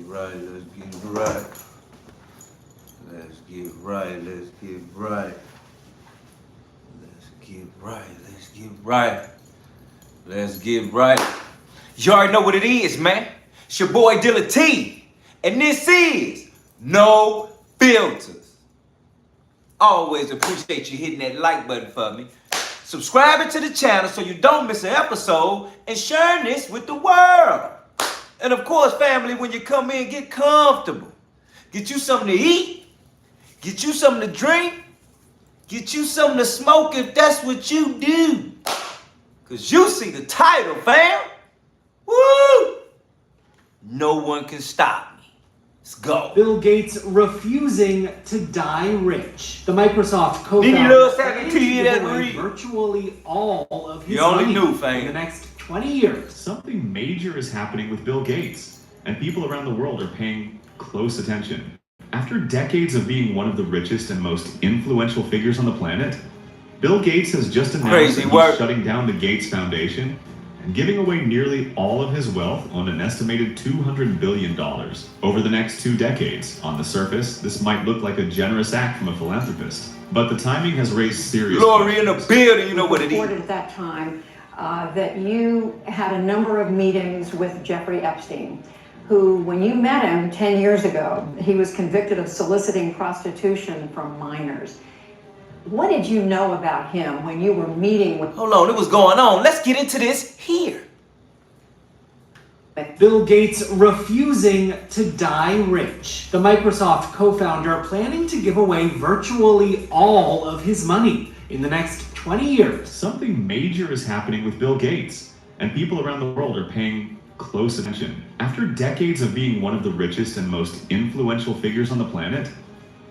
right, let's get right. Let's get right, let's get right. Let's get right, let's get right. Let's get right. You already know what it is, man. It's your boy Dealatofficial, and this is No Filters. Always appreciate you hitting that like button for me, subscribing to the channel so you don't miss an episode, and sharing this with the world. And of course, family, when you come in, get comfortable. Get you something to eat, get you something to drink, get you something to smoke if that's what you do. Cause you see the title, fam. Woo! No one can stop me. Let's go. Bill Gates refusing to die rich. The Microsoft Nini co-founder loves talking to you that away read. virtually all of his You only money knew, fam. in the next 20 years. Something major is happening with Bill Gates, and people around the world are paying close attention. After decades of being one of the richest and most influential figures on the planet, Bill Gates has just announced that he's shutting down the Gates Foundation and giving away nearly all of his wealth on an estimated $200 billion over the next 2 decades. On the surface, this might look like a generous act from a philanthropist, but the timing has raised serious Lori in the building, you know what it is. Reported at that time that you had a number of meetings with Jeffrey Epstein, who, when you met him 10 years ago, he was convicted of soliciting prostitution from minors. What did you know about him when you were meeting with... Hold on, it was going on. Let's get into this here. Bill Gates refusing to die rich. The Microsoft co-founder planning to give away virtually all of his money in the next 20 years. Something major is happening with Bill Gates, and people around the world are paying close attention. After decades of being one of the richest and most influential figures on the planet,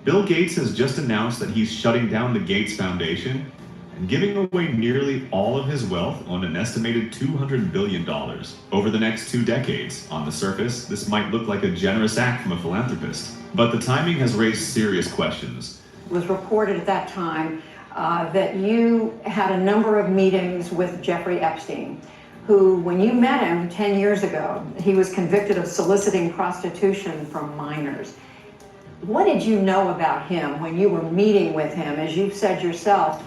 Bill Gates has just announced that he's shutting down the Gates Foundation and giving away nearly all of his wealth on an estimated $200 billion over the next 2 decades. On the surface, this might look like a generous act from a philanthropist, but the timing has raised serious questions. It was reported at that time that you had a number of meetings with Jeffrey Epstein, who, when you met him 10 years ago, he was convicted of soliciting prostitution from minors. What did you know about him when you were meeting with him, as you've said yourself,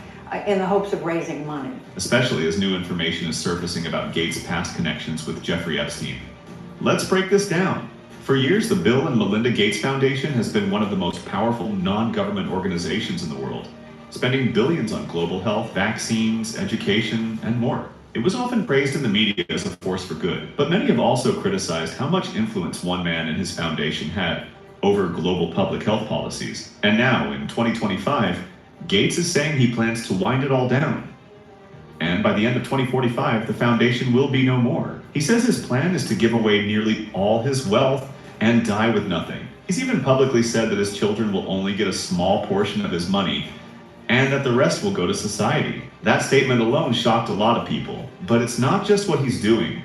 in the hopes of raising money? Especially as new information is surfacing about Gates' past connections with Jeffrey Epstein. Let's break this down. For years, the Bill and Melinda Gates Foundation has been one of the most powerful non-government organizations in the world, spending billions on global health, vaccines, education, and more. It was often praised in the media as a force for good, but many have also criticized how much influence one man and his foundation had over global public health policies. And now, in 2025, Gates is saying he plans to wind it all down. And by the end of 2045, the foundation will be no more. He says his plan is to give away nearly all his wealth and die with nothing. He's even publicly said that his children will only get a small portion of his money and that the rest will go to society. That statement alone shocked a lot of people. But it's not just what he's doing,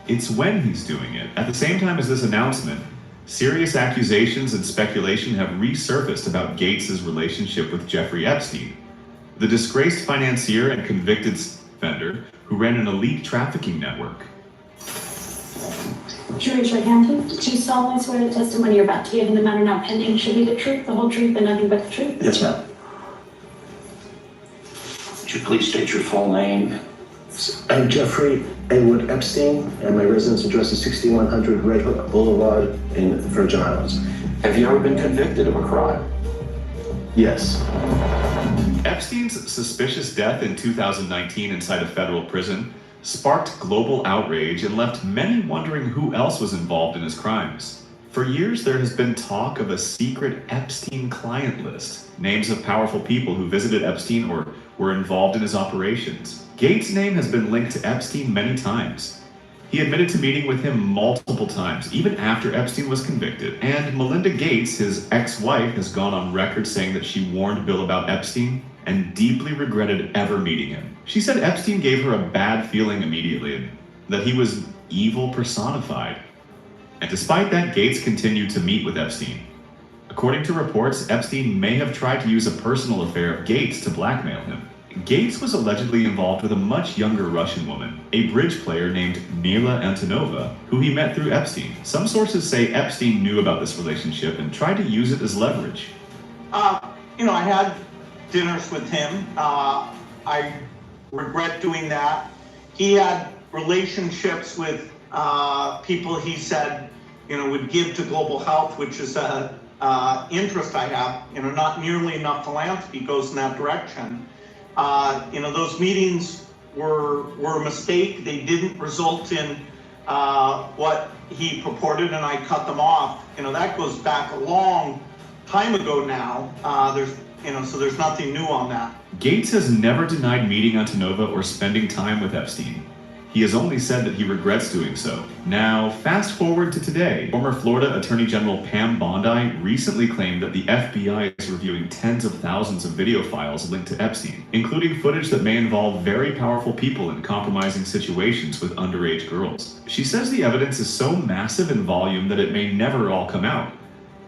it's when he's doing it. At the same time as this announcement, serious accusations and speculation have resurfaced about Gates' relationship with Jeffrey Epstein, the disgraced financier and convicted offender who ran an elite trafficking network. Should you raise your hand? Do you solemnly swear the testimony you're about to give in the matter now pending should be the truth, the whole truth, and nothing but the truth? Yes, ma'am. Would you please state your full name? I'm Jeffrey Edward Epstein, and my residence address is 6100 Red Hook Boulevard in the Virgin Islands. Have you ever been convicted of a crime? Yes. Epstein's suspicious death in 2019 inside a federal prison sparked global outrage and left many wondering who else was involved in his crimes. For years, there has been talk of a secret Epstein client list, names of powerful people who visited Epstein or were involved in his operations. Gates' name has been linked to Epstein many times. He admitted to meeting with him multiple times, even after Epstein was convicted. And Melinda Gates, his ex-wife, has gone on record saying that she warned Bill about Epstein and deeply regretted ever meeting him. She said Epstein gave her a bad feeling immediately, that he was evil personified. And despite that, Gates continued to meet with Epstein. According to reports, Epstein may have tried to use a personal affair of Gates to blackmail him. Gates was allegedly involved with a much younger Russian woman, a bridge player named Mila Antonova, who he met through Epstein. Some sources say Epstein knew about this relationship and tried to use it as leverage. I had dinners with him. I regret doing that. He had relationships with people he said, would give to global health, which is a interest I have. Not nearly enough philanthropy goes in that direction. Those meetings were a mistake. They didn't result in what he purported, and I cut them off. That goes back a long time ago now. So there's nothing new on that. Gates has never denied meeting Antonova or spending time with Epstein. He has only said that he regrets doing so. Now, fast forward to today. Former Florida Attorney General Pam Bondi recently claimed that the FBI is reviewing tens of thousands of video files linked to Epstein, including footage that may involve very powerful people in compromising situations with underage girls. She says the evidence is so massive in volume that it may never all come out.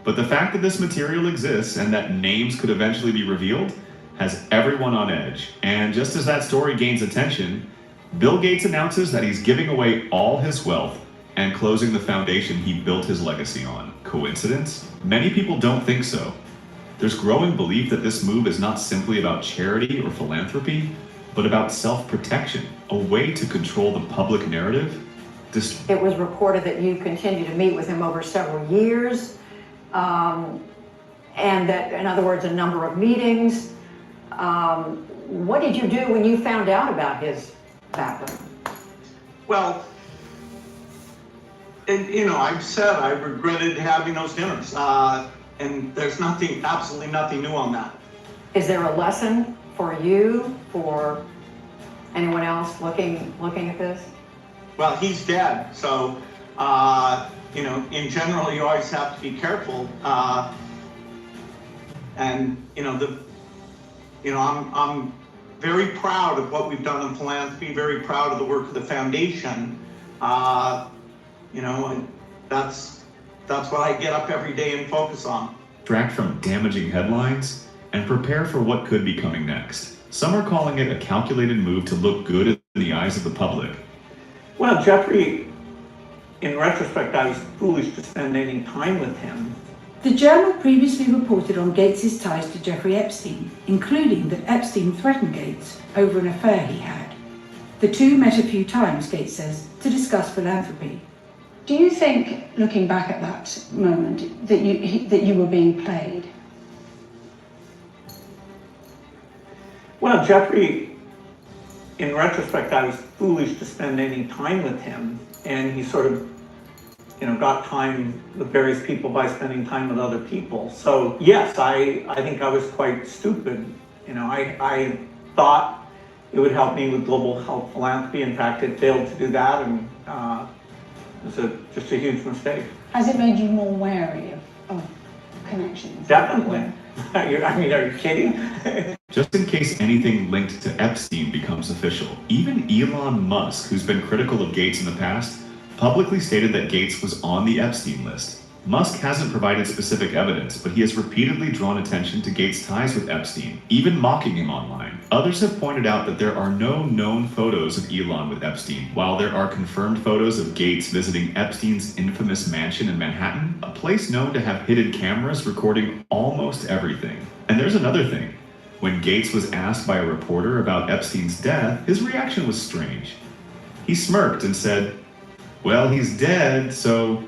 But the fact that this material exists and that names could eventually be revealed has everyone on edge. And just as that story gains attention, Bill Gates announces that he's giving away all his wealth and closing the foundation he built his legacy on. Coincidence? Many people don't think so. There's growing belief that this move is not simply about charity or philanthropy, but about self-protection, a way to control the public narrative. It was reported that you continued to meet with him over several years, and that, in other words, a number of meetings. What did you do when you found out about his background? Well, I've said I regretted having those dinners, and there's absolutely nothing new on that. Is there a lesson for you, for anyone else looking at this? Well, he's dead, so in general, you always have to be careful. I'm very proud of what we've done in philanthropy, very proud of the work of the foundation. And that's what I get up every day and focus on. Distract from damaging headlines and prepare for what could be coming next. Some are calling it a calculated move to look good in the eyes of the public. Well, Jeffrey, in retrospect, I was foolish to spend any time with him. The journal previously reported on Gates' ties to Jeffrey Epstein, including that Epstein threatened Gates over an affair he had. The two met a few times, Gates says, to discuss philanthropy. Do you think, looking back at that moment, that you were being played? Well, Jeffrey, in retrospect, I was foolish to spend any time with him, and he sort of got time with various people by spending time with other people. So yes, I think I was quite stupid. I thought it would help me with global health philanthropy. In fact, it failed to do that, and it was just a huge mistake. Has it made you more wary of connections? Definitely. Are you kidding? Just in case anything linked to Epstein becomes official, even Elon Musk, who's been critical of Gates in the past, publicly stated that Gates was on the Epstein list. Musk hasn't provided specific evidence, but he has repeatedly drawn attention to Gates' ties with Epstein, even mocking him online. Others have pointed out that there are no known photos of Elon with Epstein, while there are confirmed photos of Gates visiting Epstein's infamous mansion in Manhattan, a place known to have hidden cameras recording almost everything. And there's another thing. When Gates was asked by a reporter about Epstein's death, his reaction was strange. He smirked and said, "Well, he's dead, so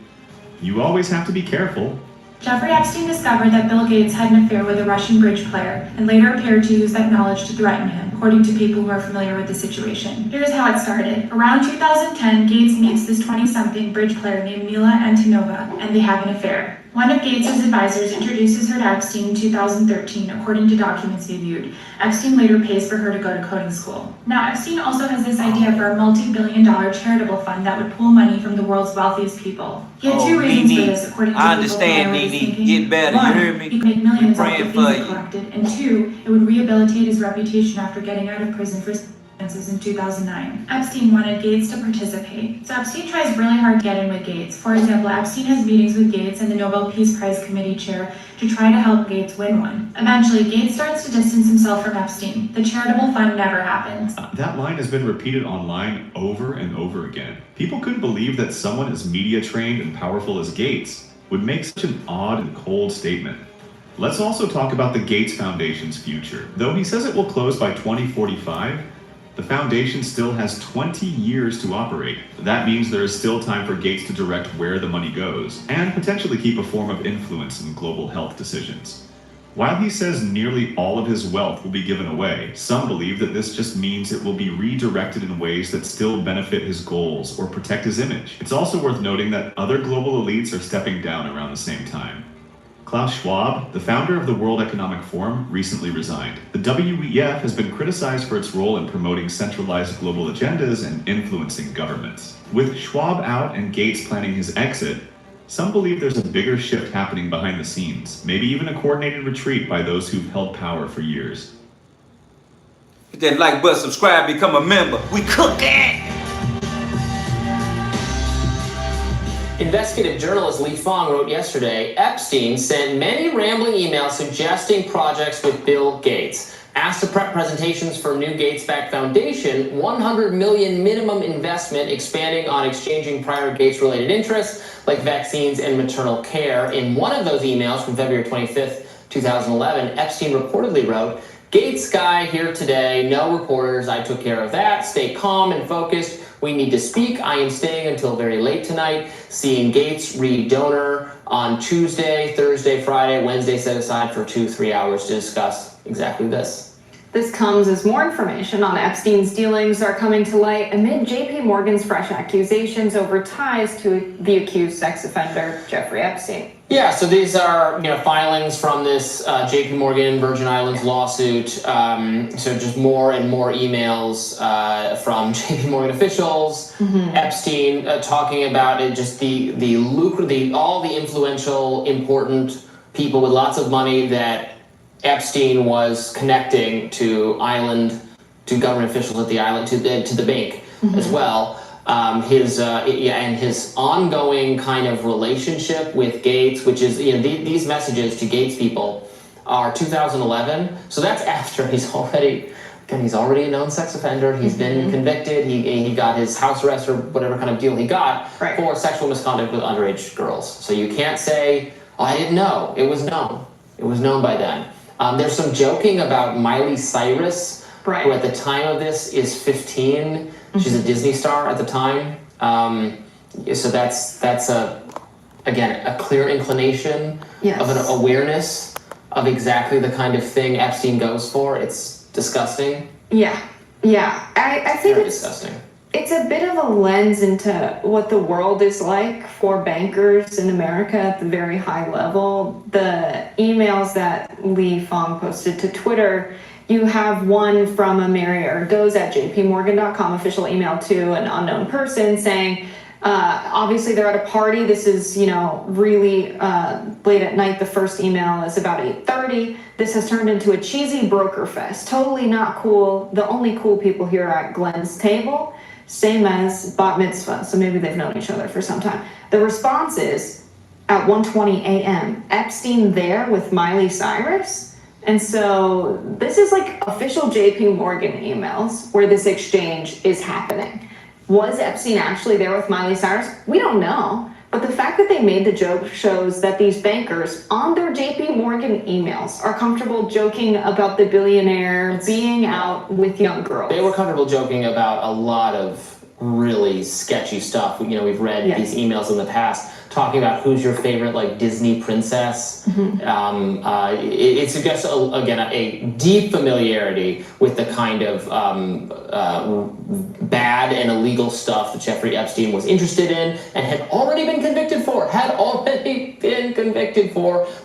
you always have to be careful." Jeffrey Epstein discovered that Bill Gates had an affair with a Russian bridge player and later appeared to use that knowledge to threaten him, according to people who are familiar with the situation. Here's how it started. Around 2010, Gates meets this 20-something bridge player named Mila Antonova, and they have an affair. One of Gates' advisors introduces her to Epstein in 2013, according to documents they viewed. Epstein later pays for her to go to coding school. Now, Epstein also has this idea for a multi-billion-dollar charitable fund that would pool money from the world's wealthiest people. He had two reasons for this, according to I people understand, who Nene. thinking. Get better, One, you hear me? he could make millions off the Praying fees for it you. collected, and two, it would rehabilitate his reputation after getting out of prison for in 2009. Epstein wanted Gates to participate, so Epstein tries really hard to get in with Gates. For example, Epstein has meetings with Gates and the Nobel Peace Prize Committee chair to try to help Gates win one. Eventually, Gates starts to distance himself from Epstein. The charitable fund never happens. That line has been repeated online over and over again. People couldn't believe that someone as media trained and powerful as Gates would make such an odd and cold statement. Let's also talk about the Gates Foundation's future. Though he says it will close by 2045, the foundation still has 20 years to operate. That means there is still time for Gates to direct where the money goes, and potentially keep a form of influence in global health decisions. While he says nearly all of his wealth will be given away, some believe that this just means it will be redirected in ways that still benefit his goals or protect his image. It's also worth noting that other global elites are stepping down around the same time. Klaus Schwab, the founder of the World Economic Forum, recently resigned. The WEF has been criticized for its role in promoting centralized global agendas and influencing governments. With Schwab out and Gates planning his exit, some believe there's a bigger shift happening behind the scenes, maybe even a coordinated retreat by those who've held power for years. Hit that like button, subscribe, become a member. We cookin'! Investigative journalist Li Fong wrote yesterday, Epstein sent many rambling emails suggesting projects with Bill Gates. Asked to prep presentations for new Gates-backed foundation, $100 million minimum investment expanding on exchanging prior Gates-related interests like vaccines and maternal care. In one of those emails from February 25th, 2011, Epstein reportedly wrote, Gates guy here today, no reporters, I took care of that. Stay calm and focused. We need to speak. I am staying until very late tonight. Seeing Gates read donor on Tuesday, Thursday, Friday, Wednesday set aside for 2-3 hours to discuss exactly this. This comes as more information on Epstein's dealings are coming to light amid JP Morgan's fresh accusations over ties to the accused sex offender, Jeffrey Epstein. Yeah, so these are filings from this JP Morgan Virgin Islands lawsuit. So just more and more emails from JP Morgan officials, Epstein talking about it, just all the influential, important people with lots of money that Epstein was connecting to government officials at the island, to the bank as well. And his ongoing kind of relationship with Gates, which is, these messages to Gates people are 2011. So that's after he's already a known sex offender. He's been convicted. He got his house arrest or whatever kind of deal he got for sexual misconduct with underage girls. So you can't say, oh, I didn't know. It was known. It was known by then. There's some joking about Miley Cyrus, who at the time of this is 15. She's a Disney star at the time. So that's a clear inclination of an awareness of exactly the kind of thing Epstein goes for. It's disgusting. Yeah. I think Very disgusting. It's a bit of a lens into what the world is like for bankers in America at the very high level. The emails that Li Fong posted to Twitter, you have one from a Mary goes at jpmorgan.com official email to an unknown person saying, obviously they're at a party. This is, really late at night. The first email is about 8:30. This has turned into a cheesy broker fest. Totally not cool. The only cool people here are at Glenn's table. Same as bat mitzvah. So maybe they've known each other for some time. The response is at 1:20 a.m. Epstein there with Miley Cyrus. And so this is like official JP Morgan emails where this exchange is happening. Was Epstein actually there with Miley Cyrus? We don't know. But the fact that they made the joke shows that these bankers on their JP Morgan emails are comfortable joking about the billionaire being out with young girls. They were comfortable joking about a lot of really sketchy stuff. We've read these emails in the past talking about who's your favorite Disney princess. It suggests a deep familiarity with the kind of bad and illegal stuff that Jeffrey Epstein was interested in and had already been convicted for,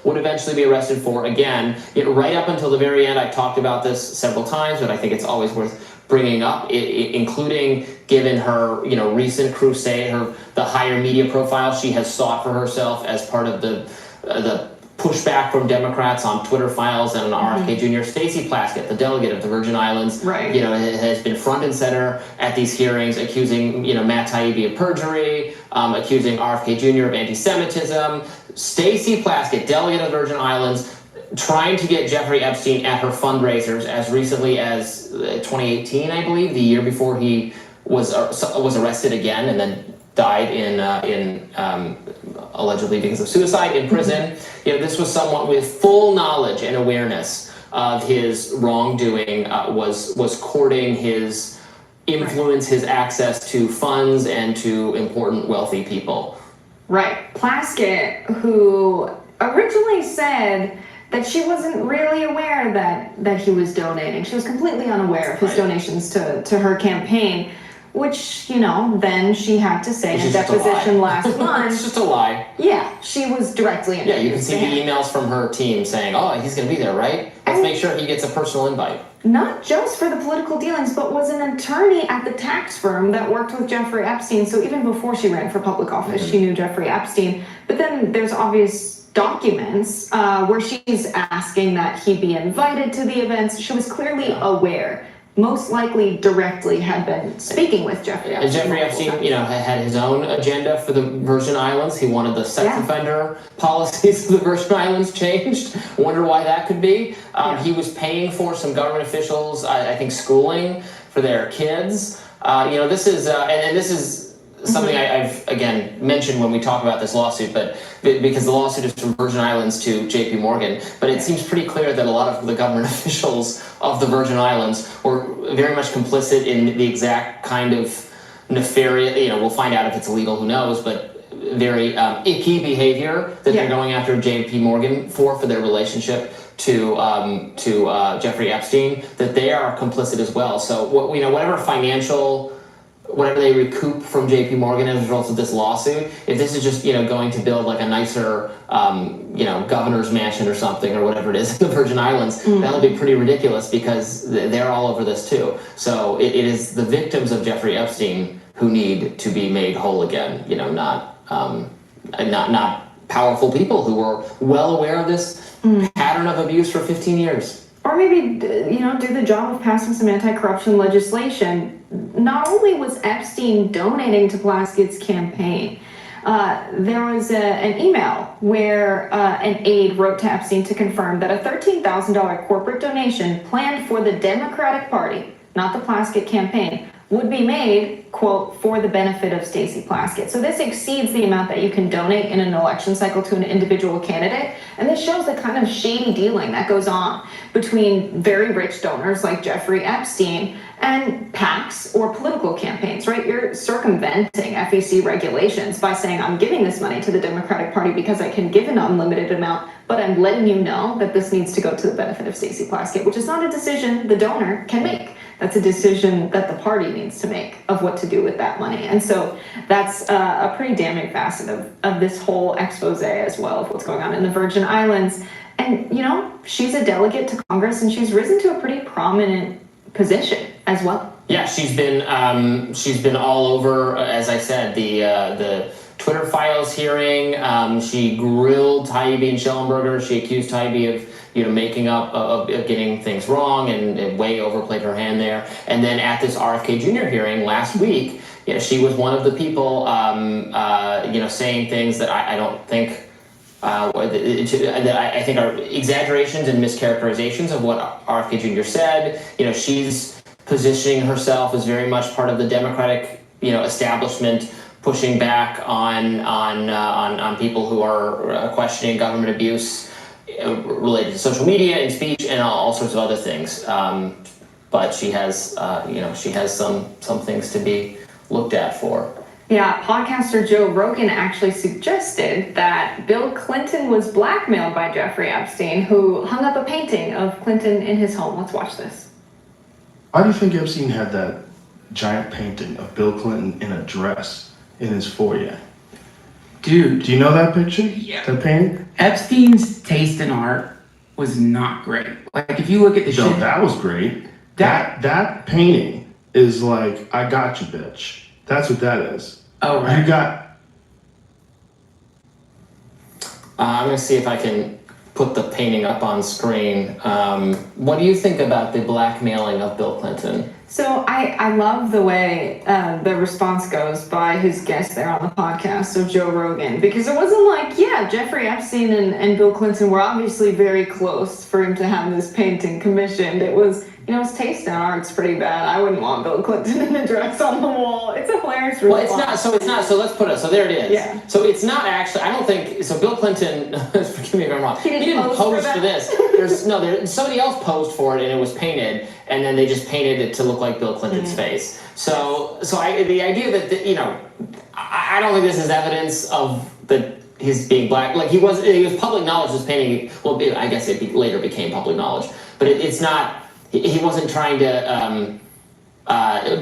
would eventually be arrested for again. Right up until the very end, I talked about this several times, but I think it's always worth bringing up, including given her, recent crusade, the higher media profile she has sought for herself as part of the pushback from Democrats on Twitter files and on RFK Jr. Stacey Plaskett, the delegate of the Virgin Islands, has been front and center at these hearings, accusing Matt Taibbi of perjury, accusing RFK Jr. of anti-Semitism. Stacey Plaskett, delegate of the Virgin Islands, trying to get Jeffrey Epstein at her fundraisers as recently as 2018, I believe, the year before he was arrested again and then died in allegedly because of suicide in prison. This was someone with full knowledge and awareness of his wrongdoing, was courting his influence, his access to funds and to important wealthy people. Right. Plaskett, who originally said that she wasn't really aware that he was donating. She was completely unaware of his donations to her campaign. Which, then she had to say in a deposition last month. It's just a lie. Yeah, she was directly in. Yeah, you can see the emails from her team saying, oh, he's going to be there, right? Let's make sure he gets a personal invite. Not just for the political dealings, but was an attorney at the tax firm that worked with Jeffrey Epstein. So even before she ran for public office, she knew Jeffrey Epstein. But then there's obvious documents where she's asking that he be invited to the events. She was clearly aware. Most likely directly had been speaking with Jeffrey Epstein. And Jeffrey Epstein, had his own agenda for the Virgin Islands. He wanted the sex offender policies of the Virgin Islands changed. Wonder why that could be. He was paying for some government officials, I think, schooling for their kids. This is, and this is something I've, again, mentioned when we talk about this lawsuit, but because the lawsuit is from Virgin Islands to JP Morgan, but it seems pretty clear that a lot of the government officials of the Virgin Islands were very much complicit in the exact kind of nefarious, we'll find out if it's illegal, who knows, but very icky behavior that they're going after JP Morgan for their relationship to Jeffrey Epstein, that they are complicit as well. So whatever they recoup from JP Morgan as a result of this lawsuit, if this is just, going to build like a nicer, governor's mansion or something or whatever it is in the Virgin Islands, that'll be pretty ridiculous because they're all over this too. So it is the victims of Jeffrey Epstein who need to be made whole again, not powerful people who were well aware of this pattern of abuse for 15 years. Or maybe, do the job of passing some anti-corruption legislation. Not only was Epstein donating to Plaskett's campaign, there was an email where an aide wrote to Epstein to confirm that a $13,000 corporate donation planned for the Democratic Party, not the Plaskett campaign, would be made, quote, for the benefit of Stacey Plaskett. So this exceeds the amount that you can donate in an election cycle to an individual candidate. And this shows the kind of shady dealing that goes on between very rich donors like Jeffrey Epstein and PACs or political campaigns, right? You're circumventing FEC regulations by saying, I'm giving this money to the Democratic Party because I can give an unlimited amount, but I'm letting you know that this needs to go to the benefit of Stacey Plaskett, which is not a decision the donor can make. That's a decision that the party needs to make of what to do with that money. And so that's a pretty damning facet of this whole expose as well of what's going on in the Virgin Islands. And, she's a delegate to Congress and she's risen to a pretty prominent position as well. Yeah, she's been all over, as I said, the Twitter files hearing. She grilled Taibbi and Schellenberger. She accused Taibbi of making up, of getting things wrong and way overplayed her hand there. And then at this RFK Jr. hearing last week, she was one of the people, saying things that I don't think, that I think are exaggerations and mischaracterizations of what RFK Jr. said. She's positioning herself as very much part of the Democratic, establishment, pushing back on people who are questioning government abuse related to social media and speech and all sorts of other things. But she has, some things to be looked at for. Yeah, podcaster Joe Rogan actually suggested that Bill Clinton was blackmailed by Jeffrey Epstein, who hung up a painting of Clinton in his home. Let's watch this. Why do you think Epstein had that giant painting of Bill Clinton in a dress in his foyer? Dude. Do you know that picture? Yeah. That painting? Epstein's taste in art was not great. Like, if you look at the shit... No, that was great. That painting is like, I got you, bitch. That's what that is. Oh, right. You got... I'm going to see if I can put the painting up on screen. What do you think about the blackmailing of Bill Clinton? So I love the way the response goes by his guest there on the podcast, so Joe Rogan, because it wasn't like, yeah, Jeffrey Epstein and Bill Clinton were obviously very close for him to have this painting commissioned. It was, you know, his taste in art's pretty bad. I wouldn't want Bill Clinton in a dress on the wall. It's a hilarious response. Well, it's not, so let's put it, so there it is. Yeah. So it's not actually, I don't think, so Bill Clinton, forgive me if I'm wrong, he didn't pose for this. Somebody else posed for it and it was painted, and then they just painted it to look like Bill Clinton's face. So the idea that, you know, I don't think this is evidence of his being black. Like, it was public knowledge, this painting, well, I guess it later became public knowledge, but it's not, he wasn't trying to,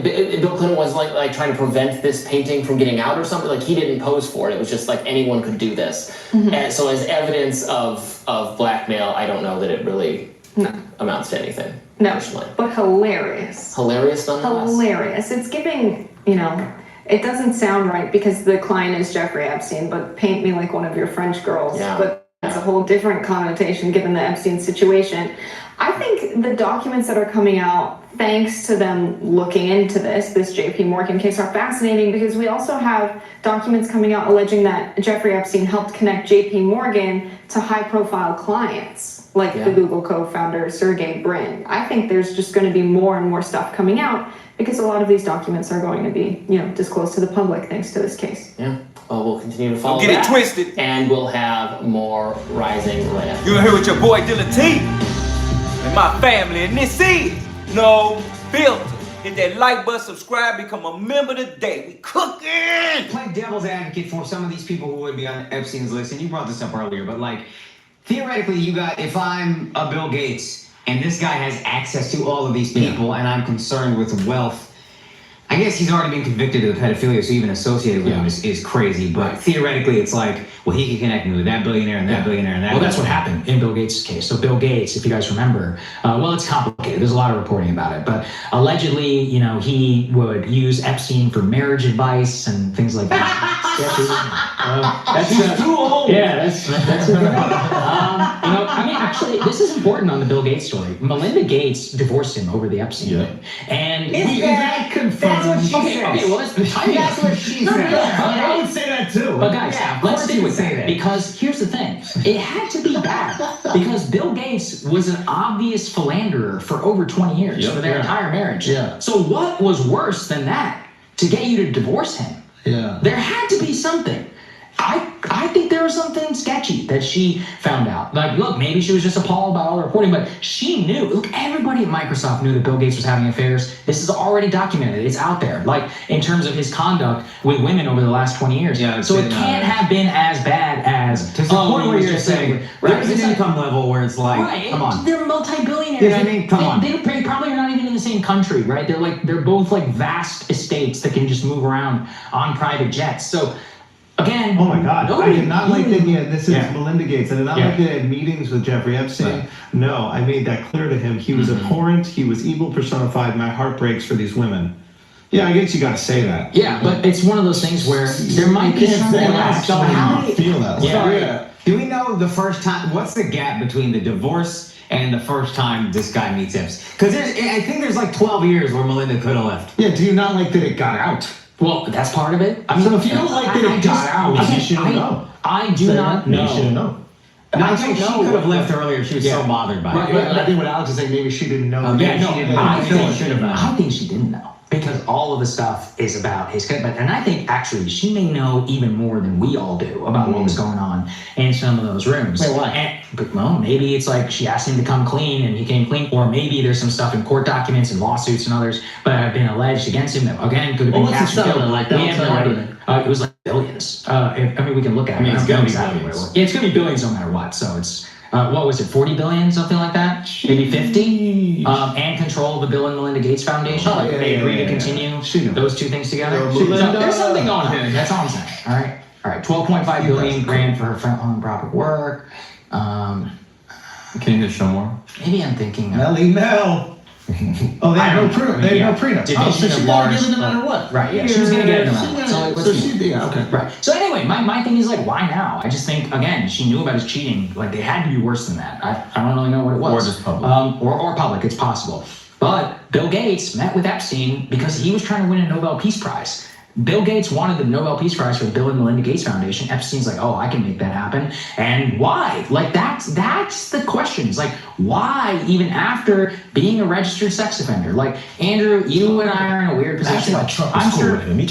Bill Clinton was like trying to prevent this painting from getting out or something. Like, he didn't pose for it. It was just like anyone could do this. And so as evidence of blackmail, I don't know that it really amounts to anything. No, personally. But hilarious. Hilarious nonetheless. Hilarious. It's giving, you know, it doesn't sound right because the client is Jeffrey Epstein, but paint me like one of your French girls. Yeah. But it's a whole different connotation given the Epstein situation. I think the documents that are coming out, thanks to them looking into this JP Morgan case, are fascinating because we also have documents coming out alleging that Jeffrey Epstein helped connect JP Morgan to high-profile clients, like the Google co-founder Sergey Brin. I think there's just going to be more and more stuff coming out because a lot of these documents are going to be, you know, disclosed to the public thanks to this case. Yeah. Well, we'll continue to follow Don't get it twisted. And we'll have more Rising right after. You're here with your boy Dealatofficial and my family, and this is No Filters. Hit that like button, subscribe, become a member today. We cooking! Play devil's advocate for some of these people who would be on Epstein's list, and you brought this up earlier, but like, theoretically, if I'm a Bill Gates and this guy has access to all of these people and I'm concerned with wealth, I guess he's already been convicted of the pedophilia, so even associated with him is crazy. But theoretically, it's like, well, he can connect me with that billionaire and that billionaire and that. Well, that's what happened in Bill Gates' case. So Bill Gates, if you guys remember, well, it's complicated. There's a lot of reporting about it, but allegedly, you know, he would use Epstein for marriage advice and things like that. That's too old. Yeah, that's you know, I mean, actually, this is important on the Bill Gates story. Melinda Gates divorced him over the Epstein thing, and is that confirmed? That's what she says. Okay, well, that's what she said. I would say that too. But guys, let's stick with that, because here's the thing. It had to be bad because Bill Gates was an obvious philanderer for over 20 years for their entire marriage. Yeah. So what was worse than that to get you to divorce him? Yeah. There had to be something. I think there was something sketchy that she found out. Like, look, maybe she was just appalled by all the reporting, but she knew. Look, everybody at Microsoft knew that Bill Gates was having affairs. This is already documented. It's out there. Like, in terms of his conduct with women over the last 20 years. Yeah, so it can't have been as bad as... To the point where you're saying, there's an income level where it's like, come on. They're multi-billionaires. I mean, come on. They probably are not even in the same country, right? They're both like vast estates that can just move around on private jets. So... Again, oh my God! I did not like that. Yeah, this is Melinda Gates. I did not like that he had meetings with Jeffrey Epstein. Right. No, I made that clear to him. He was abhorrent. He was evil personified. My heart breaks for these women. Yeah, I guess you got to say that. Yeah, but it's one of those things where there might be something else. How do you feel that? Yeah. Do we know the first time? What's the gap between the divorce and the first time this guy meets Epstein? Because I think there's like 12 years where Melinda could have left. Yeah. Do you not like that it got out? Well, that's part of it. I mean, so if you don't like that it got out, you should know. I do not know. You should know. I think she could have left earlier. She was so bothered by it. I think what Alex is saying, maybe she didn't know. I think she didn't know. Because all of the stuff is about his commitment. And I think actually she may know even more than we all do about what was going on in some of those rooms. Wait, why? Well, maybe it's like she asked him to come clean and he came clean. Or maybe there's some stuff in court documents and lawsuits and others that have been alleged against him that, again, could have been cash and like we have no idea. It was like billions. I mean, we can look at it. It's going to be billions. Yeah, it's going to be billions no matter what. So it's... what was it, 40 billion, something like that? Maybe 50? And control of the Bill and Melinda Gates Foundation. They agreed to continue those two things together. So there's something going on. That's all I'm saying. All right. 12.5 billion grand for her philanthropic work. Can you just show more? Maybe I'm thinking. Melly Mel. Oh, they had no prenup. They had no prenup. Division of large. No matter what. Right. Yeah. She was gonna get it no matter what. Okay. Right. So anyway, my thing is like, why now? I just think again, she knew about his cheating. Like they had to be worse than that. I don't really know what it was. Or just public. Or public. It's possible. But Bill Gates met with Epstein because he was trying to win a Nobel Peace Prize. Bill Gates wanted the Nobel Peace Prize for the Bill and Melinda Gates Foundation. Epstein's like, oh, I can make that happen. And why? Like, that's the questions. Like, why even after being a registered sex offender? Like, Andrew, you and I are in a weird position. I'm sure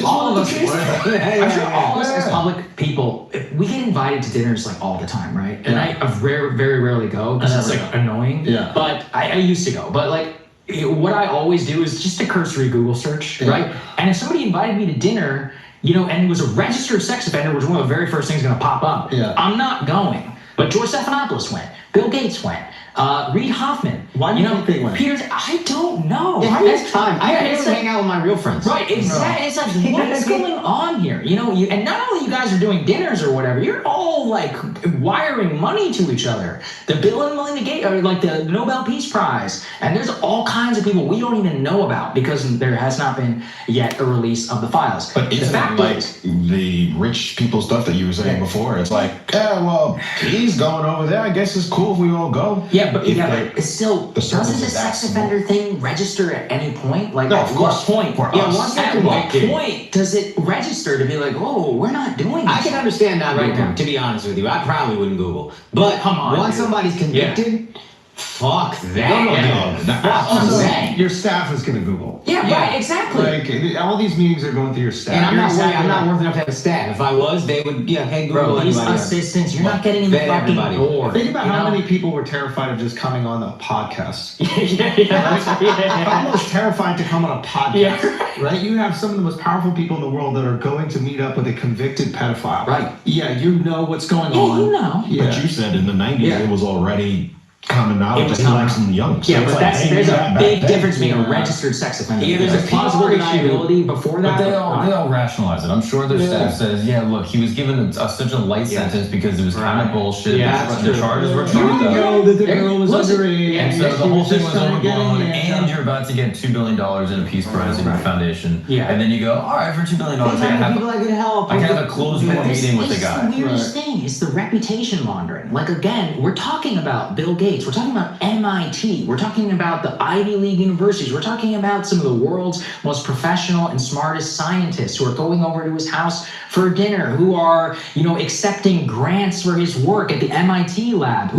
all of us as public people, we get invited to dinners like all the time, right? And I very rarely go because it's like annoying. Yeah. But I used to go. But like, what I always do is just a cursory Google search, right? And if somebody invited me to dinner, and he was a registered sex offender, which was one of the very first things going to pop up, I'm not going. But George Stephanopoulos went. Bill Gates went. Reid Hoffman. Why do you think they went? Peter, I don't know. Yeah, next time. I never hang out with my real friends. Right, exactly. It's like, what is going on here? And not only you guys are doing dinners or whatever, you're all like wiring money to each other. The Bill and Melinda Gates, or like the Nobel Peace Prize. And there's all kinds of people we don't even know about because there has not been yet a release of the files. But isn't it like the rich people stuff that you were saying before? It's like, well, he's going over there. I guess it's cool if we all go. Yeah, but it's still, doesn't the sex offender thing register at any point? Like, at what point? At what point does it register to be like, oh, we're not doing this? I can understand that right now, to be honest with you. I probably wouldn't Google. But come on, once somebody's convicted, fuck that. Your staff is going to Google. Yeah, right, exactly. Like, all these meetings are going through your staff. And I'm not worth enough to have a staff. If I was, they would, hey, Google. Bro, these assistants, you're not getting in the fucking door. Think about how many people were terrified of just coming on a podcast. Almost terrified to come on a podcast, right? You have some of the most powerful people in the world that are going to meet up with a convicted pedophile. Right. Yeah, you know what's going on. You know. Yeah. But you said in the 90s it was already common knowledge that he likes them young. So but there's a big difference being a registered sex offender. Yeah, there's a plausible deniability before that. But they all rationalize it. I'm sure their staff says, look, he was given such a light sentence because it was kind of bullshit. The charges were trumped up. You know that the girl was underage. And so the whole thing was overblown, and you're about to get $2 billion in a Peace Prize in your foundation. Yeah. And then you go, all right, for $2 billion, I can have a closed door meeting with the guy. It's the weirdest thing. It's the reputation laundering. Like, again, we're talking about Bill Gates. We're talking about MIT. We're talking about the Ivy League universities. We're talking about some of the world's most professional and smartest scientists who are going over to his house for dinner, who are, accepting grants for his work at the MIT lab,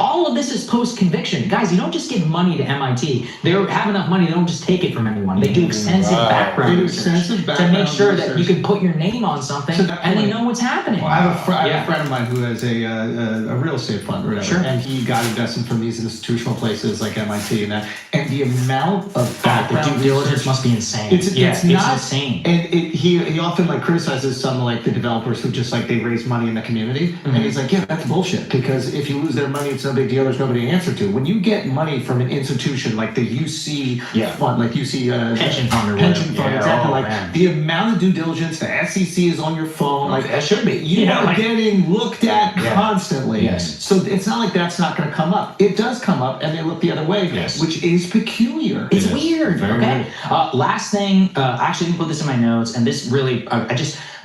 all of this is post-conviction. Guys, you don't just give money to MIT. They have enough money, they don't just take it from anyone. They do extensive background research to make sure that you can put your name on something and they know what's happening. Well, I have a friend of mine who has a real estate fund or whatever, and he got investment from these institutional places like MIT and the amount of background the due diligence must be insane. It's not insane. And he often criticizes some the developers who just they raise money in the community, and he's like, yeah, that's bullshit, because if you lose their money, it's no big deal. There's nobody to answer to. When you get money from an institution like the UC fund, like UC pension fund, exactly, the amount of due diligence, the SEC is on your phone, that should be. You are getting looked at constantly. Yes. So it's not like that's not going to come up. It does come up, and they look the other way, which is peculiar. It's weird. Okay. Last thing, actually, I didn't put this in my notes, and this really,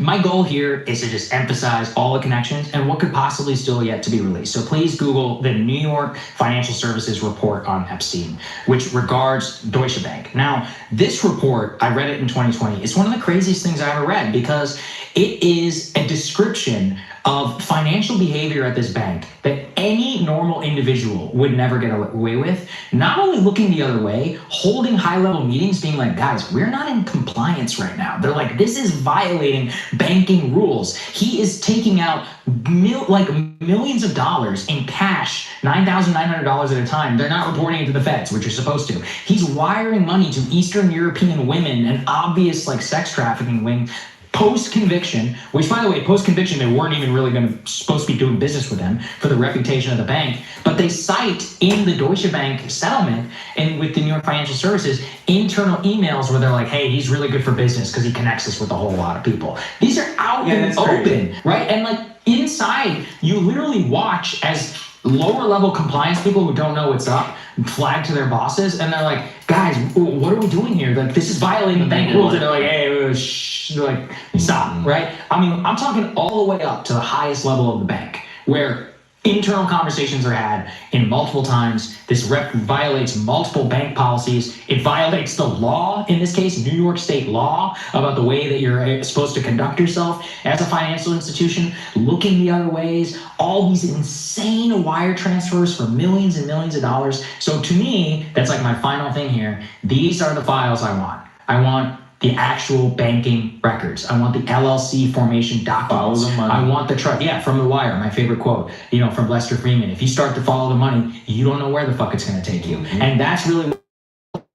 my goal here is to just emphasize all the connections and what could possibly still yet to be released. So please Google the New York Financial Services report on Epstein, which regards Deutsche Bank. Now, this report, I read it in 2020. It's one of the craziest things I ever read because it is a description of financial behavior at this bank that any normal individual would never get away with. Not only looking the other way, holding high-level meetings, being like, guys, we're not in compliance right now. They're like, this is violating banking rules. He is taking out millions of dollars in cash, $9,900 at a time. They're not reporting it to the feds, which you're supposed to. He's wiring money to Eastern European women, an obvious sex trafficking wing, post-conviction, which, by the way, post-conviction, they weren't even really supposed to be doing business with him for the reputation of the bank. But they cite in the Deutsche Bank settlement and with the New York Financial Services internal emails where they're like, hey, he's really good for business because he connects us with a whole lot of people. These are out and open, right? And inside, you literally watch as lower level compliance people who don't know what's up flag to their bosses, and they're like, guys, what are we doing here? Like, this is violating the bank rules. And they're like, hey, shh, they're like, stop, right? I mean, I'm talking all the way up to the highest level of the bank, where internal conversations are had in multiple times. This rep violates multiple bank policies. It violates the law, in this case, New York State law, about the way that you're supposed to conduct yourself as a financial institution, looking the other ways, all these insane wire transfers for millions and millions of dollars. So to me, that's like my final thing here. These are the files I want. I want the actual banking records. I want the LLC formation documents. I want the trust. Yeah, from The Wire, my favorite quote, you know, from Lester Freeman. If you start to follow the money, you don't know where the fuck it's going to take you. And that's really what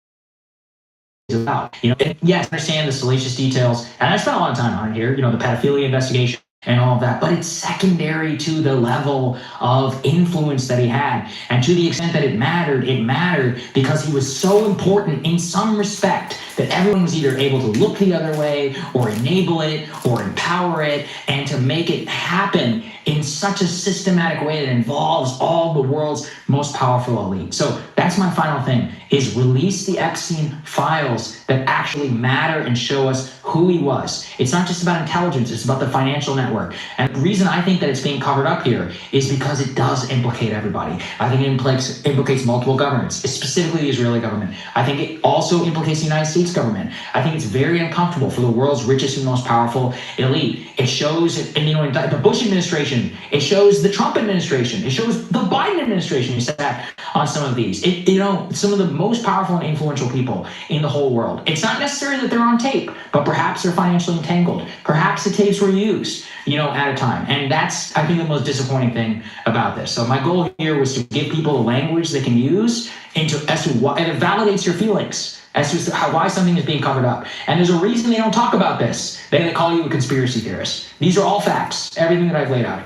it's about. You know, yes, I understand the salacious details, and I spent a lot of time on it here, you know, the pedophilia investigation and all of that, but it's secondary to the level of influence that he had. And to the extent that it mattered because he was so important in some respect that everyone was either able to look the other way or enable it or empower it, and to make it happen in such a systematic way that involves all the world's most powerful elite. So that's my final thing, is release the Epstein files that actually matter and show us who he was. It's not just about intelligence, it's about the financial network. And the reason I think that it's being covered up here is because it does implicate everybody. I think it implicates multiple governments, specifically the Israeli government. I think it also implicates the United States government. I think it's very uncomfortable for the world's richest and most powerful elite. It shows, and you know, in the Bush administration, it shows the Trump administration, it shows the Biden administration who sat on some of these. You know, some of the most powerful and influential people in the whole world. It's not necessarily that they're on tape, but perhaps they're financially entangled. Perhaps the tapes were used, you know, at a time. And that's, I think, the most disappointing thing about this. So my goal here was to give people a language they can use as to why, and it validates your feelings as to why something is being covered up. And there's a reason they don't talk about this. They call you a conspiracy theorist. These are all facts, everything that I've laid out.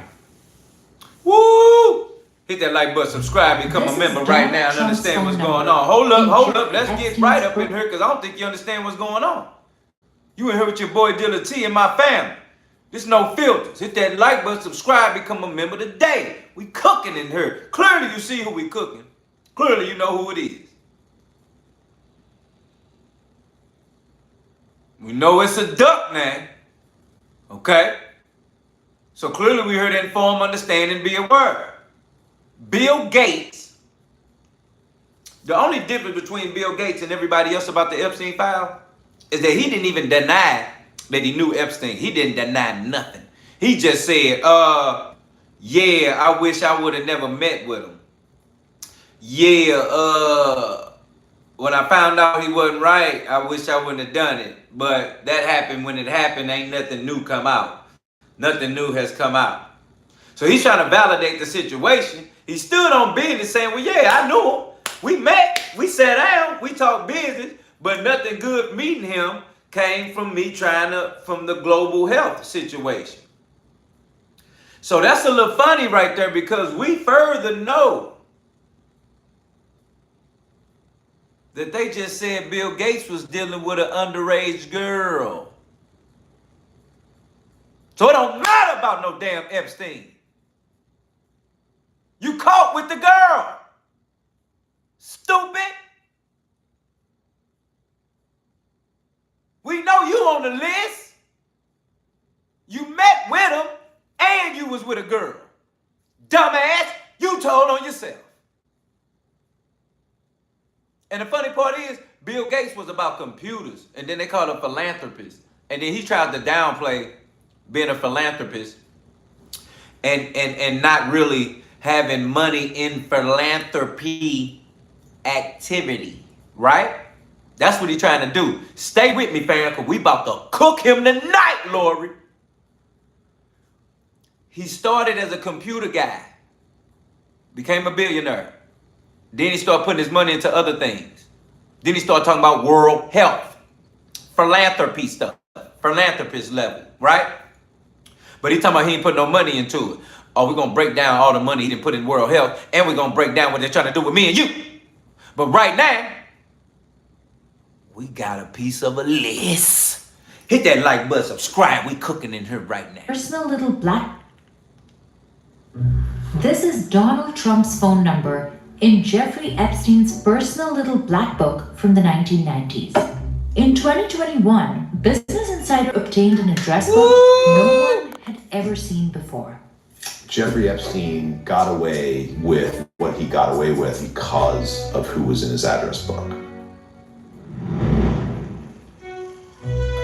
Woo! Hit that like button, subscribe, become a member right now and understand what's going on. Hold up, let's get right up in here, because I don't think you understand what's going on. You in here with your boy Dilla T and my family. This no filters. Hit that like button, subscribe, become a member today. We cooking in here. Clearly you see who we cooking. Clearly you know who it is. We know it's a duck now. Okay? So clearly we heard inform, understand, and be aware. Bill Gates. The only difference between Bill Gates and everybody else about the Epstein file is that he didn't even deny that he knew Epstein. He didn't deny nothing. He just said, yeah, I wish I would have never met with him. Yeah, when I found out he wasn't right, I wish I wouldn't have done it. But that happened when it happened. Ain't nothing new come out. Nothing new has come out. So he's trying to validate the situation. He stood on business saying, well, yeah, I knew him. We met, we sat down, we talked business, but nothing good meeting him came from me from the global health situation. So that's a little funny right there, because we further know that they just said Bill Gates was dealing with an underage girl. So it don't matter about no damn Epstein. You caught with the girl. Stupid. We know you on the list. You met with him and you was with a girl. Dumbass, you told on yourself. And the funny part is, Bill Gates was about computers, and then they called him philanthropist. And then he tried to downplay being a philanthropist and not really having money in philanthropy activity, right? That's what he's trying to do. Stay with me, fam, because we about to cook him tonight, Lori. He started as a computer guy, became a billionaire. Then he started putting his money into other things. Then he started talking about world health, philanthropy stuff, philanthropist level, right? But he talking about he ain't put no money into it. Oh, we're going to break down all the money he didn't put in world health, and we're going to break down what they're trying to do with me and you. But right now, we got a piece of a list. Hit that like button, subscribe. We cooking in here right now. Personal little black. This is Donald Trump's phone number in Jeffrey Epstein's personal little black book from the 1990s. In 2021, Business Insider obtained an address book no one had ever seen before. Jeffrey Epstein got away with what he got away with because of who was in his address book.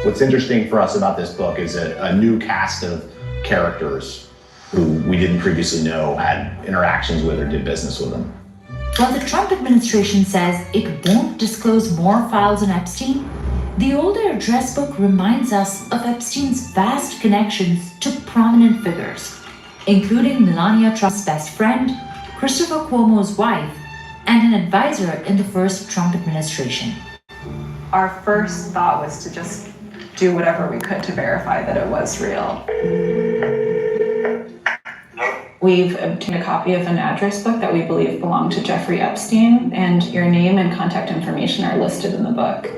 What's interesting for us about this book is a new cast of characters who we didn't previously know had interactions with or did business with him. While the Trump administration says it won't disclose more files on Epstein, the older address book reminds us of Epstein's vast connections to prominent figures, including Melania Trump's best friend, Christopher Cuomo's wife, and an advisor in the first Trump administration. Our first thought was to just do whatever we could to verify that it was real. We've obtained a copy of an address book that we believe belonged to Jeffrey Epstein, and your name and contact information are listed in the book.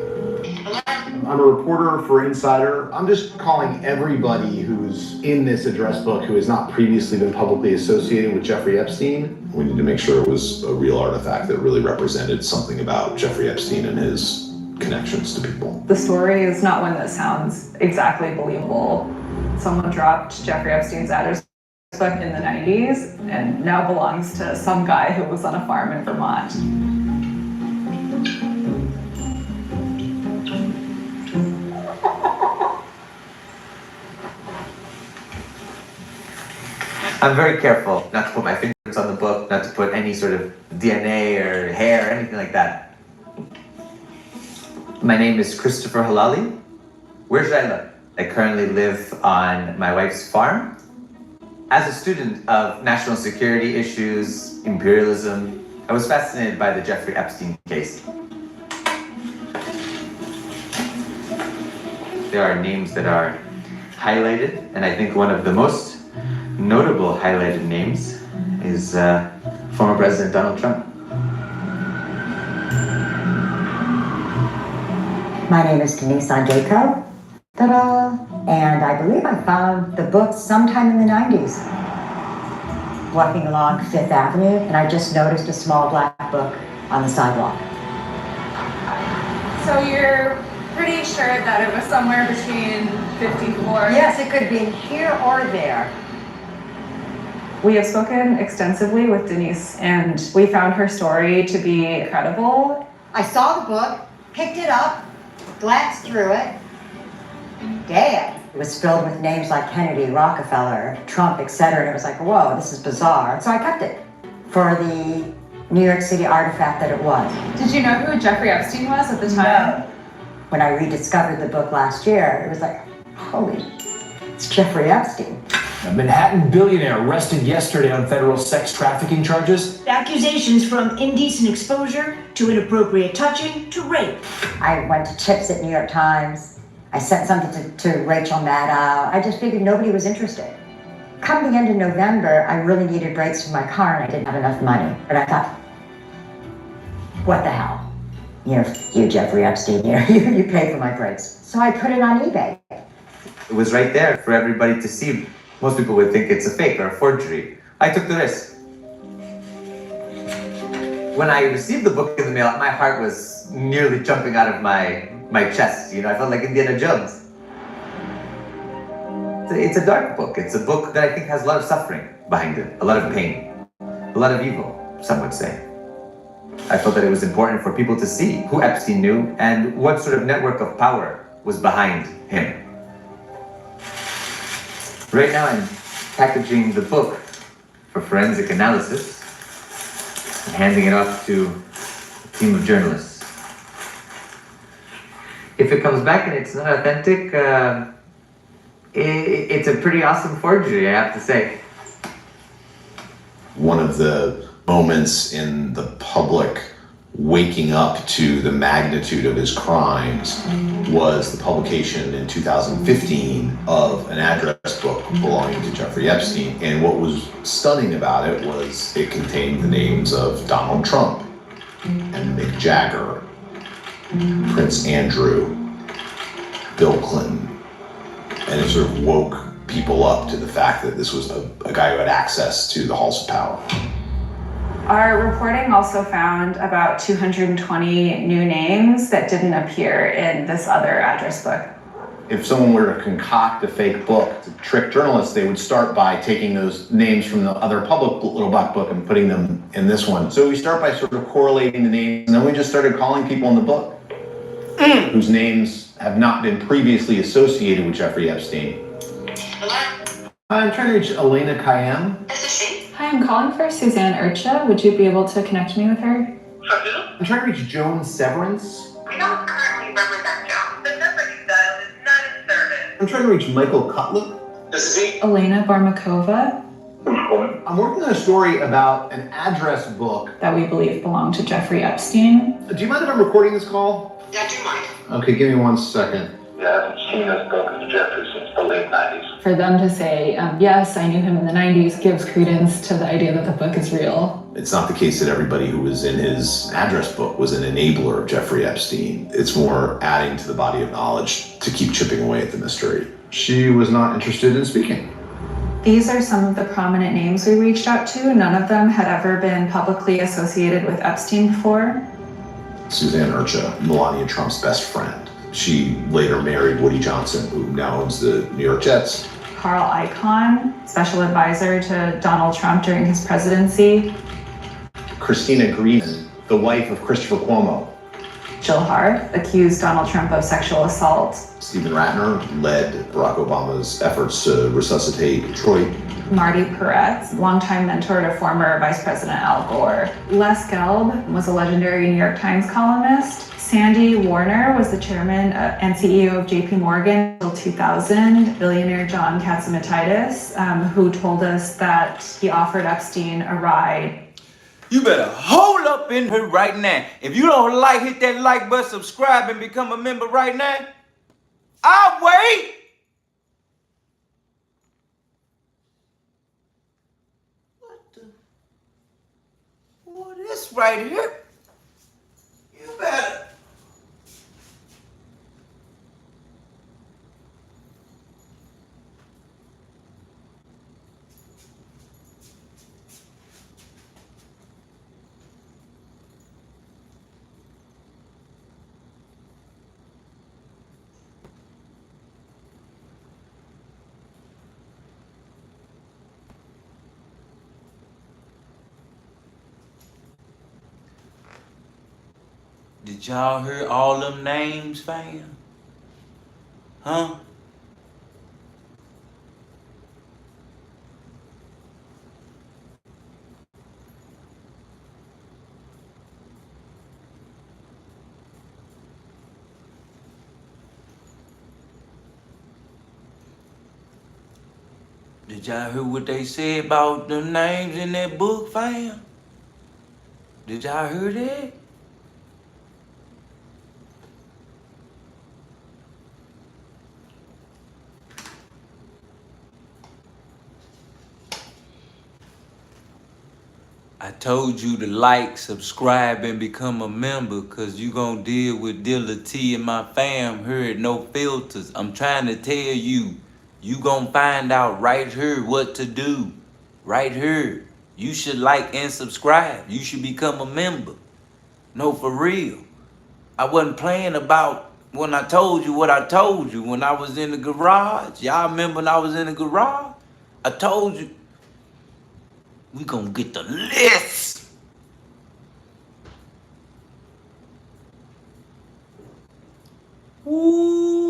I'm a reporter for Insider. I'm just calling everybody who's in this address book who has not previously been publicly associated with Jeffrey Epstein. We need to make sure it was a real artifact that really represented something about Jeffrey Epstein and his connections to people. The story is not one that sounds exactly believable. Someone dropped Jeffrey Epstein's address book in the 90s and now belongs to some guy who was on a farm in Vermont. I'm very careful not to put my fingers on the book, not to put any sort of DNA or hair or anything like that. My name is Christopher Halali. Where should I look? I currently live on my wife's farm. As a student of national security issues, imperialism, I was fascinated by the Jeffrey Epstein case. There are names that are highlighted, and I think one of the most notable highlighted names is former President Donald Trump. My name is Denise Andeko. Ta-da! And I believe I found the book sometime in the 90s. Walking along Fifth Avenue, and I just noticed a small black book on the sidewalk. So you're pretty sure that it was somewhere between 54? Yes, it could be here or there. We have spoken extensively with Denise, and we found her story to be credible. I saw the book, picked it up, glanced through it. Damn. It was filled with names like Kennedy, Rockefeller, Trump, etc. And it was like, whoa, this is bizarre. So I kept it for the New York City artifact that it was. Did you know who Jeffrey Epstein was at the time? No. When I rediscovered the book last year, it was like, holy, it's Jeffrey Epstein. A Manhattan billionaire arrested yesterday on federal sex trafficking charges. Accusations from indecent exposure to inappropriate touching to rape. I went to tips at New York Times. I sent something to Rachel Maddow. I just figured nobody was interested. Come the end of November, I really needed brakes for my car and I didn't have enough money. But I thought, what the hell? You Jeffrey Epstein, you pay for my brakes. So I put it on eBay. It was right there for everybody to see. Most people would think it's a fake or a forgery. I took the risk. When I received the book in the mail, my heart was nearly jumping out of my chest. I felt like Indiana Jones. It's a dark book. It's a book that I think has a lot of suffering behind it, a lot of pain, a lot of evil, some would say. I felt that it was important for people to see who Epstein knew and what sort of network of power was behind him. Right now I'm packaging the book for forensic analysis and handing it off to a team of journalists. If it comes back and it's not authentic, it's a pretty awesome forgery, I have to say. One of the moments in the public waking up to the magnitude of his crimes was the publication in 2015 of an address book belonging to Jeffrey Epstein. And what was stunning about it was it contained the names of Donald Trump and Mick Jagger, Prince Andrew, Bill Clinton, and it sort of woke people up to the fact that this was a guy who had access to the halls of power. Our reporting also found about 220 new names that didn't appear in this other address book. If someone were to concoct a fake book to trick journalists, they would start by taking those names from the other public little black book and putting them in this one. So we start by sort of correlating the names, and then we just started calling people in the book whose names have not been previously associated with Jeffrey Epstein. Hello? I'm trying to reach Elena Kayem. Is this she? Hi, I'm calling for Suzanne Urcha. Would you be able to connect me with her? For who? I'm trying to reach Joan Severance. We don't currently represent Joan. The number you dialed is not in service. I'm trying to reach Michael Cutlip. This is he? Elena Barmakova. I'm working on a story about an address book That we believe belonged to Jeffrey Epstein. Do you mind if I'm recording this call? Yeah, I do mind. Okay, give me 1 second. Yeah, I haven't seen this book of Jeffrey since the late 90s. For them to say, yes, I knew him in the 90s, gives credence to the idea that the book is real. It's not the case that everybody who was in his address book was an enabler of Jeffrey Epstein. It's more adding to the body of knowledge to keep chipping away at the mystery. She was not interested in speaking. These are some of the prominent names we reached out to. None of them had ever been publicly associated with Epstein before. Suzanne Urcha, Melania Trump's best friend. She later married Woody Johnson, who now owns the New York Jets. Carl Icahn, special advisor to Donald Trump during his presidency. Christina Green, the wife of Christopher Cuomo. Jill Hart accused Donald Trump of sexual assault. Stephen Ratner led Barack Obama's efforts to resuscitate Detroit. Marty Peretz, longtime mentor to former Vice President Al Gore. Les Gelb was a legendary New York Times columnist. Sandy Warner was the chairman and CEO of JP Morgan until 2000. Billionaire John Katzimatidis, who told us that he offered Epstein a ride. You better hold up in here right now. If you don't like, hit that like button, subscribe, and become a member right now. I'll wait. What this right here? You better. Did y'all hear all them names, fam? Huh? Did y'all hear what they said about them names in that book, fam? Did y'all hear that? I told you to like, subscribe, and become a member because you gonna deal with Dilla T and my fam here at No Filters. I'm trying to tell you, you gonna find out right here what to do. Right here. You should like and subscribe. You should become a member. No, for real. I wasn't playing about when I told you what I told you when I was in the garage. Y'all remember when I was in the garage? I told you. We gonna get the list. Woo-wee.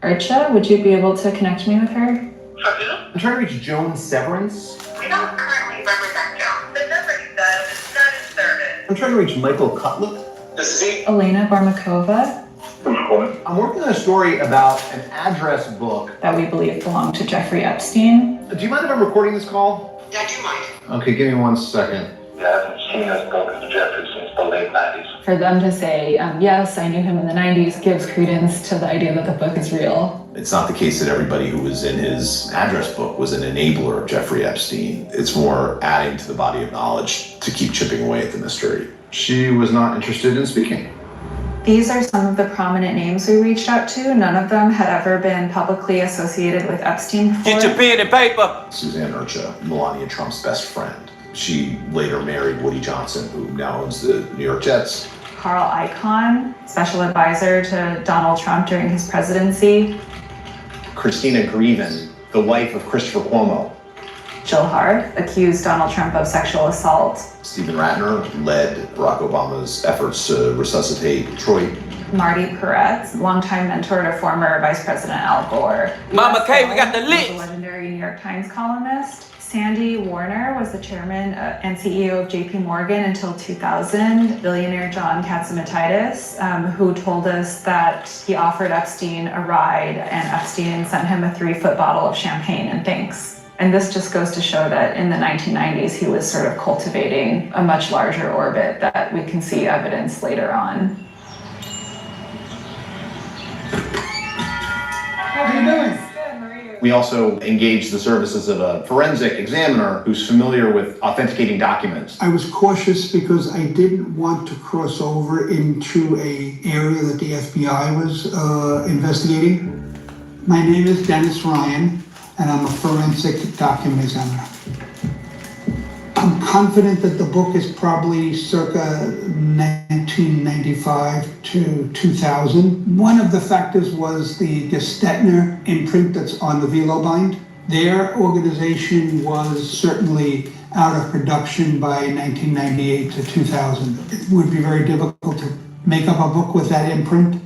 Urcha, would you be able to connect me with her? For who? I'm trying to reach Joan Severance. We don't currently represent Joan. The number you dialed is not in service. I'm trying to reach Michael Cutlip. This is he? Elena Barmakova. I'm working on a story about an address book That we believe belonged to Jeffrey Epstein. Do you mind if I'm recording this call? Yeah, I do mind. Okay, give me 1 second. I haven't seen or spoken to Jeffrey since the late 90s. For them to say, yes, I knew him in the 90s, gives credence to the idea that the book is real. It's not the case that everybody who was in his address book was an enabler of Jeffrey Epstein. It's more adding to the body of knowledge to keep chipping away at the mystery. She was not interested in speaking. These are some of the prominent names we reached out to. None of them had ever been publicly associated with Epstein before. Get your pen and paper. Suzanne Urcha, Melania Trump's best friend. She later married Woody Johnson, who now owns the New York Jets. Carl Icahn, special advisor to Donald Trump during his presidency. Christina Grieven, the wife of Christopher Cuomo. Jill Hart accused Donald Trump of sexual assault. Stephen Ratner led Barack Obama's efforts to resuscitate Detroit. Marty Peretz, longtime mentor to former Vice President Al Gore. Mama K, we got the list. The legendary New York Times columnist. Sandy Warner was the chairman and CEO of JP Morgan until 2000. Billionaire John Katzimatidis, who told us that he offered Epstein a ride and Epstein sent him a 3-foot bottle of champagne and thanks. And this just goes to show that in the 1990s, he was sort of cultivating a much larger orbit that we can see evidence later on. How you doing? We also engaged the services of a forensic examiner who's familiar with authenticating documents. I was cautious because I didn't want to cross over into an area that the FBI was investigating. My name is Dennis Ryan, and I'm a forensic document examiner. I'm confident that the book is probably circa 1995 to 2000. One of the factors was the Gestetner imprint that's on the velo bind. Their organization was certainly out of production by 1998 to 2000. It would be very difficult to make up a book with that imprint.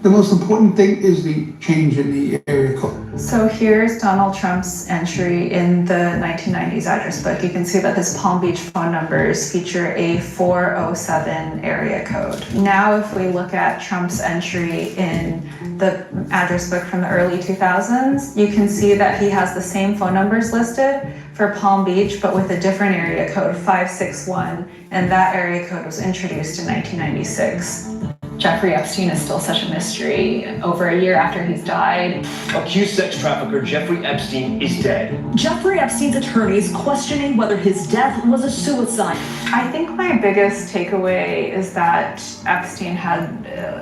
The most important thing is the change in the area code. So here's Donald Trump's entry in the 1990s address book. You can see that his Palm Beach phone numbers feature a 407 area code. Now, if we look at Trump's entry in the address book from the early 2000s, you can see that he has the same phone numbers listed for Palm Beach, but with a different area code, 561, and that area code was introduced in 1996. Jeffrey Epstein is still such a mystery. Over a year after he's died. Accused sex trafficker Jeffrey Epstein is dead. Jeffrey Epstein's attorney is questioning whether his death was a suicide. I think my biggest takeaway is that Epstein had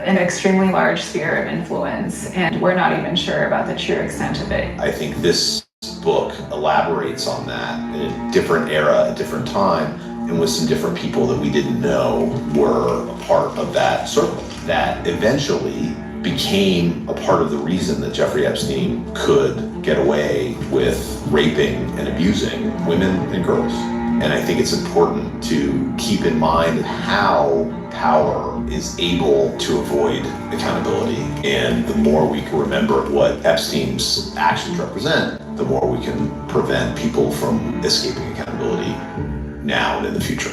an extremely large sphere of influence, and we're not even sure about the true extent of it. I think this book elaborates on that in a different era, a different time, and with some different people that we didn't know were a part of that circle that eventually became a part of the reason that Jeffrey Epstein could get away with raping and abusing women and girls. And I think it's important to keep in mind how power is able to avoid accountability. And the more we can remember what Epstein's actions represent, the more we can prevent people from escaping accountability now and in the future.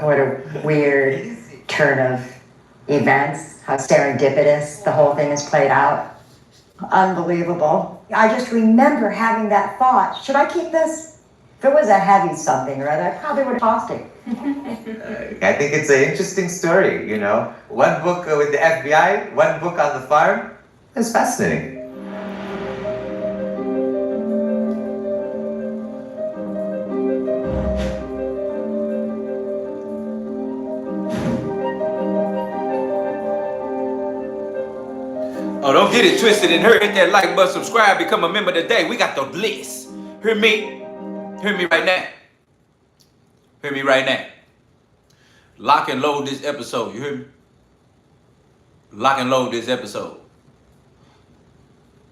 What a weird turn of events, how serendipitous the whole thing has played out. Unbelievable. I just remember having that thought, should I keep this? If it was a heavy something or other, I probably would have tossed it. I think it's an interesting story, you know. One book with the FBI, one book on the farm. It's fascinating. Oh, don't get it twisted and hurt. Hit that like button, subscribe, become a member today. We got the bliss. Hear me? Hear me right now. Hear me right now. Lock and load this episode. You hear me? Lock and load this episode.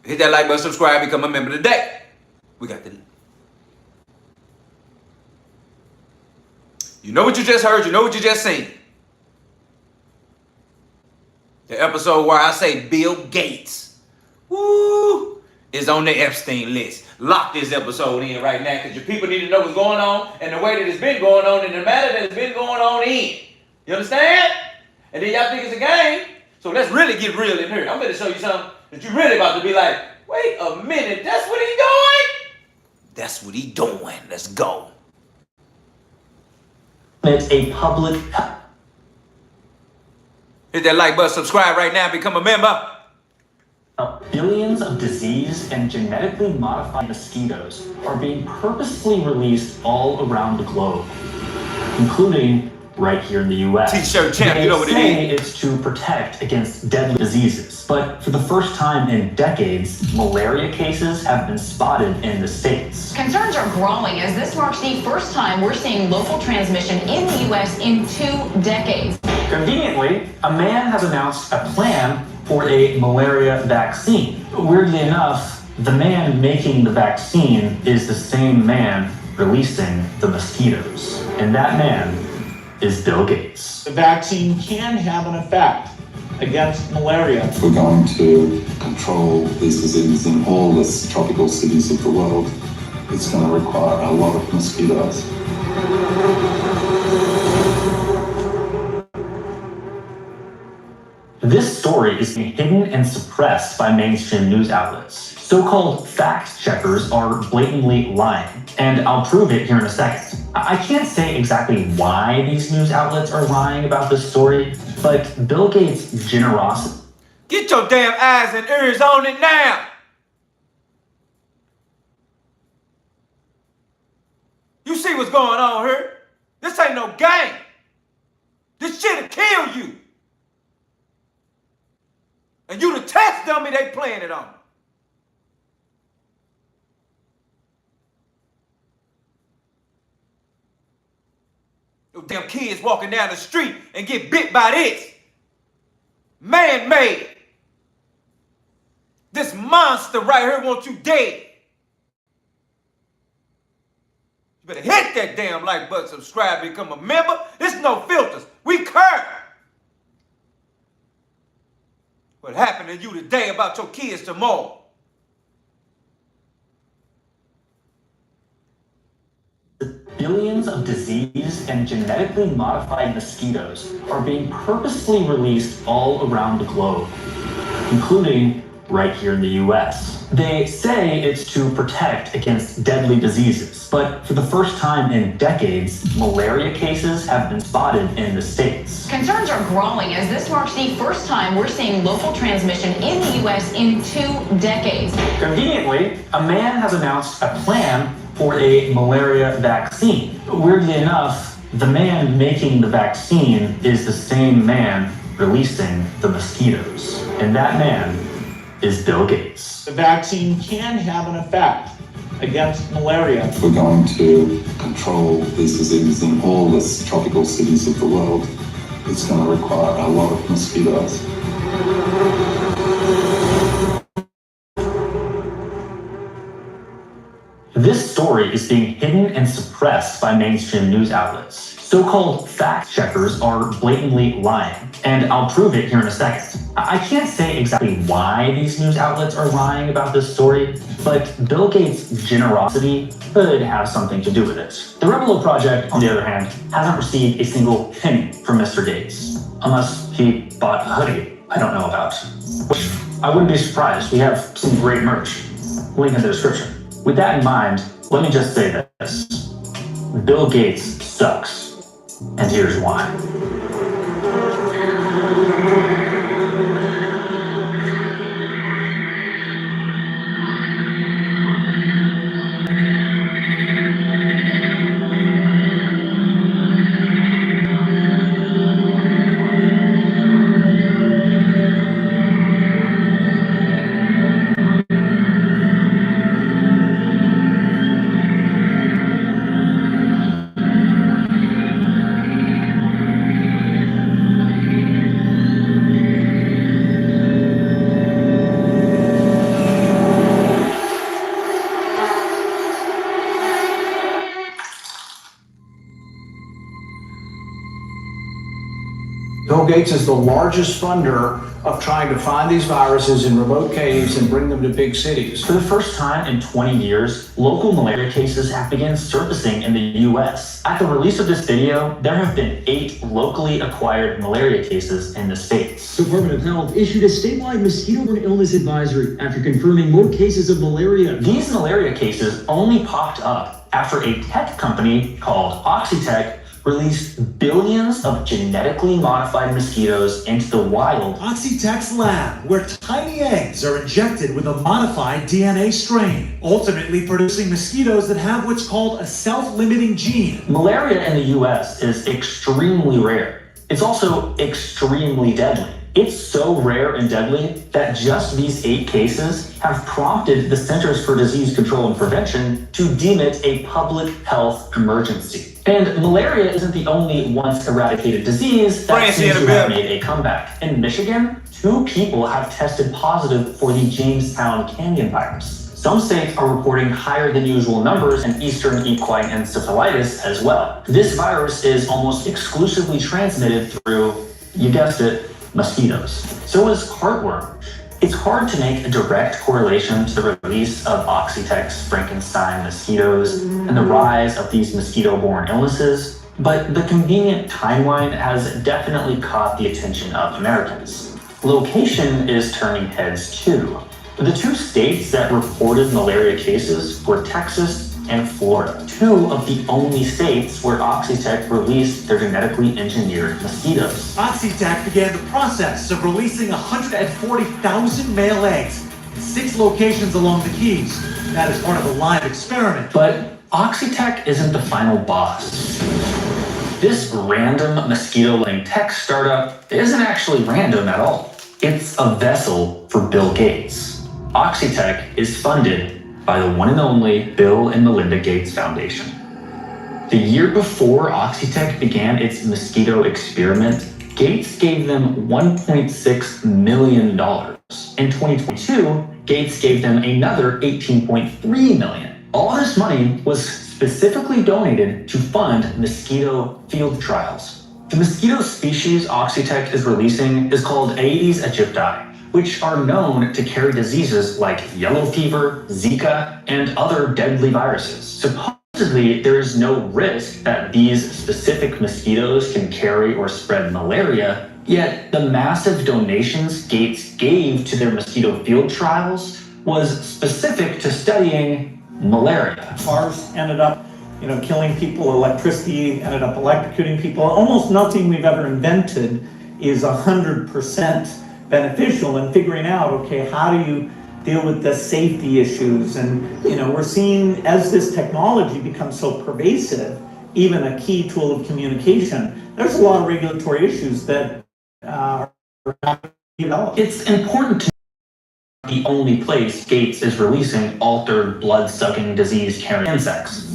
Hit that like button, subscribe, become a member today. We got the. You know what you just heard. You know what you just seen. The episode where I say Bill Gates, woo, is on the Epstein list. Lock this episode in right now because your people need to know what's going on and the way that it's been going on and the matter that it's been going on in. You understand? And then y'all think it's a game. So let's really get real in here. I'm going to show you something that you really about to be like, wait a minute, that's what he doing? That's what he doing. Let's go. It's a public... Hit that like button, subscribe right now, become a member. Billions of diseased and genetically modified mosquitoes are being purposefully released all around the globe, including right here in the U.S. T-shirt champ, you know what it They say it's to protect against deadly diseases, but for the first time in decades, malaria cases have been spotted in the States. Concerns are growing as this marks the first time we're seeing local transmission in the U.S. in 2 decades. Conveniently, a man has announced a plan for a malaria vaccine. Weirdly enough, the man making the vaccine is the same man releasing the mosquitoes. And that man is Bill Gates. The vaccine can have an effect against malaria. If we're going to control these diseases in all the tropical cities of the world, it's going to require a lot of mosquitoes. This story is being hidden and suppressed by mainstream news outlets. So-called fact checkers are blatantly lying, and I'll prove it here in a second. I can't say exactly why these news outlets are lying about this story, but Bill Gates' generosity... Get your damn eyes and ears on it now! You see what's going on here? This ain't no game. This shit'll kill you. And you the test dummy they playing it on. Those damn kids walking down the street and get bit by this. Man-made. This monster right here wants you dead. You better hit that damn like button, subscribe, become a member. This is No Filters. We care. What happened to you today about your kids tomorrow? Billions of diseased and genetically modified mosquitoes are being purposefully released all around the globe, including right here in the U.S. They say it's to protect against deadly diseases, but for the first time in decades, malaria cases have been spotted in the States. Concerns are growing as this marks the first time we're seeing local transmission in the U.S. in 2 decades. Conveniently, a man has announced a plan for a malaria vaccine. Weirdly enough, the man making the vaccine is the same man releasing the mosquitoes. And that man is Bill Gates. The vaccine can have an effect against malaria. If we're going to control these diseases in all the tropical cities of the world, it's going to require a lot of mosquitoes. This story is being hidden and suppressed by mainstream news outlets. So-called fact checkers are blatantly lying, and I'll prove it here in a second. I can't say exactly why these news outlets are lying about this story, but Bill Gates' generosity could have something to do with it. The Rebelo Project, on the other hand, hasn't received a single penny from Mr. Gates, unless he bought a hoodie I don't know about, which I wouldn't be surprised. We have some great merch. Link in the description. With that in mind, let me just say this. Bill Gates sucks. And here's why. Bill Gates is the largest funder of trying to find these viruses in remote caves and bring them to big cities. For the first time in 20 years, local malaria cases have begun surfacing in the US. At the release of this video, there have been 8 locally acquired malaria cases in the States. The Department of Health issued a statewide mosquito-borne illness advisory after confirming more cases of malaria. These malaria cases only popped up after a tech company called Oxitec released billions of genetically modified mosquitoes into the wild. Oxitec's lab, where tiny eggs are injected with a modified DNA strain, ultimately producing mosquitoes that have what's called a self-limiting gene. Malaria in the US is extremely rare. It's also extremely deadly. It's so rare and deadly that just these 8 cases have prompted the Centers for Disease Control and Prevention to deem it a public health emergency. And malaria isn't the only once eradicated disease that seems to have made a comeback. In Michigan, 2 people have tested positive for the Jamestown Canyon virus. Some states are reporting higher than usual numbers in eastern equine encephalitis as well. This virus is almost exclusively transmitted through, you guessed it, mosquitoes. So is heartworm. It's hard to make a direct correlation to the release of Oxitec's Frankenstein mosquitoes and the rise of these mosquito-borne illnesses, but the convenient timeline has definitely caught the attention of Americans. Location is turning heads too. The 2 states that reported malaria cases were Texas and Florida, 2 of the only states where Oxitec released their genetically engineered mosquitoes. Oxitec began the process of releasing 140,000 male eggs in 6 locations along the Keys. That is part of a live experiment. But Oxitec isn't the final boss. This random mosquito-laying tech startup isn't actually random at all. It's a vessel for Bill Gates. Oxitec is funded by the one and only Bill and Melinda Gates Foundation. The year before Oxitec began its mosquito experiment, Gates gave them $1.6 million. In 2022, Gates gave them another $18.3 million. All this money was specifically donated to fund mosquito field trials. The mosquito species Oxitec is releasing is called Aedes aegypti, which are known to carry diseases like yellow fever, Zika, and other deadly viruses. Supposedly, there is no risk that these specific mosquitoes can carry or spread malaria, yet the massive donations Gates gave to their mosquito field trials was specific to studying malaria. Cars ended up, killing people. Electricity ended up electrocuting people. Almost nothing we've ever invented is 100% beneficial in figuring out, okay, how do you deal with the safety issues? And, we're seeing as this technology becomes so pervasive, even a key tool of communication, there's a lot of regulatory issues that are developed. It's important to know the only place Gates is releasing altered blood-sucking disease-carrying insects.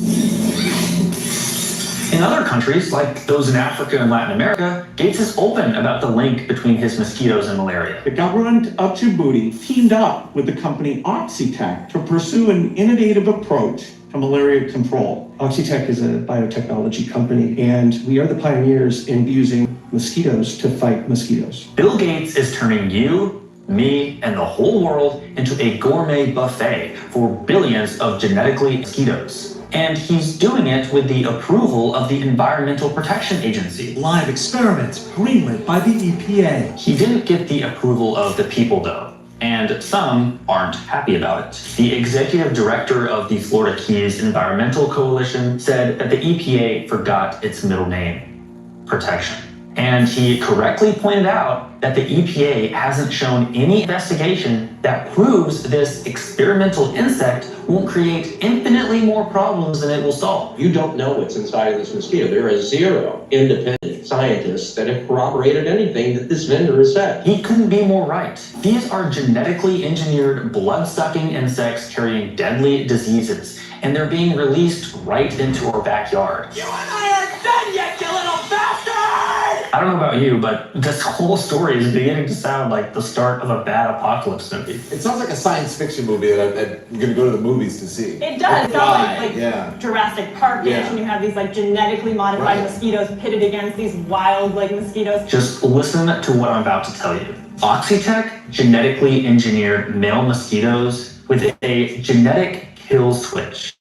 In other countries, like those in Africa and Latin America, Gates is open about the link between his mosquitoes and malaria. The government of Djibouti teamed up with the company Oxitec to pursue an innovative approach to malaria control. Oxitec is a biotechnology company, and we are the pioneers in using mosquitoes to fight mosquitoes. Bill Gates is turning you, me, and the whole world into a gourmet buffet for billions of genetically mosquitoes. And he's doing it with the approval of the Environmental Protection Agency. Live experiments greenlit by the EPA. He didn't get the approval of the people though, and some aren't happy about it. The executive director of the Florida Keys Environmental Coalition said that the EPA forgot its middle name, protection. And he correctly pointed out that the EPA hasn't shown any investigation that proves this experimental insect won't create infinitely more problems than it will solve. You don't know what's inside of this mosquito. There are 0 independent scientists that have corroborated anything that this vendor has said. He couldn't be more right. These are genetically engineered blood-sucking insects carrying deadly diseases, and they're being released right into our backyard. You and I aren't done yet, you little bastard! I don't know about you, but this whole story is beginning to sound like the start of a bad apocalypse movie. It sounds like a science fiction movie that I'm going to go to the movies to see. It does. It's not like yeah. Jurassic Park-ish, and you have these like genetically modified mosquitoes pitted against these wild like mosquitoes. Just listen to what I'm about to tell you. Oxitec genetically engineered male mosquitoes with a genetic kill switch,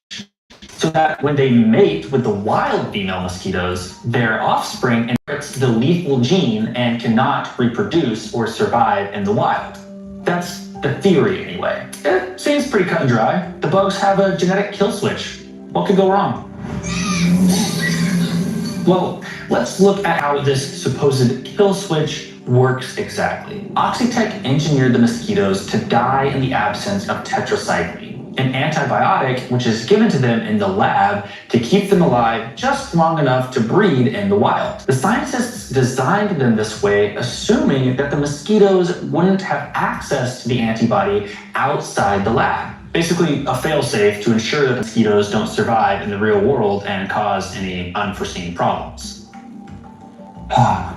so that when they mate with the wild female mosquitoes, their offspring inherits the lethal gene and cannot reproduce or survive in the wild. That's the theory anyway. It seems pretty cut and dry. The bugs have a genetic kill switch. What could go wrong? Well, let's look at how this supposed kill switch works exactly. Oxitec engineered the mosquitoes to die in the absence of tetracycline, an antibiotic which is given to them in the lab to keep them alive just long enough to breed in the wild. The scientists designed them this way, assuming that the mosquitoes wouldn't have access to the antibody outside the lab. Basically a failsafe to ensure that mosquitoes don't survive in the real world and cause any unforeseen problems.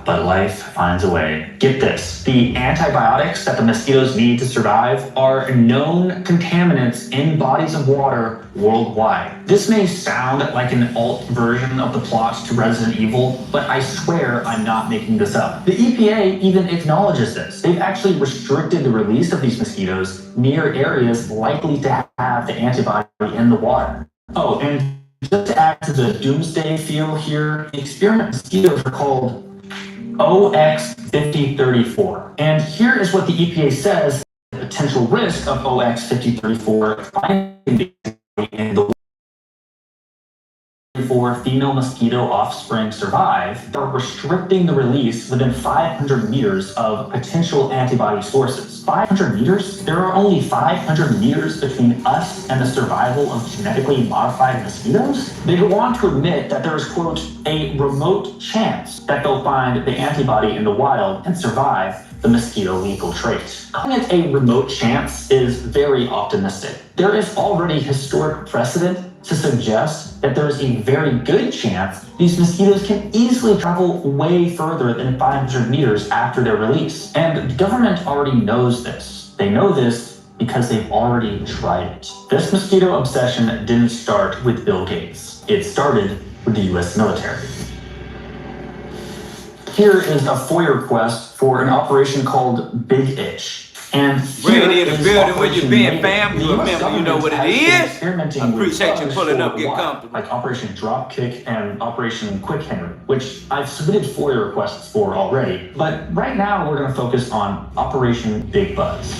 But life finds a way. Get this, the antibiotics that the mosquitoes need to survive are known contaminants in bodies of water worldwide. This may sound like an alt version of the plot to Resident Evil, but I swear I'm not making this up. The EPA even acknowledges this. They've actually restricted the release of these mosquitoes near areas likely to have the antibody in the water. Oh, and just to add to the doomsday feel here, the experiment mosquitoes are called OX5034. And here is what the EPA says the potential risk of OX5034 finding in the female mosquito offspring survive. They're restricting the release within 500 meters of potential antibody sources. 500 meters? There are only 500 meters between us and the survival of genetically modified mosquitoes? They go on to admit that there is, quote, a remote chance that they'll find the antibody in the wild and survive the mosquito lethal trait. Calling it a remote chance is very optimistic. There is already historic precedent to suggest that there is a very good chance these mosquitoes can easily travel way further than 500 meters after their release. And the government already knows this. They know this because they've already tried it. This mosquito obsession didn't start with Bill Gates. It started with the US military. Here is a FOIA request for an operation called Big Itch. And Ready in the building where you been, fam. You remember, you know what it is. I appreciate you pulling up, get comfortable. Like Operation Dropkick and Operation Quick Henry, which I've submitted FOIA requests for already. But right now we're going to focus on Operation Big Buzz.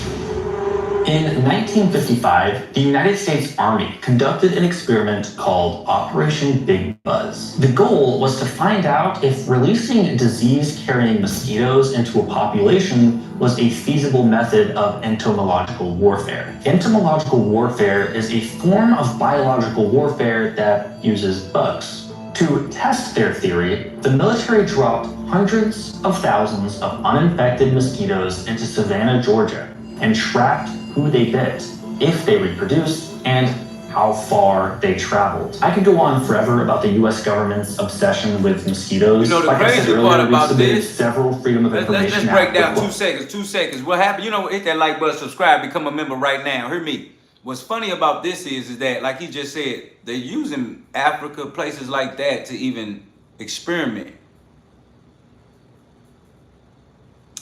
In 1955, the United States Army conducted an experiment called Operation Big Buzz. The goal was to find out if releasing disease-carrying mosquitoes into a population was a feasible method of entomological warfare. Entomological warfare is a form of biological warfare that uses bugs. To test their theory, the military dropped hundreds of thousands of uninfected mosquitoes into Savannah, Georgia, and tracked who they bit, if they reproduced, and how far they traveled. I could go on forever about the US government's obsession with mosquitoes. You know, the like crazy part about this, several Freedom of Information let's break down Act 2 seconds. What happened? You know, hit that like button, subscribe, become a member right now. Hear me. What's funny about this is that, like he just said, they're using Africa, places like that to even experiment.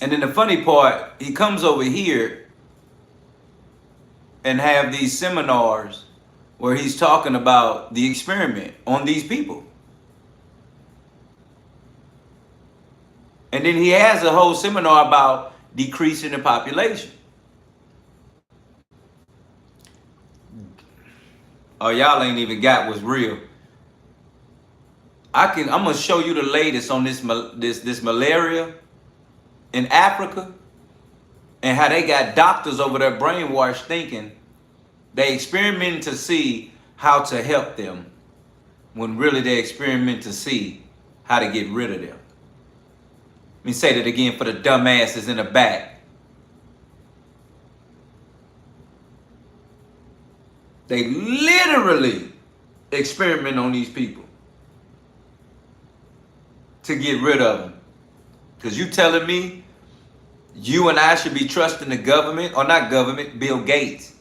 And then the funny part, he comes over here and have these seminars where he's talking about the experiment on these people. And then he has a whole seminar about decreasing the population. Oh, y'all ain't even got what's real. I'm gonna show you the latest on this malaria in Africa, and how they got doctors over there brainwashed thinking they experimenting to see how to help them, when really they experiment to see how to get rid of them. Let me say that again for the dumbasses in the back. They literally experiment on these people to get rid of them. Because you telling me you and I should be trusting the government, or not government, Bill Gates,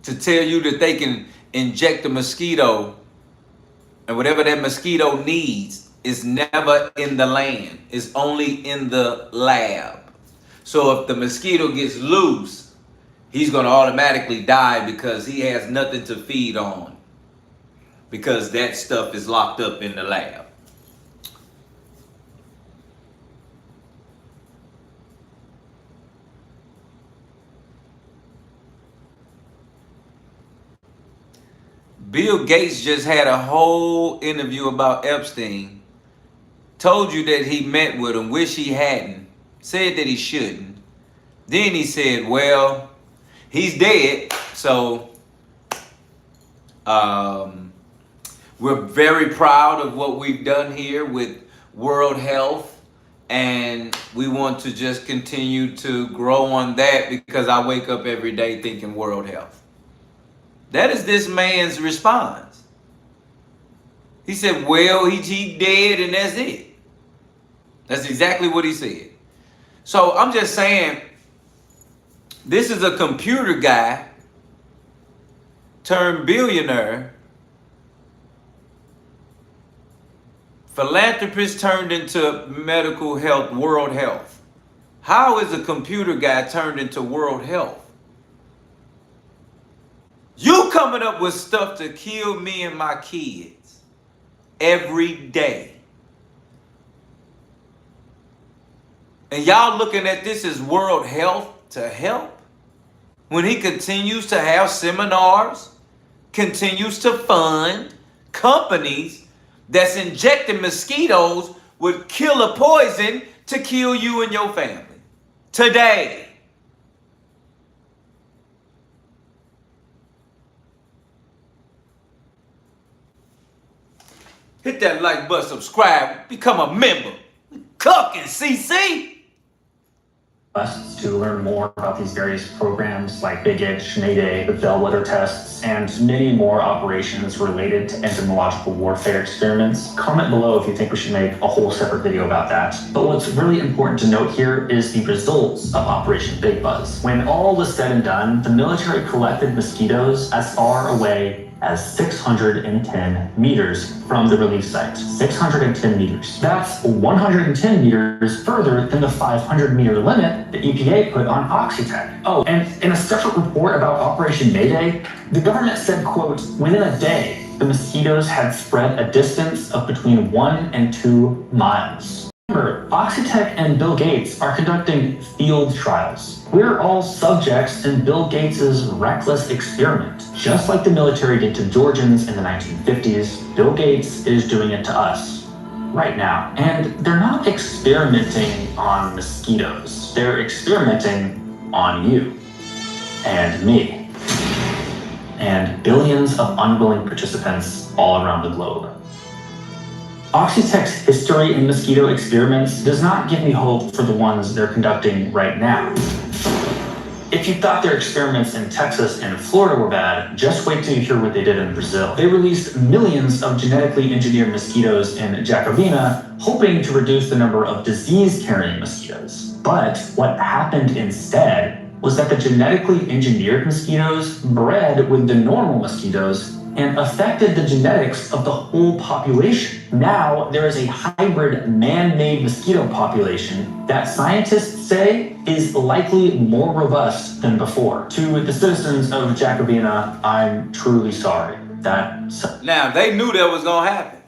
to tell you that they can inject a mosquito and whatever that mosquito needs is never in the land. It's only in the lab. So if the mosquito gets loose, he's going to automatically die because he has nothing to feed on, because that stuff is locked up in the lab. Bill Gates just had a whole interview about Epstein. Told you that he met with him, wish he hadn't, said that he shouldn't. Then he said, well, he's dead, so we're very proud of what we've done here with World Health, and we want to just continue to grow on that because I wake up every day thinking World Health. That is this man's response. He said, well, he dead and that's it. That's exactly what he said. So I'm just saying, this is a computer guy turned billionaire, philanthropist turned into medical health, world health. How is a computer guy turned into world health? You coming up with stuff to kill me and my kids every day. And y'all looking at this as world health to help? When he continues to have seminars, continues to fund companies that's injecting mosquitoes with killer poison to kill you and your family. Today. Hit that like button, subscribe, become a member. Cookin' CC. To learn more about these various programs like Big Itch, Mayday, the ZELLE tests, and many more operations related to entomological warfare experiments, comment below if you think we should make a whole separate video about that. But what's really important to note here is the results of Operation Big Buzz. When all was said and done, the military collected mosquitoes as far away as 610 meters from the release site. 610 meters. That's 110 meters further than the 500-meter limit the EPA put on Oxitec. Oh, and in a separate report about Operation Mayday, the government said, quote, within a day, the mosquitoes had spread a distance of between 1 and 2 miles. Remember, Oxitec and Bill Gates are conducting field trials. We're all subjects in Bill Gates' reckless experiment. Just like the military did to Georgians in the 1950s, Bill Gates is doing it to us right now. And they're not experimenting on mosquitoes. They're experimenting on you and me and billions of unwilling participants all around the globe. Oxitec's history in mosquito experiments does not give me hope for the ones they're conducting right now. If you thought their experiments in Texas and Florida were bad, just wait till you hear what they did in Brazil. They released millions of genetically engineered mosquitoes in Jacobina, hoping to reduce the number of disease-carrying mosquitoes. But what happened instead was that the genetically engineered mosquitoes bred with the normal mosquitoes and affected the genetics of the whole population. Now there is a hybrid man-made mosquito population that scientists say is likely more robust than before. To the citizens of Jacobina, I'm truly sorry. Now, they knew that was gonna happen.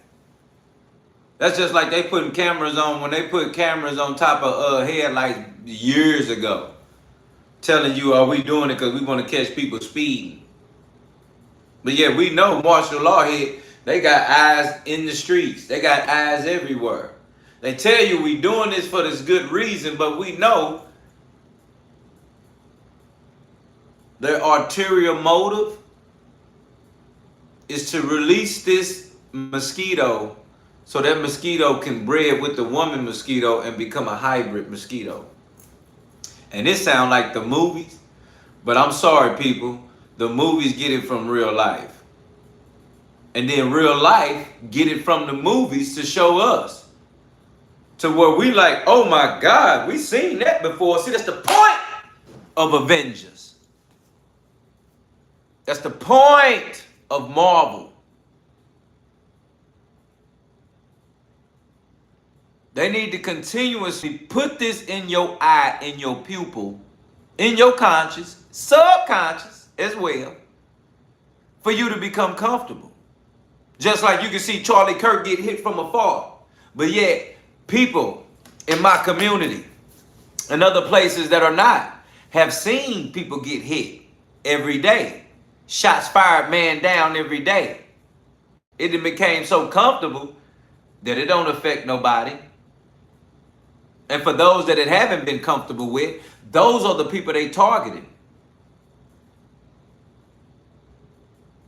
That's just like they putting cameras on, when they put cameras on top of headlights years ago, telling you, are we doing it because we want to catch people speeding? But yeah, we know martial law here, they got eyes in the streets. They got eyes everywhere. They tell you we doing this for this good reason, but we know their ulterior motive is to release this mosquito so that mosquito can bred with the woman mosquito and become a hybrid mosquito. And this sounds like the movies, but I'm sorry, people. The movies get it from real life. And then real life get it from the movies to show us. To where we like, oh my God, we seen that before. See, that's the point of Avengers. That's the point of Marvel. They need to continuously put this in your eye, in your pupil, in your conscious, subconscious as well, for you to become comfortable. Just like you can see Charlie Kirk get hit from afar. But yet, people in my community and other places that are not have seen people get hit every day. Shots fired, man down every day. It became so comfortable that it don't affect nobody. And for those that it haven't been comfortable with, those are the people they targeted.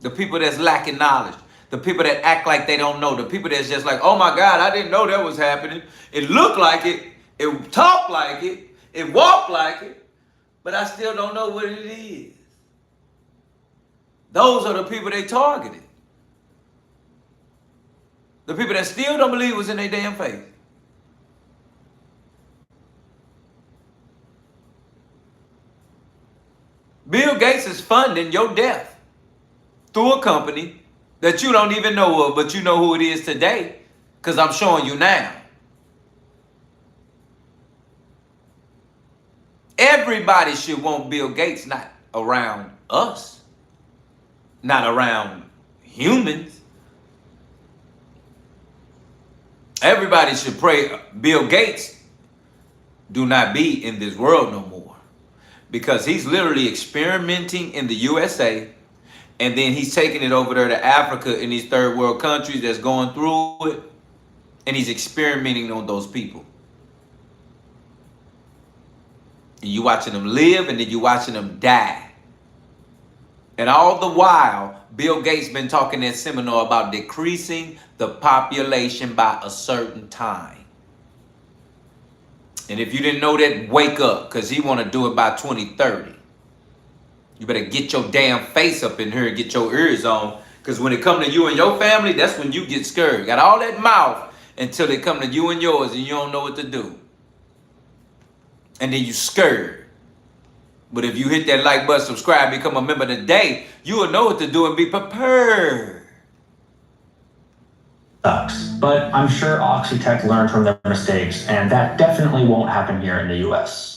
The people that's lacking knowledge. The people that act like they don't know. The people that's just like, oh my God, I didn't know that was happening. It looked like it. It talked like it. It walked like it. But I still don't know what it is. Those are the people they targeted. The people that still don't believe what's in their damn face. Bill Gates is funding your death through a company that you don't even know of, but you know who it is today, because I'm showing you now. Everybody should want Bill Gates not around us, not around humans. Everybody should pray Bill Gates do not be in this world no more, because he's literally experimenting in the USA, and then he's taking it over there to Africa in these third world countries that's going through it, and he's experimenting on those people. And you watching them live, and then you watching them die. And all the while, Bill Gates been talking at seminar about decreasing the population by a certain time. And if you didn't know that, wake up, because he want to do it by 2030. You better get your damn face up in here and get your ears on, because when it come to you and your family, that's when you get scared. Got all that mouth until it come to you and yours, and you don't know what to do. And then you scared. But if you hit that like button, subscribe, become a member today, you will know what to do and be prepared. Sucks. But I'm sure Oxytec learned from their mistakes, and that definitely won't happen here in the US.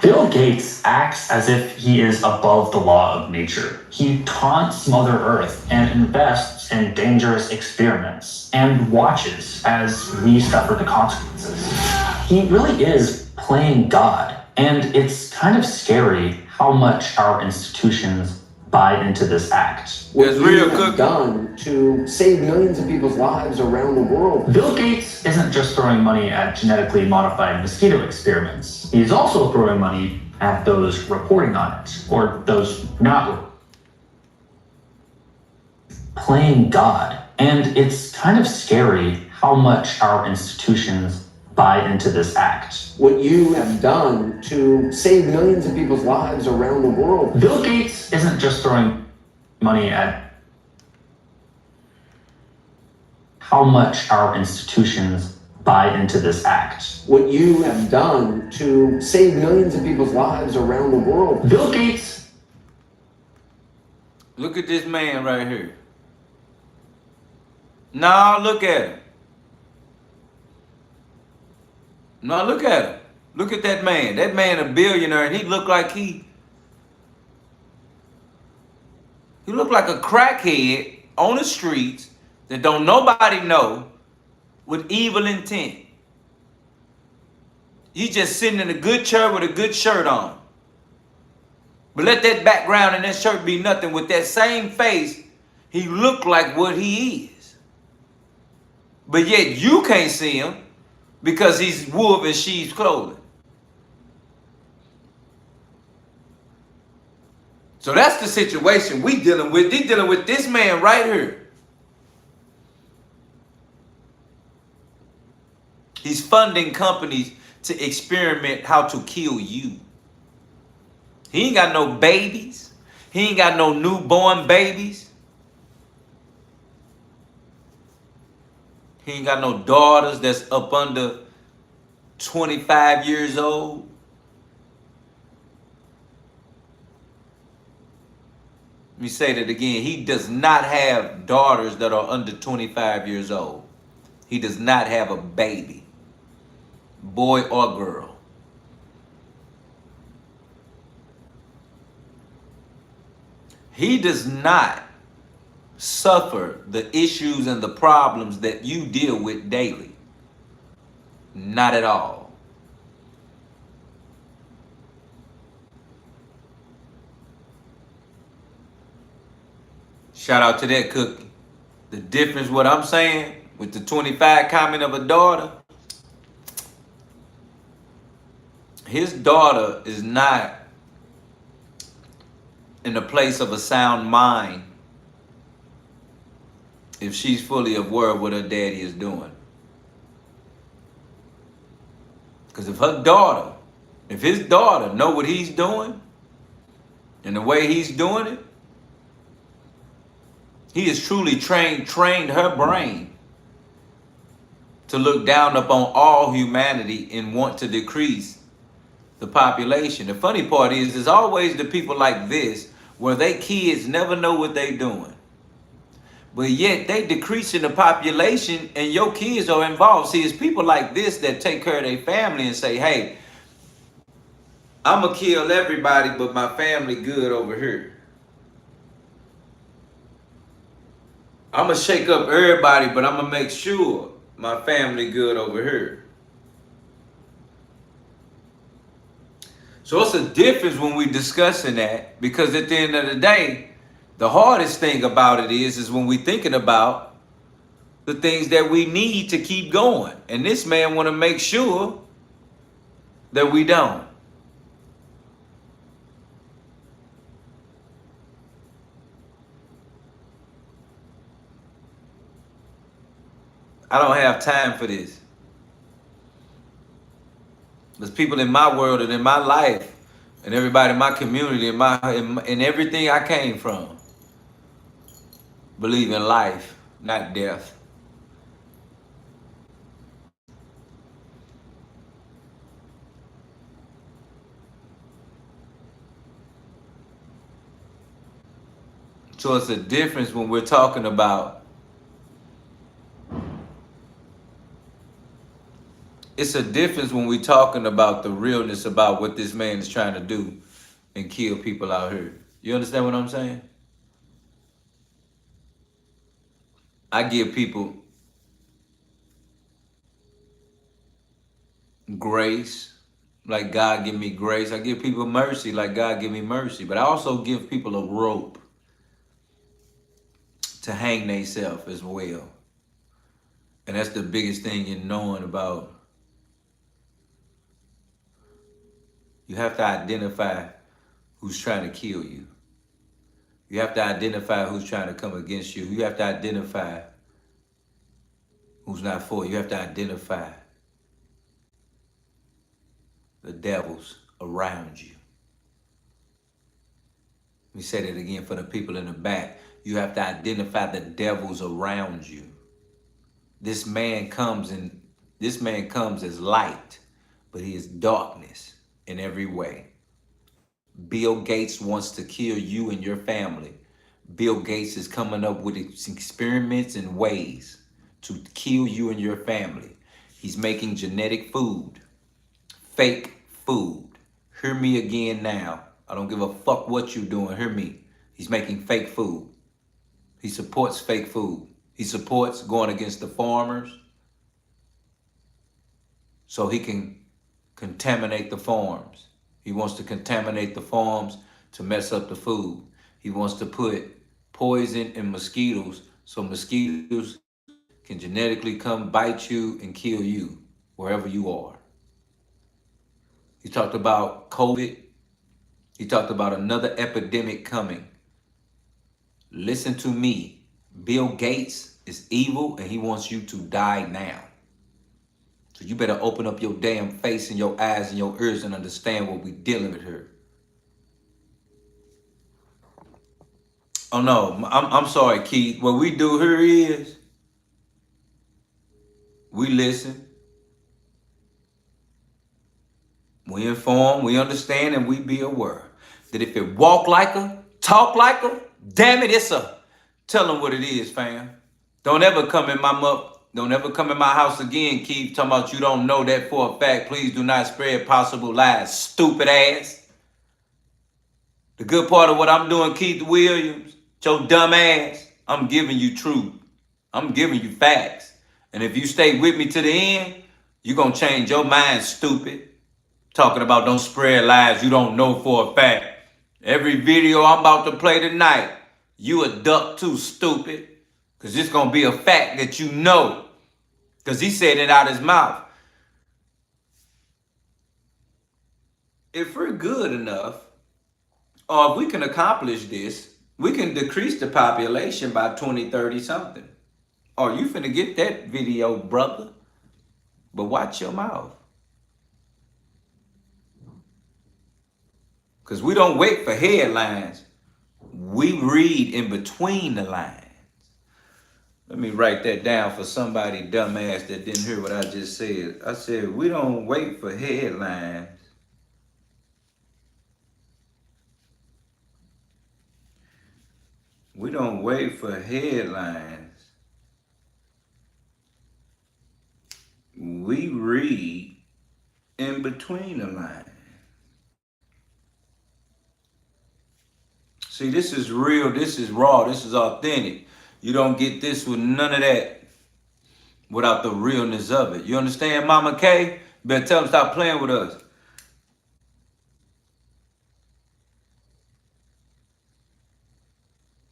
Bill Gates acts as if he is above the law of nature. He taunts Mother Earth and invests in dangerous experiments and watches as we suffer the consequences. He really is playing God, and it's kind of scary how much our institutions buy into this act. What you have done to save millions of people's lives around the world. Bill Gates isn't just throwing money at genetically modified mosquito experiments. He's also throwing money at those reporting on it, or those not. Playing God. And it's kind of scary how much our institutions buy into this act. What you have done to save millions of people's lives around the world. Bill Gates isn't just throwing money at how much our institutions buy into this act. What you have done to save millions of people's lives around the world. Bill Gates. Look at this man right here. Now look at him. No, look at him. Look at that man. That man a billionaire, and he looked like he looked like a crackhead on the streets that don't nobody know, with evil intent. He's just sitting in a good chair with a good shirt on. But let that background and that shirt be nothing. With that same face, he looked like what he is. But yet you can't see him, because he's wolf in sheep's clothing. So that's the situation we dealing with. They dealing with this man right here. He's funding companies to experiment how to kill you. He ain't got no babies. He ain't got no newborn babies. He ain't got no daughters that's up under 25 years old. Let me say that again. He does not have daughters that are under 25 years old. He does not have a baby, boy or girl. He does not suffer the issues and the problems that you deal with daily. Not at all. Shout out to that cookie. The difference, what I'm saying, with the 25 comment of a daughter, his daughter is not in a place of a sound mind if she's fully aware of what her daddy is doing. Because if his daughter know what he's doing and the way he's doing it, he has truly trained her brain to look down upon all humanity and want to decrease the population. The funny part is, there's always the people like this where they kids never know what they doing. But yet they decreasing the population and your kids are involved. See, it's people like this that take care of their family and say, hey, I'm going to kill everybody but my family good over here. I'm going to shake up everybody, but I'm going to make sure my family good over here. So it's a difference when we're discussing that, because at the end of the day, the hardest thing about it is when we're thinking about the things that we need to keep going. And this man want to make sure that we don't. I don't have time for this. There's people in my world and in my life and everybody in my community and everything I came from believe in life, not death. So it's a difference when we're talking about the realness about what this man is trying to do and kill people out here. You understand what I'm saying? I give people grace, like God give me grace. I give people mercy, like God give me mercy. But I also give people a rope to hang themselves as well. And that's the biggest thing in knowing about. You have to identify who's trying to kill you. You have to identify who's trying to come against you. You have to identify who's not for you. You have to identify the devils around you. Let me say that again for the people in the back. You have to identify the devils around you. This man comes as light, but he is darkness in every way. Bill Gates wants to kill you and your family. Bill Gates is coming up with experiments and ways to kill you and your family. He's making genetic food, fake food. Hear me again now. I don't give a fuck what you're doing. Hear me. He's making fake food. He supports fake food. He supports going against the farmers so he can contaminate the farms. He wants to contaminate the farms to mess up the food. He wants to put poison in mosquitoes so mosquitoes can genetically come bite you and kill you wherever you are. He talked about COVID. He talked about another epidemic coming. Listen to me. Bill Gates is evil and he wants you to die now. So you better open up your damn face and your eyes and your ears and understand what we're dealing with here. Oh no, I'm sorry, Keith. What we do here is we listen, we inform, we understand, and we be aware that if it walk like her, talk like her, damn it, it's a. Tell them what it is, fam. Don't ever come in my Don't ever come in my house again, Keith, talking about you don't know that for a fact. Please do not spread possible lies, stupid ass. The good part of what I'm doing, Keith Williams, your dumb ass, I'm giving you truth. I'm giving you facts. And if you stay with me to the end, you're going to change your mind, stupid. Talking about don't spread lies you don't know for a fact. Every video I'm about to play tonight, you a duck too, stupid. Because it's going to be a fact that you know. Because he said it out his mouth. If we're good enough, or if we can accomplish this, we can decrease the population by 2030 something. Oh, you finna get that video, brother. But watch your mouth. Because we don't wait for headlines. We read in between the lines. Let me write that down for somebody dumbass that didn't hear what I just said. I said, we don't wait for headlines. We don't wait for headlines. We read in between the lines. See, this is real, this is raw, this is authentic. You don't get this with none of that without the realness of it. You understand, Mama K? Better tell them stop playing with us.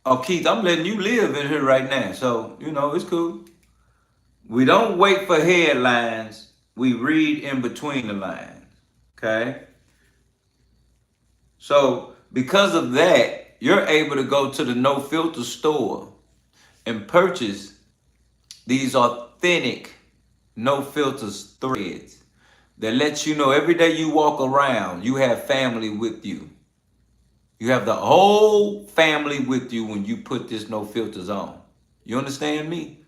Oh, Keith, I'm letting you live in here right now. So, you know, it's cool. We don't wait for headlines. We read in between the lines. Okay? So, because of that, you're able to go to the No Filter store and purchase these authentic No Filters threads that lets you know every day you walk around, you have family with you. You have the whole family with you when you put this No Filters on. You understand me?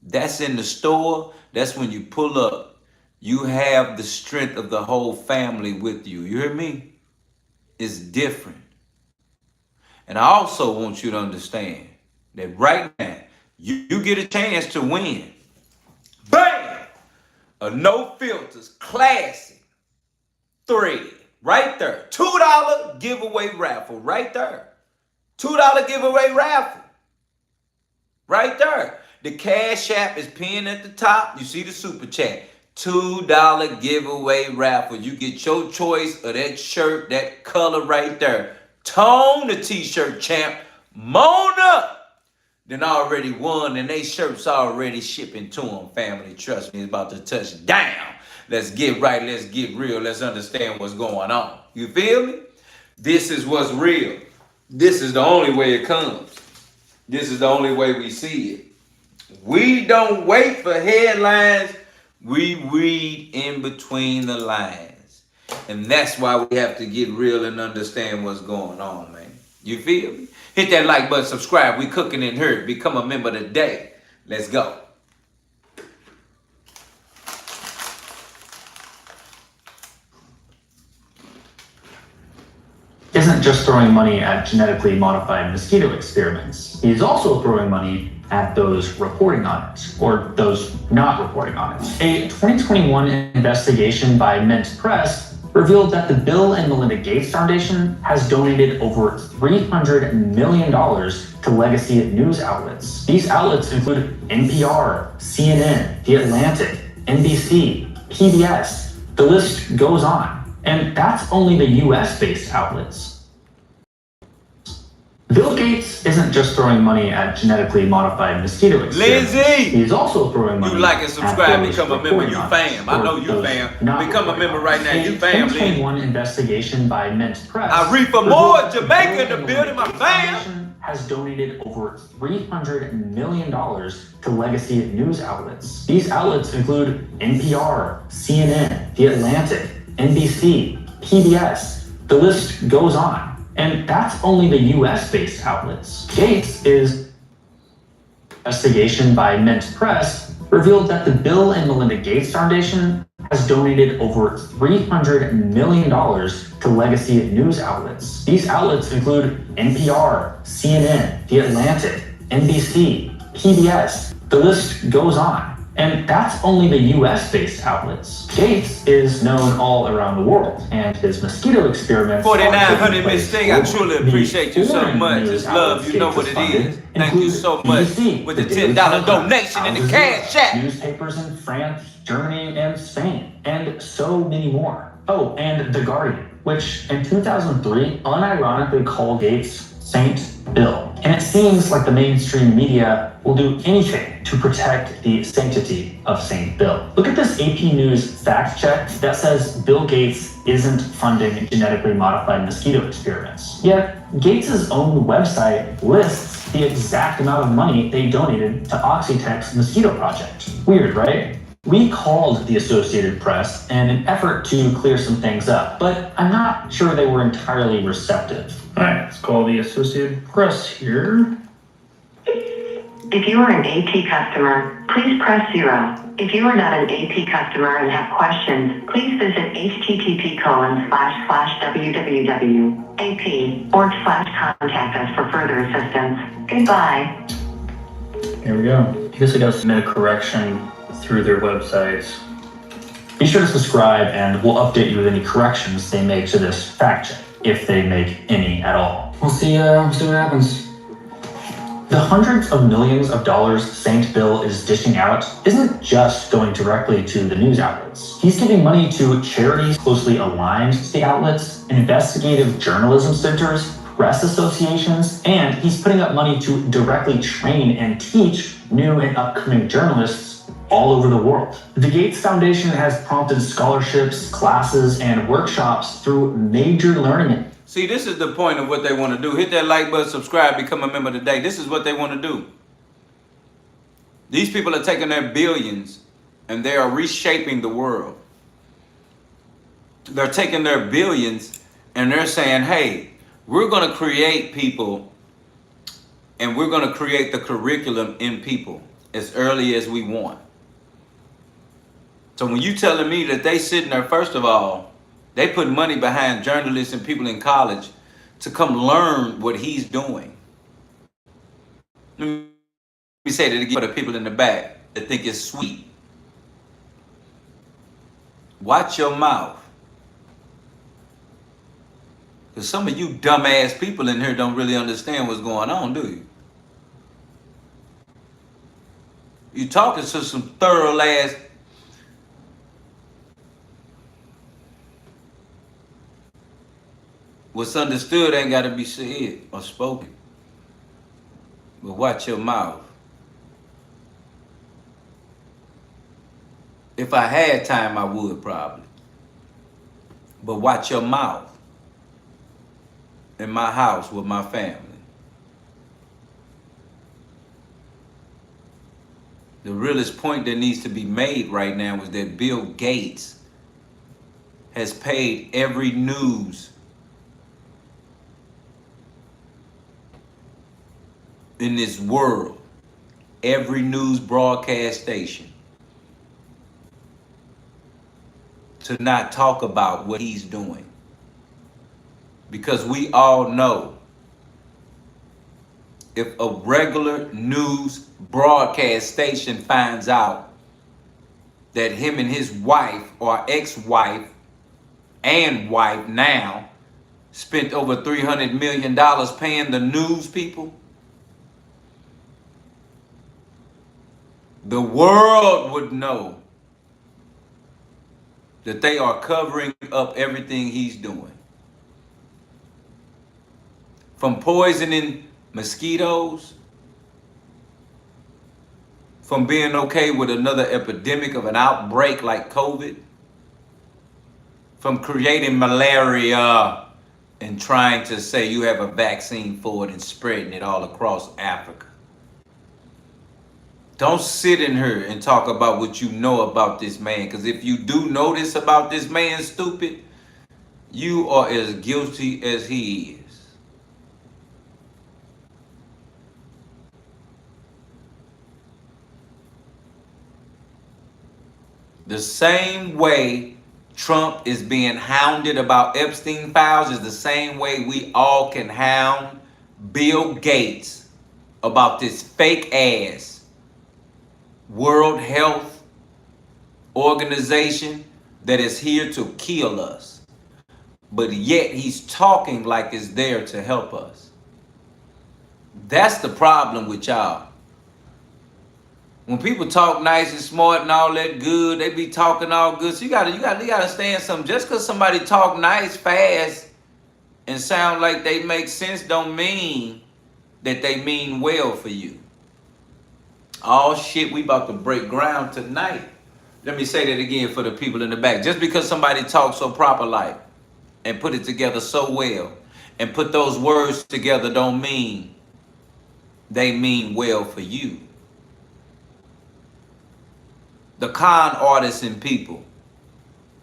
That's in the store. That's when you pull up. You have the strength of the whole family with you. You hear me? It's different. And I also want you to understand that right now, you get a chance to win. Bam! A No Filters classic thread. Right there. $2 giveaway raffle. Right there. $2 giveaway raffle. Right there. The Cash App is pinned at the top. You see the super chat. $2 giveaway raffle. You get your choice of that shirt, that color right there. Tone the t-shirt champ. Mona then already won, and they shirts already shipping to them, family. Trust me, it's about to touch down. Let's get right, let's get real, let's understand what's going on. You feel me? This is what's real. This is the only way it comes. This is the only way we see it. We don't wait for headlines. We read in between the lines. And that's why we have to get real and understand what's going on, man. You feel me? Hit that like button, subscribe. We cooking in here. Become a member today. Let's go. Isn't just throwing money at genetically modified mosquito experiments. He's also throwing money at those reporting on it, or those not reporting on it. A 2021 investigation by Mint Press revealed that the Bill and Melinda Gates Foundation has donated over $300 million to legacy news outlets. These outlets include NPR, CNN, The Atlantic, NBC, PBS. The list goes on. And that's only the US-based outlets. Bill Gates isn't just throwing money at genetically modified mosquito experiments. Lindsay! He's also throwing money. You like and subscribe, become a member, you fam. I know you fam. Become a member right now, you fam. 2021 investigation by Mint Press. I read for more. Jamaica in the building, my fam. Has donated over $300 million to legacy news outlets. These outlets include NPR, CNN, The Atlantic, NBC, PBS. The list goes on. And that's only the US-based outlets. Gates is investigation by Mint Press revealed that the Bill and Melinda Gates Foundation has donated over $300 million to legacy news outlets. These outlets include NPR, CNN, The Atlantic, NBC, PBS. The list goes on. And that's only the US-based outlets. Gates is known all around the world, and his mosquito experiments 4900 Mistake, I truly appreciate you so much. It's love, you know what it is. Thank you so much with the $10 donation in the cash app. Newspapers in France, Germany, and Spain, and so many more. Oh, and The Guardian, which in 2003 unironically called Gates Saint Bill. And it seems like the mainstream media will do anything to protect the sanctity of Saint Bill. Look at this AP News fact check that says Bill Gates isn't funding genetically modified mosquito experiments. Yet, Gates' own website lists the exact amount of money they donated to Oxitec's mosquito project. Weird, right? We called the Associated Press in an effort to clear some things up, but I'm not sure they were entirely receptive. All right, let's call the Associated Press here. If you are an AT customer, please press 0. If you are not an AT customer and have questions, please visit http://www.ap.org/contact us for further assistance. Goodbye. Here we go. I guess I gotta submit a correction through their websites. Be sure to subscribe and we'll update you with any corrections they make to this fact check, if they make any at all. We'll see what happens. The hundreds of millions of dollars Saint Bill is dishing out isn't just going directly to the news outlets. He's giving money to charities closely aligned to the outlets, investigative journalism centers, press associations, and he's putting up money to directly train and teach new and upcoming journalists all over the world. The Gates Foundation has prompted scholarships, classes, and workshops through major learning. See, this is the point of what they want to do. Hit that like button, subscribe, become a member today. This is what they want to do. These people are taking their billions and they are reshaping the world. They're taking their billions and they're saying, hey, we're going to create people and we're going to create the curriculum in people as early as we want. So when you telling me that they sitting there, first of all, they put money behind journalists and people in college to come learn what he's doing. Let me say that again for the people in the back that think it's sweet. Watch your mouth. Because some of you dumbass people in here don't really understand what's going on, do you? You talking to some thorough ass. What's understood ain't got to be said or spoken. But watch your mouth. If I had time, I would probably. But watch your mouth. In my house with my family. The realest point that needs to be made right now is that Bill Gates has paid every news in this world, every news broadcast station, to not talk about what he's doing. Because we all know if a regular news broadcast station finds out that him and his wife or ex-wife and wife now spent over $300 million paying the news people, the world would know that they are covering up everything he's doing. From poisoning mosquitoes, from being okay with another epidemic of an outbreak like COVID, from creating malaria and trying to say you have a vaccine for it and spreading it all across Africa. Don't sit in here and talk about what you know about this man, because if you do know this about this man, stupid, you are as guilty as he is. The same way Trump is being hounded about Epstein files is the same way we all can hound Bill Gates about this fake ass World Health Organization that is here to kill us. But yet he's talking like it's there to help us. That's the problem with y'all. When people talk nice and smart and all that good, they be talking all good. So you gotta understand something. Just because somebody talk nice, fast, and sound like they make sense don't mean that they mean well for you. Oh shit, we about to break ground tonight. Let me say that again for the people in the back. Just because somebody talks so proper like and put it together so well and put those words together don't mean they mean well for you. The con artists in people.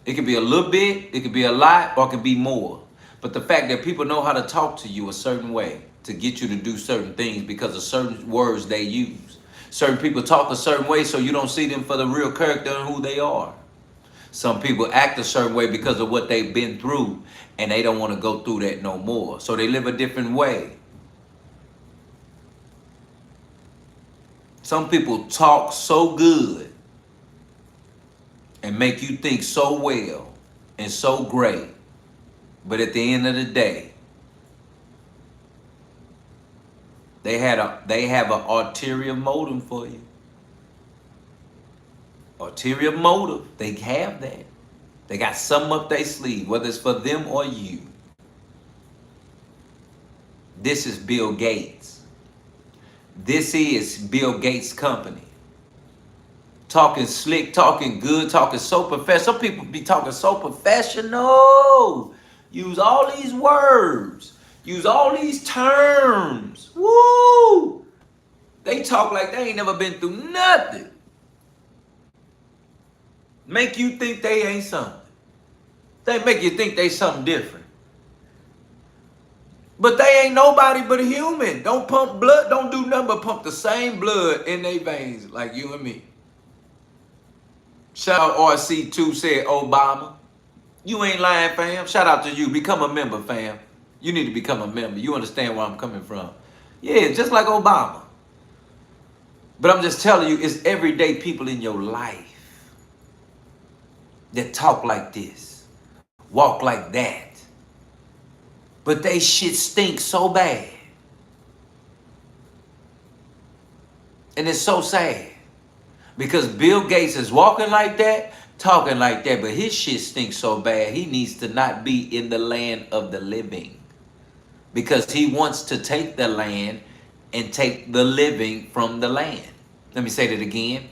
It could be a little bit, it could be a lot, or it could be more. But the fact that people know how to talk to you a certain way to get you to do certain things because of certain words they use. Certain people talk a certain way so you don't see them for the real character and who they are. Some people act a certain way because of what they've been through and they don't want to go through that no more. So they live a different way. Some people talk so good and make you think so well and so great. But at the end of the day, they have an ulterior motive for you. Ulterior motive. They have that. They got something up their sleeve, whether it's for them or you. This is Bill Gates. This is Bill Gates' company. Talking slick, talking good, talking so professional. Some people be talking so professional. Use all these words. Use all these terms. Woo! They talk like they ain't never been through nothing. Make you think they ain't something. They make you think they something different. But they ain't nobody but a human. Don't pump blood. Don't do nothing but pump the same blood in their veins like you and me. Shout out RC2 said Obama. You ain't lying, fam. Shout out to you. Become a member, fam. You need to become a member. You understand where I'm coming from. Yeah, just like Obama. But I'm just telling you, it's everyday people in your life that talk like this, walk like that. But they shit stinks so bad. And it's so sad. Because Bill Gates is walking like that, talking like that, but his shit stinks so bad, he needs to not be in the land of the living. Because he wants to take the land and take the living from the land. Let me say that again.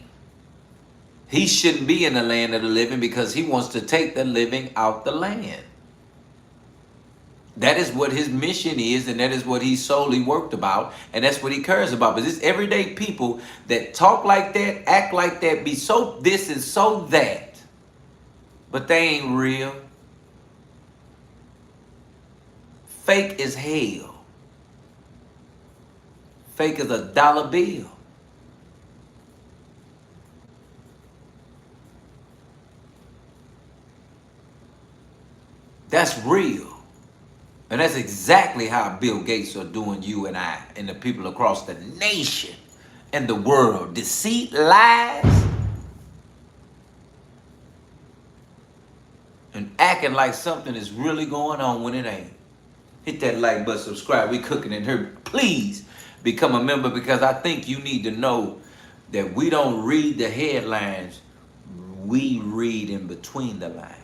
He shouldn't be in the land of the living because he wants to take the living out the land. That is what his mission is, and that is what he solely worked about, and that's what he cares about. But it's everyday people that talk like that, act like that, be so this and so that, but they ain't real. Fake as hell. Fake as a dollar bill. That's real. And that's exactly how Bill Gates are doing you and I and the people across the nation and the world. Deceit, lies, and acting like something is really going on when it ain't. Hit that like button, subscribe. We cooking in here. Please become a member because I think you need to know that we don't read the headlines. We read in between the lines.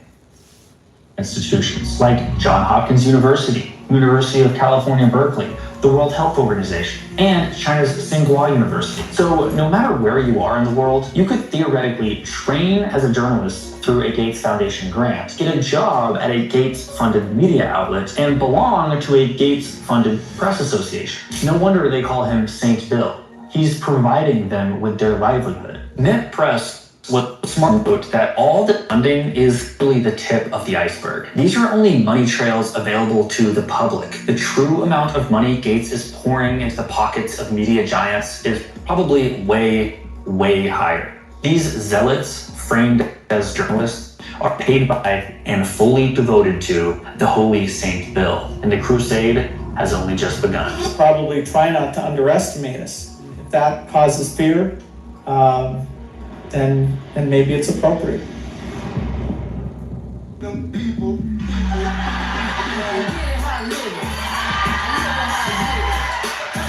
Institutions like Johns Hopkins University, University of California, Berkeley, the World Health Organization, and China's Tsinghua University. So no matter where you are in the world, you could theoretically train as a journalist through a Gates Foundation grant, get a job at a Gates-funded media outlet, and belong to a Gates-funded press association. No wonder they call him Saint Bill. He's providing them with their livelihood. Net Press was smart note that all the funding is really the tip of the iceberg. These are only money trails available to the public. The true amount of money Gates is pouring into the pockets of media giants is probably way, way higher. These zealots, framed as journalists, are paid by and fully devoted to the holy Saint Bill, and the crusade has only just begun. Probably try not to underestimate us. If that causes fear, then maybe it's appropriate.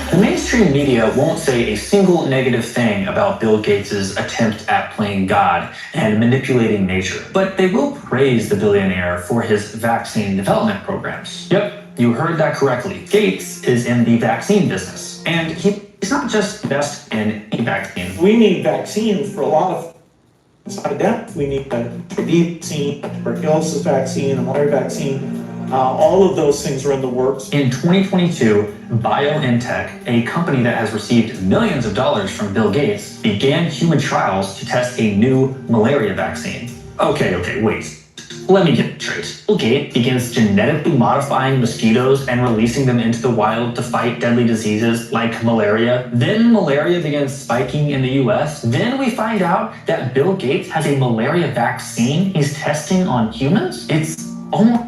The mainstream media won't say a single negative thing about Bill Gates' attempt at playing God and manipulating nature, but they will praise the billionaire for his vaccine development programs. Yep, you heard that correctly. Gates is in the vaccine business, and he's not just invested in any vaccine. We need vaccines for a lot of epidemics. We need a TB vaccine, tuberculosis vaccine, a malaria vaccine. All of those things are in the works. In 2022, BioNTech, a company that has received millions of dollars from Bill Gates, began human trials to test a new malaria vaccine. Okay, wait. Let me get it straight. Bill Gates begins genetically modifying mosquitoes and releasing them into the wild to fight deadly diseases like malaria. Then malaria begins spiking in the US. Then we find out that Bill Gates has a malaria vaccine he's testing on humans. It's almost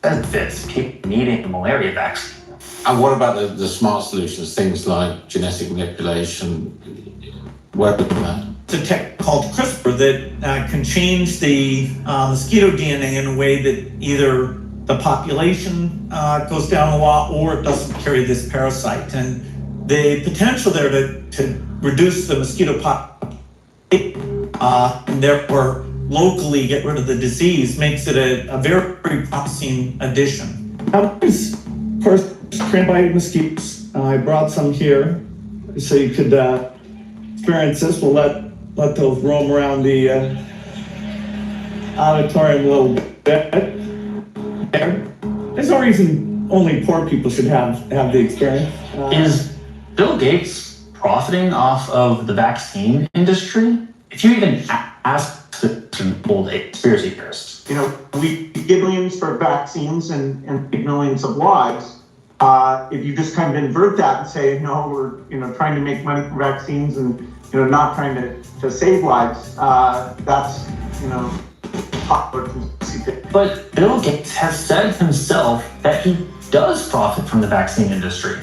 benefits keep needing a malaria vaccine. And what about the smart solutions, things like genetic manipulation? What about that? It's a tech called CRISPR that can change the mosquito DNA in a way that either the population goes down a lot or it doesn't carry this parasite. And the potential there to reduce the mosquito population and therefore locally get rid of the disease makes it a very promising addition. I was first trained by mosquitoes. I brought some here so you could experience this. We'll let those roam around the auditorium a little bit. There's no reason only poor people should have the experience. Is Bill Gates profiting off of the vaccine industry? If you even ask old conspiracy theorists. You know, we give millions for vaccines and take millions of lives. If you just kind of invert that and say, no, we're trying to make money from vaccines and not trying to save lives, that's popular conspiracy theory. But Bill Gates has said himself that he does profit from the vaccine industry.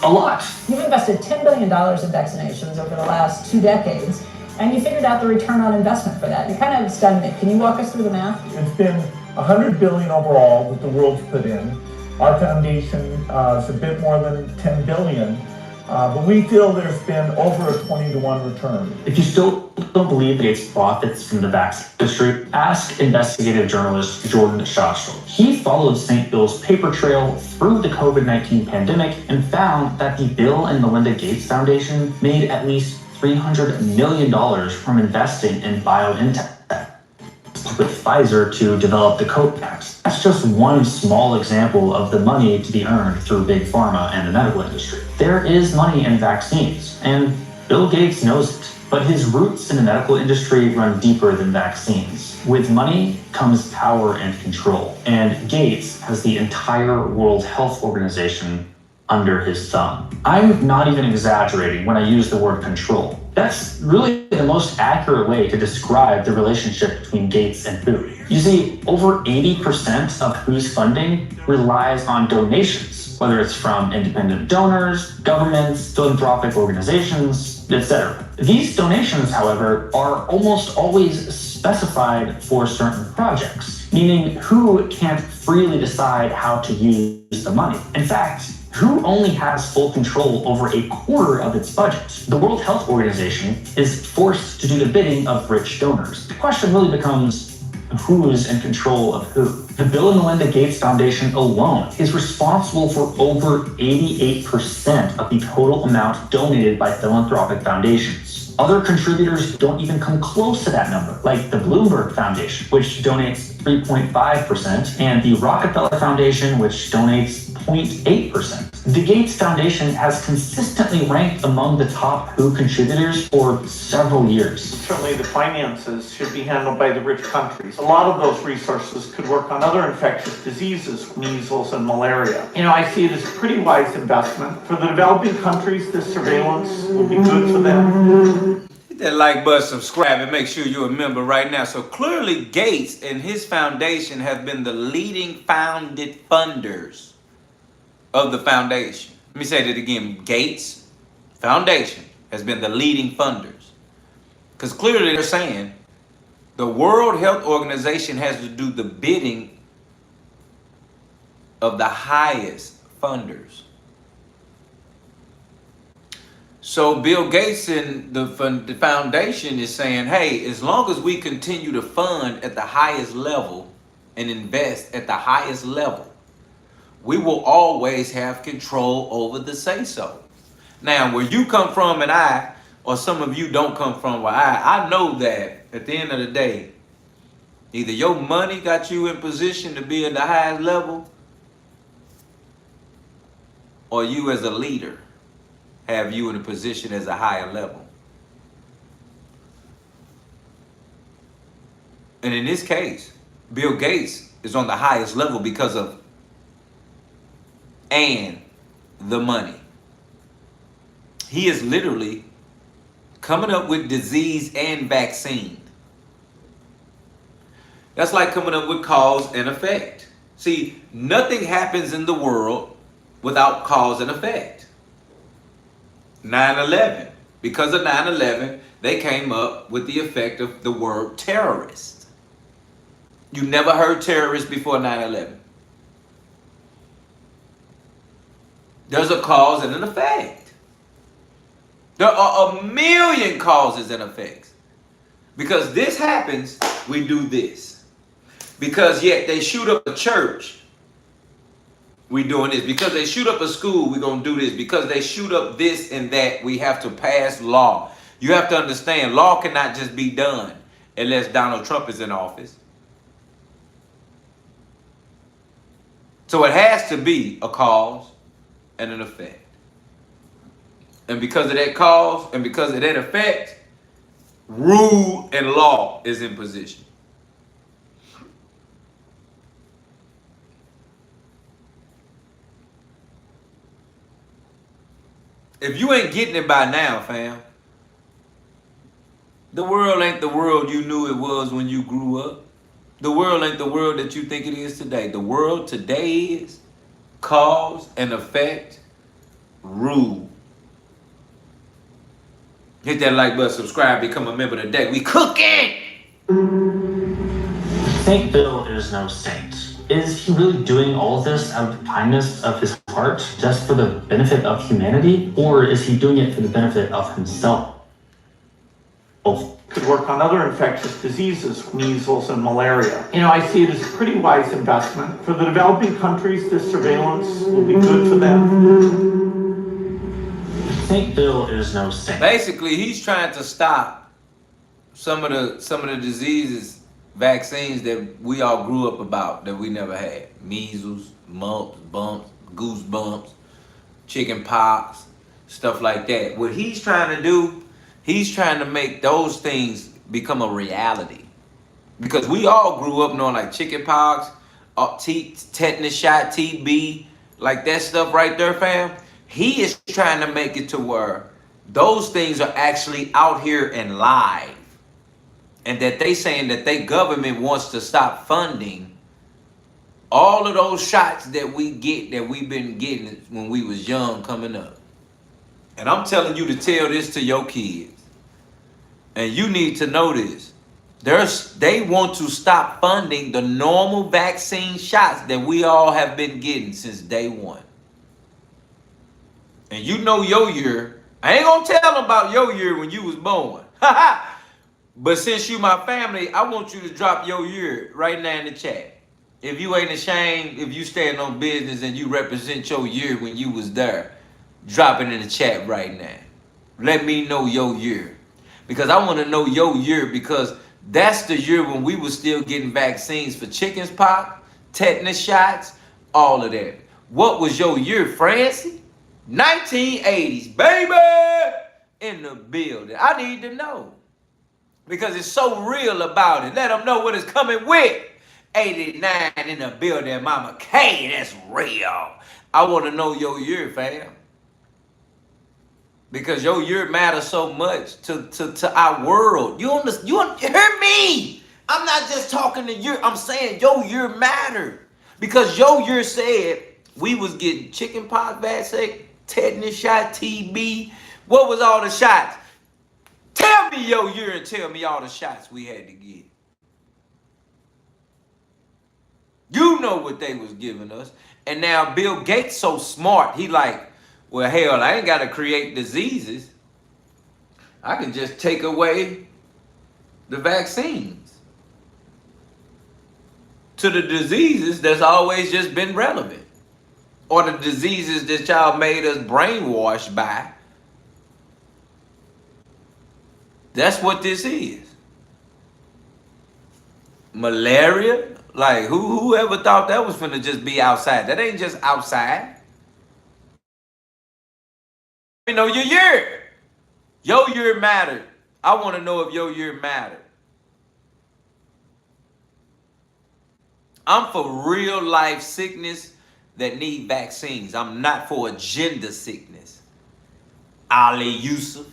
A lot. You've invested $10 billion in vaccinations over the last 2 decades. And you figured out the return on investment for that. You kind of stunned me. Can you walk us through the math? It's been $100 billion overall that the world's put in. Our foundation is a bit more than $10 billion, but we feel there's been over a 20-to-1 return. If you still don't believe Gates profits from the vaccine industry, ask investigative journalist Jordan Schachtel. He followed St. Bill's paper trail through the COVID-19 pandemic and found that the Bill and Melinda Gates Foundation made at least $300 million from investing in BioNTech with Pfizer to develop the COVID vaccine. That's just one small example of the money to be earned through big pharma and the medical industry. There is money in vaccines, and Bill Gates knows it, but his roots in the medical industry run deeper than vaccines. With money comes power and control, and Gates has the entire World Health Organization under his thumb. I'm not even exaggerating when I use the word control. That's really the most accurate way to describe the relationship between Gates and WHO. You see, over 80% of WHO's funding relies on donations, whether it's from independent donors, governments, philanthropic organizations, etc. These donations, however, are almost always specified for certain projects, meaning WHO can't freely decide how to use the money. In fact, WHO only has full control over a quarter of its budget. The World Health Organization is forced to do the bidding of rich donors. The question really becomes, who's in control of who? The Bill and Melinda Gates Foundation alone is responsible for over 88% of the total amount donated by philanthropic foundations. Other contributors don't even come close to that number, like the Bloomberg Foundation, which donates 3.5%, and the Rockefeller Foundation, which donates 0.8%. The Gates Foundation has consistently ranked among the top WHO contributors for several years. Certainly the finances should be handled by the rich countries. A lot of those resources could work on other infectious diseases, measles and malaria. I see it as a pretty wise investment. For the developing countries, this surveillance will be good for them. Hit that like button, subscribe, and make sure you're a member right now. So clearly Gates and his foundation have been the leading founded funders of the foundation. Let me say that again. Gates Foundation has been the leading funders. Because clearly they're saying the World Health Organization has to do the bidding of the highest funders. So Bill Gates and the foundation is saying, hey, as long as we continue to fund at the highest level and invest at the highest level, we will always have control over the say-so. Now, where you come from and I, or some of you don't come from where I know that at the end of the day, either your money got you in position to be at the highest level, or you as a leader have you in a position as a higher level. And in this case, Bill Gates is on the highest level because of and the money. He is literally coming up with disease and vaccine. That's like coming up with cause and effect. See, nothing happens in the world without cause and effect. 9/11. Because of 9/11, they came up with the effect of the word terrorist. You never heard terrorist before 9/11. There's a cause and an effect. There are a million causes and effects. Because this happens, we do this. Because yet they shoot up a church, we doing this. Because they shoot up a school, we're going to do this. Because they shoot up this and that, we have to pass law. You have to understand, law cannot just be done unless Donald Trump is in office. So it has to be a cause and an effect. And because of that cause and because of that effect, rule and law is in position. If you ain't getting it by now, fam, the world ain't the world you knew it was when you grew up. The world ain't the world that you think it is today. The world today is cause and effect, rule. Hit that like button, subscribe, become a member today. We cooking! Saint Bill is no saint. Is he really doing all of this out of the kindness of his heart, just for the benefit of humanity? Or is he doing it for the benefit of himself? Could work on other infectious diseases, measles and malaria. I see it as a pretty wise investment. For the developing countries, this surveillance will be good for them. Saint Bill is no saint. Basically, he's trying to stop some of the diseases, vaccines that we all grew up about that we never had. Measles, mumps, bumps, goosebumps, chicken pox, stuff like that. What he's trying to do, he's trying to make those things become a reality. Because we all grew up knowing like chicken pox, tetanus shot, TB, like that stuff right there, fam. He is trying to make it to where those things are actually out here and live. And that they saying that their government wants to stop funding all of those shots that we get, that we've been getting when we was young coming up. And I'm telling you to tell this to your kids. And you need to know this. They want to stop funding the normal vaccine shots that we all have been getting since day one. And you know your year. I ain't gonna tell them about your year when you was born. But since you my family, I want you to drop your year right now in the chat. If you ain't ashamed, if you stand on business and you represent your year when you was there, drop it in the chat right now. Let me know your year. Because I want to know your year, because that's the year when we was still getting vaccines for chicken's pox, tetanus shots, all of that. What was your year, Francie? 1980s, baby! In the building. I need to know. Because it's so real about it. Let them know what it's coming with. 89 in the building, Mama K, that's real. I want to know your year, fam. Because your year matters so much to our world. You hear me? I'm not just talking to you. I'm saying your year mattered. Because your year said we was getting chicken pox vaccine, tetanus shot, TB. What was all the shots? Tell me your year and tell me all the shots we had to get. You know what they was giving us. And now Bill Gates so smart, he like, well, hell, I ain't got to create diseases. I can just take away the vaccines to the diseases that's always just been relevant. Or the diseases that y'all made us brainwashed by. That's what this is. Malaria? Like, whoever thought that was finna just be outside? That ain't just outside. You know, your year. Your year mattered. I want to know if your year mattered. I'm for real life sickness that need vaccines. I'm not for agenda sickness. Ali Yusuf.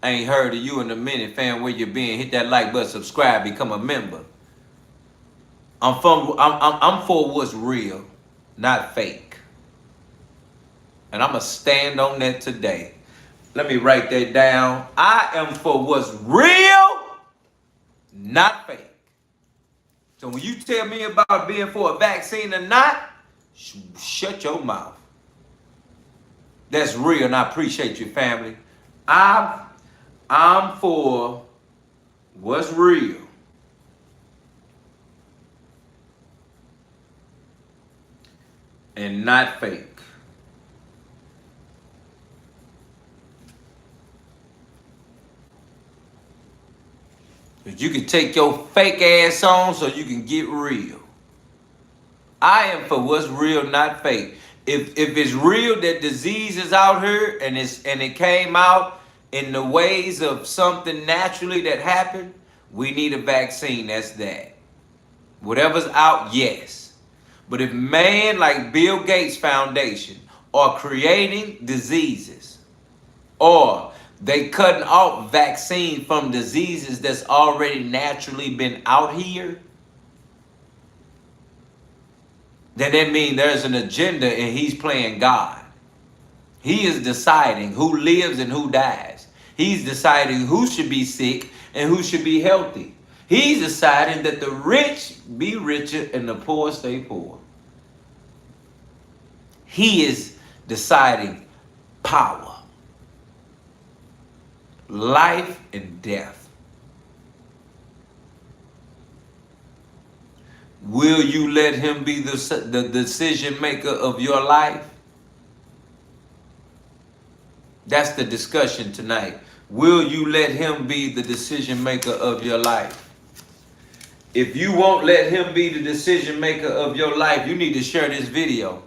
I ain't heard of you in a minute, fam. Where you been? Hit that like button, subscribe, become a member. I'm for what's real, not fake. And I'm going to stand on that today. Let me write that down. I am for what's real, not fake. So when you tell me about being for a vaccine or not, shut your mouth. That's real, and I appreciate you, family. I'm for what's real. And not fake. But you can take your fake ass on so you can get real. I am for what's real, not fake. If it's real that disease is out here and it came out in the ways of something naturally that happened, we need a vaccine. That's that. Whatever's out, yes. But if man like Bill Gates Foundation are creating diseases, or they cutting off vaccine from diseases that's already naturally been out here, then that means there's an agenda and he's playing God. He is deciding who lives and who dies. He's deciding who should be sick and who should be healthy. He's deciding that the rich be richer and the poor stay poor. He is deciding power, life and death. Will you let him be the decision maker of your life? That's the discussion tonight. Will you let him be the decision maker of your life? If you won't let him be the decision maker of your life, you need to share this video.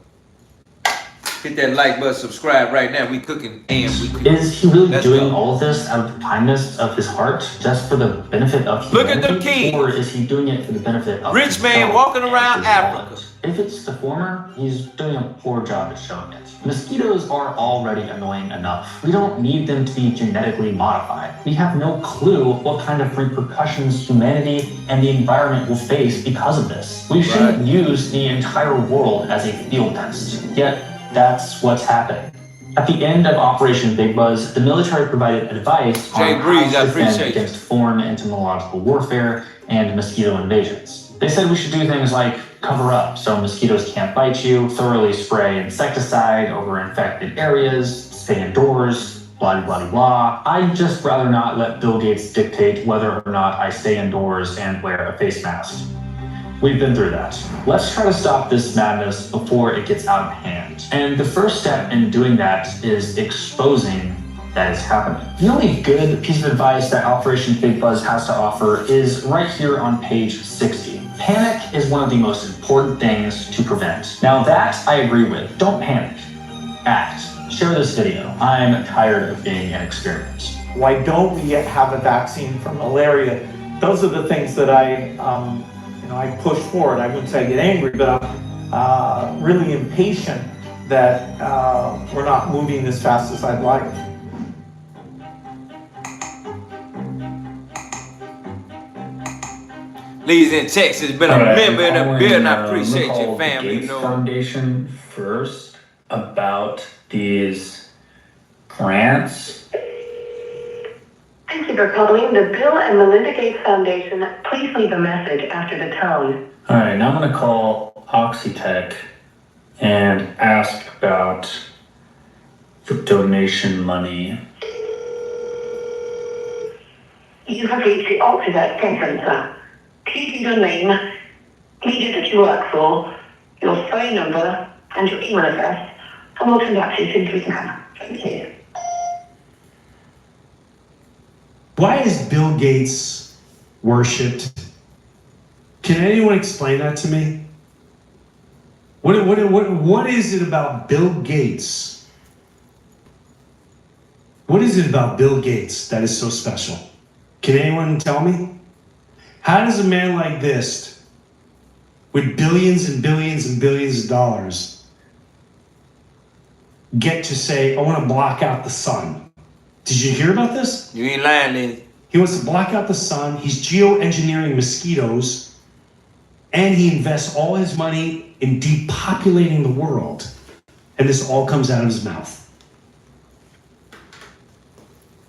Hit that like button, subscribe right now. We cooking and we cooking. Is he really doing all of this out of the kindness of his heart, just for the benefit of humanity? Look at them kids. Or is he doing it for the benefit of rich man walking around Africa? If it's the former, he's doing a poor job at showing it. Mosquitoes are already annoying enough. We don't need them to be genetically modified. We have no clue what kind of repercussions humanity and the environment will face because of this. We shouldn't use the entire world as a field test. Yet, that's what's happening. At the end of Operation Big Buzz, the military provided advice on how to defend against foreign entomological warfare and mosquito invasions. They said we should do things like cover up so mosquitoes can't bite you, thoroughly spray insecticide over infected areas, stay indoors, blah, blah, blah. I'd just rather not let Bill Gates dictate whether or not I stay indoors and wear a face mask. We've been through that. Let's try to stop this madness before it gets out of hand. And the first step in doing that is exposing that it's happening. The only good piece of advice that Operation Big Buzz has to offer is right here on page 60. Panic is one of the most important things to prevent. Now that I agree with. Don't panic. Act. Share this video. I'm tired of being an experiment. Why don't we yet have a vaccine for malaria? Those are the things that I push forward. I wouldn't say I get angry, but I'm really impatient that we're not moving as fast as I'd like. Lee's in Texas, been a member in the building. I appreciate your family. Gates Foundation first about these grants. Thank you for calling the Bill and Melinda Gates Foundation. Please leave a message after the tone. All right, now I'm going to call Oxytech and ask about the donation money. You have reached the Oxytech Center. Please leave your name, media that you work for, your phone number, and your email address, and we'll come back to you as soon as we can. Thank you. Why is Bill Gates worshipped? Can anyone explain that to me? What is it about Bill Gates? What is it about Bill Gates that is so special? Can anyone tell me? How does a man like this, with billions and billions and billions of dollars, get to say, I want to block out the sun? Did you hear about this? You ain't lying, Lindsay. He wants to block out the sun. He's geoengineering mosquitoes. And he invests all his money in depopulating the world. And this all comes out of his mouth.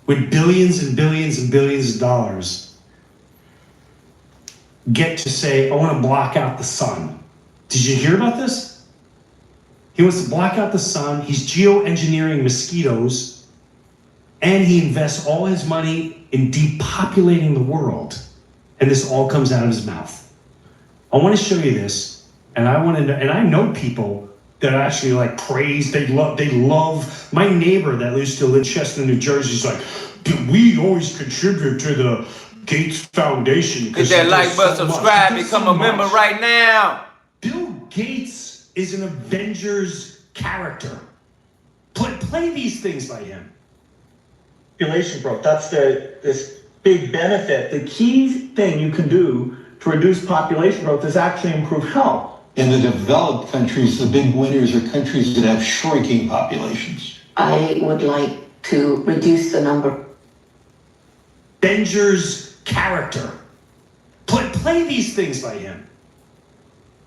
With billions and billions and billions of dollars, get to say, I want to block out the sun. Did you hear about this? He wants to block out the sun. He's geoengineering mosquitoes. And he invests all his money in depopulating the world. And this all comes out of his mouth. I want to show you this. And I know people that actually like praise, they love. My neighbor that used to live in Chester, New Jersey, is like, we always contribute to the Gates Foundation. Hit that like button, subscribe, become a member right now. Bill Gates is an Avengers character. Play these things by him. Population growth, that's this big benefit. The key thing you can do to reduce population growth is actually improve health. In the developed countries, the big winners are countries that have shrinking populations. I would like to reduce the number. Avengers character. Play these things by him.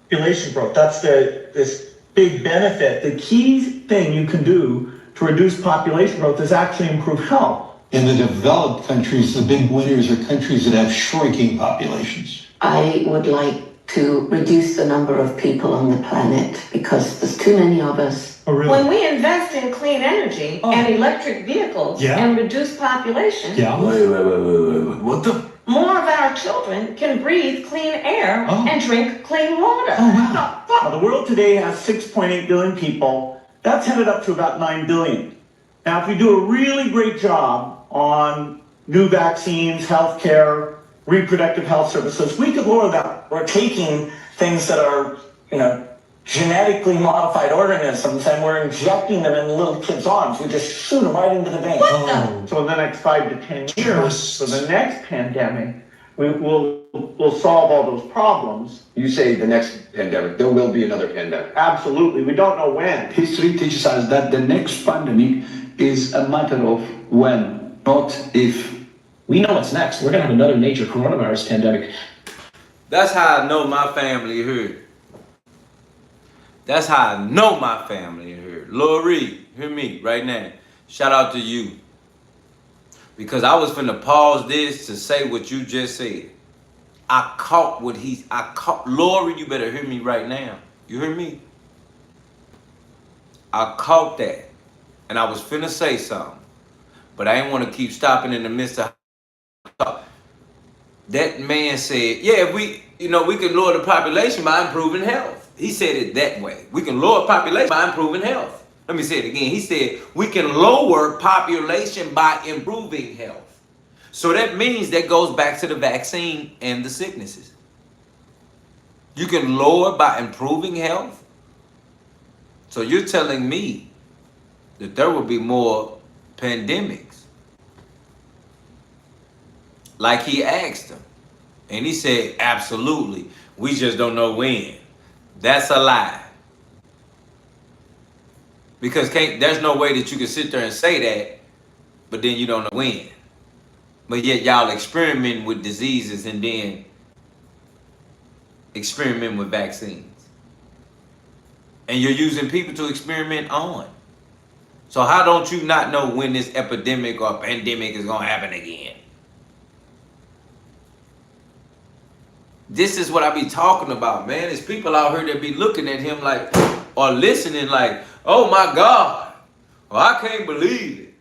Population growth, that's this big benefit. The key thing you can do to reduce population growth is actually improve health. In the developed countries, the big winners are countries that have shrinking populations. I would like to reduce the number of people on the planet because there's too many of us. Oh, really? When we invest in clean energy and electric vehicles and reduce population, Wait. What the? more of our children can breathe clean air and drink clean water. Now, the world today has 6.8 billion people. That's headed up to about 9 billion. Now, if we do a really great job on new vaccines, healthcare, reproductive health services, we could lower that. We're taking things that are, genetically modified organisms and we're injecting them in little kids' arms. We just shoot them right into the vein. So in the next 5 to 10 years, for the next pandemic, we'll solve all those problems. You say the next pandemic, there will be another pandemic. Absolutely, we don't know when. History teaches us that the next pandemic is a matter of when, not if. We know what's next. We're going to have another major coronavirus pandemic. That's how I know my family here. That's how I know my family here. Lori, hear me right now. Shout out to you. Because I was finna pause this to say what you just said. I caught Lori, you better hear me right now. You hear me? I caught that. And I was finna say something. But I didn't want to keep stopping in the midst of that man said, yeah, we can lower the population by improving health. He said it that way. We can lower population by improving health. Let me say it again. He said, we can lower population by improving health. So that means that goes back to the vaccine and the sicknesses. You can lower by improving health. So you're telling me that there will be more pandemics. Like he asked him. And he said, absolutely. We just don't know when. That's a lie. Because there's no way that you can sit there and say that, but then you don't know when. But yet y'all experimenting with diseases and then experiment with vaccines. And you're using people to experiment on. So how don't you not know when this epidemic or pandemic is going to happen again? This is what I be talking about, man. There's people out here that be looking at him like, or listening like, oh my God, well, I can't believe it.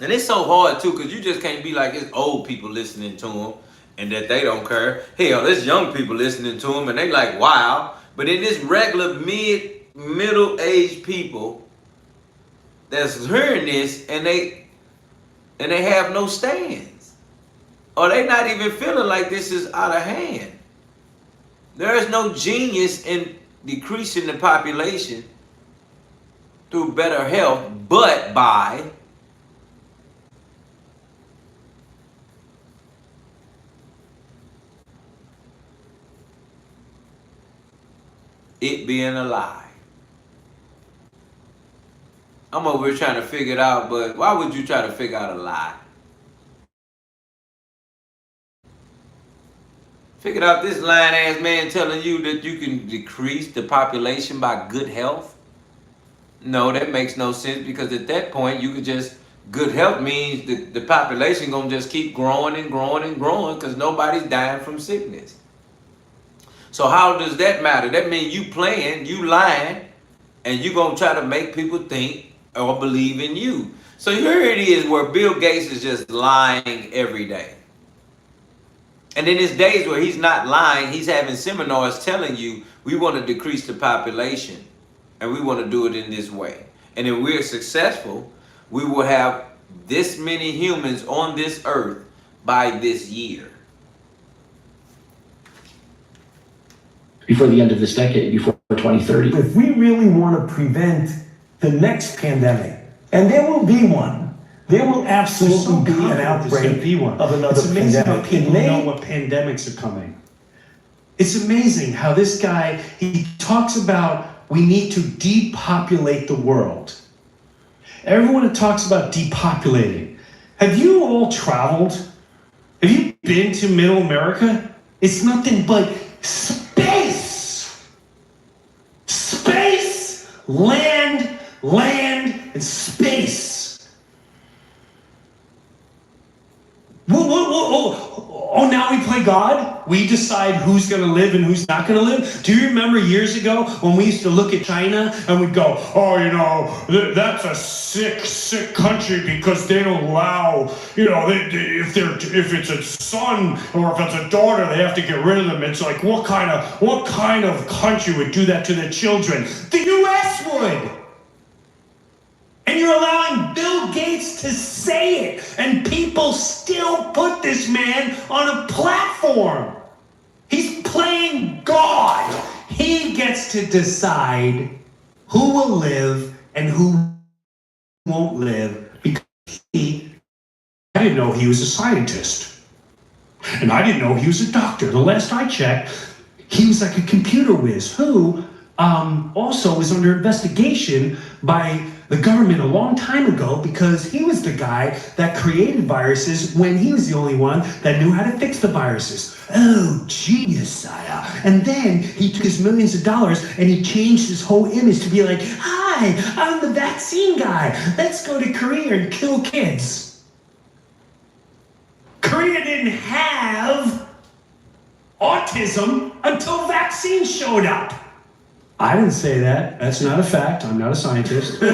And it's so hard too, because you just can't be like it's old people listening to him and that they don't care. Hell, there's young people listening to him and they like, wow. But it is regular middle-aged people that's hearing this and they have no stands. Or they not even feeling like this is out of hand. There is no genius in decreasing the population through better health, but by it being a lie. I'm over here trying to figure it out, but why would you try to figure out a lie? Figured out this lying-ass man telling you that you can decrease the population by good health? No, that makes no sense, because at that point, you could just, good health means the population gonna just keep growing and growing and growing because nobody's dying from sickness. So how does that matter? That means you playing, you lying, and you gonna try to make people think or believe in you. So here it is where Bill Gates is just lying every day. And in his days where he's not lying, he's having seminars telling you, we want to decrease the population and we want to do it in this way. And if we're successful, we will have this many humans on this earth by this year. Before the end of this decade, before 2030. If we really want to prevent the next pandemic, and there will be one, there will absolutely be an outbreak of another It's amazing pandemic. how people know what pandemics are coming. It's amazing how this guy, he talks about we need to depopulate the world. Everyone talks about depopulating. Have you all traveled? Have you been to Middle America? It's nothing but space. Space, land, and space. Oh, now we play God? We decide who's going to live and who's not going to live? Do you remember years ago when we used to look at China and we'd go, oh, you know, that's a sick country because they don't allow, you know, if it's a son or if it's a daughter, they have to get rid of them. It's like, what kind of country would do that to their children? The U.S. would. And you're allowing Bill Gates to say it, and people still put this man on a platform. He's playing God. He gets to decide who will live and who won't live, because I didn't know he was a scientist. And I didn't know he was a doctor. The last I checked, he was like a computer whiz who also was under investigation by the government a long time ago because he was the guy that created viruses when he was the only one that knew how to fix the viruses. Oh, genius, sire. And then he took his millions of dollars and he changed his whole image to be like, hi, I'm the vaccine guy. Let's go to Korea and kill kids. Korea didn't have autism until vaccines showed up. I didn't say that. That's not a fact. I'm not a scientist. But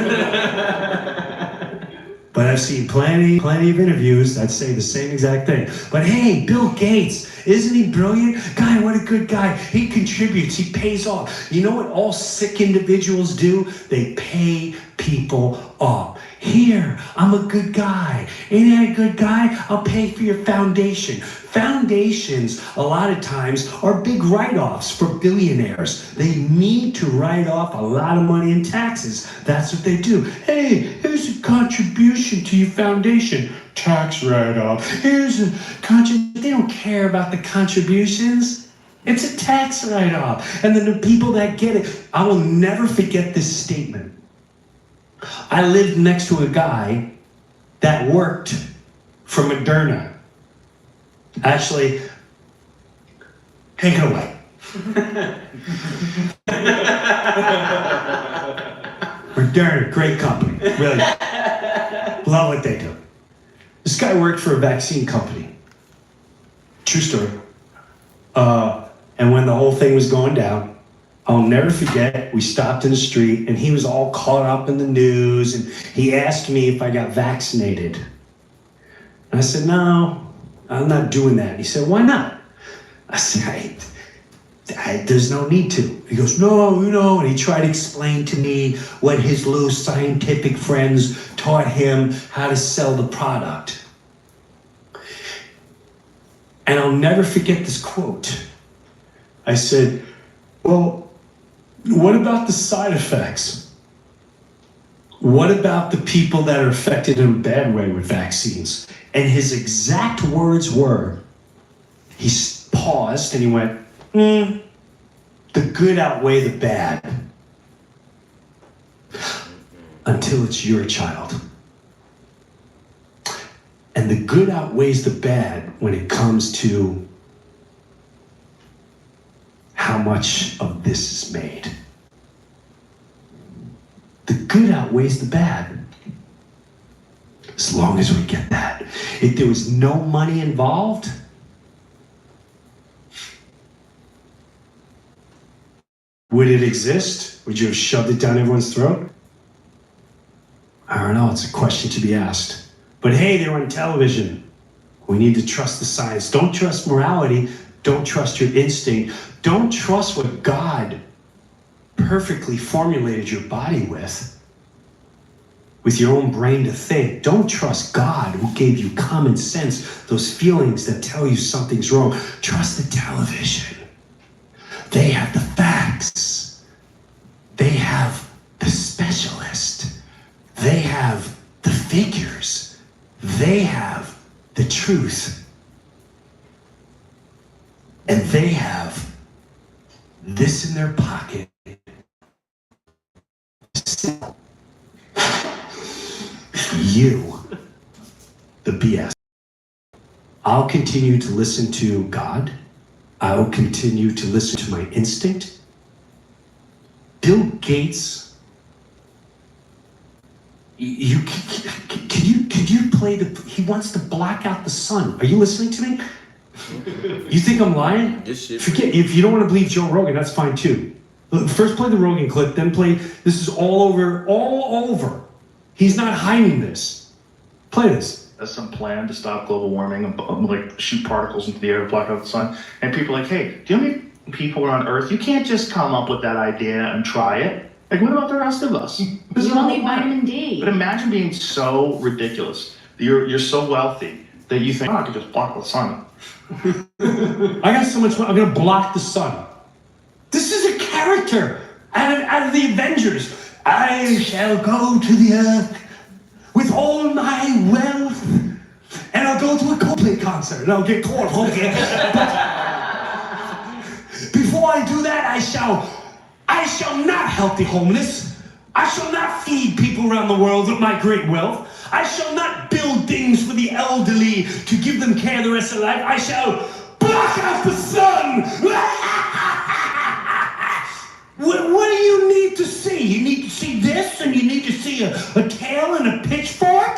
I've seen plenty of interviews that say the same exact thing. But hey, Bill Gates, isn't he brilliant? God, what a good guy. He contributes, he pays off. You know what all sick individuals do? They pay people off. Here, I'm a good guy. Ain't I a good guy? I'll pay for your foundation. Foundations, a lot of times, are big write-offs for billionaires. They need to write off a lot of money in taxes. That's what they do. Hey, here's a contribution to your foundation. Tax write-off. Here's a contribution. They don't care about the contributions. It's a tax write-off. And then the people that get it, I will never forget this statement. I lived next to a guy that worked for Moderna. Actually, take it away. Moderna, great company, really. Love what they do. This guy worked for a vaccine company. True story. And when the whole thing was going down, I'll never forget, we stopped in the street and he was all caught up in the news and he asked me if I got vaccinated. And I said, no, I'm not doing that. He said, why not? I said, there's no need to. He goes, no, and he tried to explain to me what his little scientific friends taught him how to sell the product. And I'll never forget this quote. I said, well, what about the side effects? What about the people that are affected in a bad way with vaccines? And his exact words were, he paused and he went, the good outweigh the bad. Until it's your child. And the good outweighs the bad when it comes to how much of this is made. The good outweighs the bad. As long as we get that. If there was no money involved, would it exist? Would you have shoved it down everyone's throat? I don't know, it's a question to be asked. But hey, they're on television. We need to trust the science. Don't trust morality. Don't trust your instinct. Don't trust what God perfectly formulated your body with your own brain to think. Don't trust God who gave you common sense, those feelings that tell you something's wrong. Trust the television. They have the facts. They have the specialist. They have the figures. They have the truth. And they have this in their pocket. You, the BS. I'll continue to listen to God. I'll continue to listen to my instinct. Bill Gates, could you play he wants to block out the sun. Are you listening to me? You think I'm lying? Forget, if you don't want to believe Joe Rogan, that's fine too. First play the Rogan clip, then play, this is all over. He's not hiding this. Play this. That's some plan to stop global warming and like shoot particles into the air to block out the sun. And people are like, hey, do you know how many people are on Earth? You can't just come up with that idea and try it. Like, what about the rest of us? You don't need vitamin D. But imagine being so ridiculous. You're so wealthy that you think, oh, I could just block the sun. I got so much money, I'm gonna block the sun. This is a character out of the Avengers. I shall go to the earth with all my wealth, and I'll go to a Coldplay concert, and I'll get caught hooking. Before I do that, I shall not help the homeless. I shall not feed people around the world with my great wealth. I shall not build things for the elderly to give them care the rest of their life. I shall block out the sun. What do you need to see? You need to see this, and you need to see a tail and a pitchfork?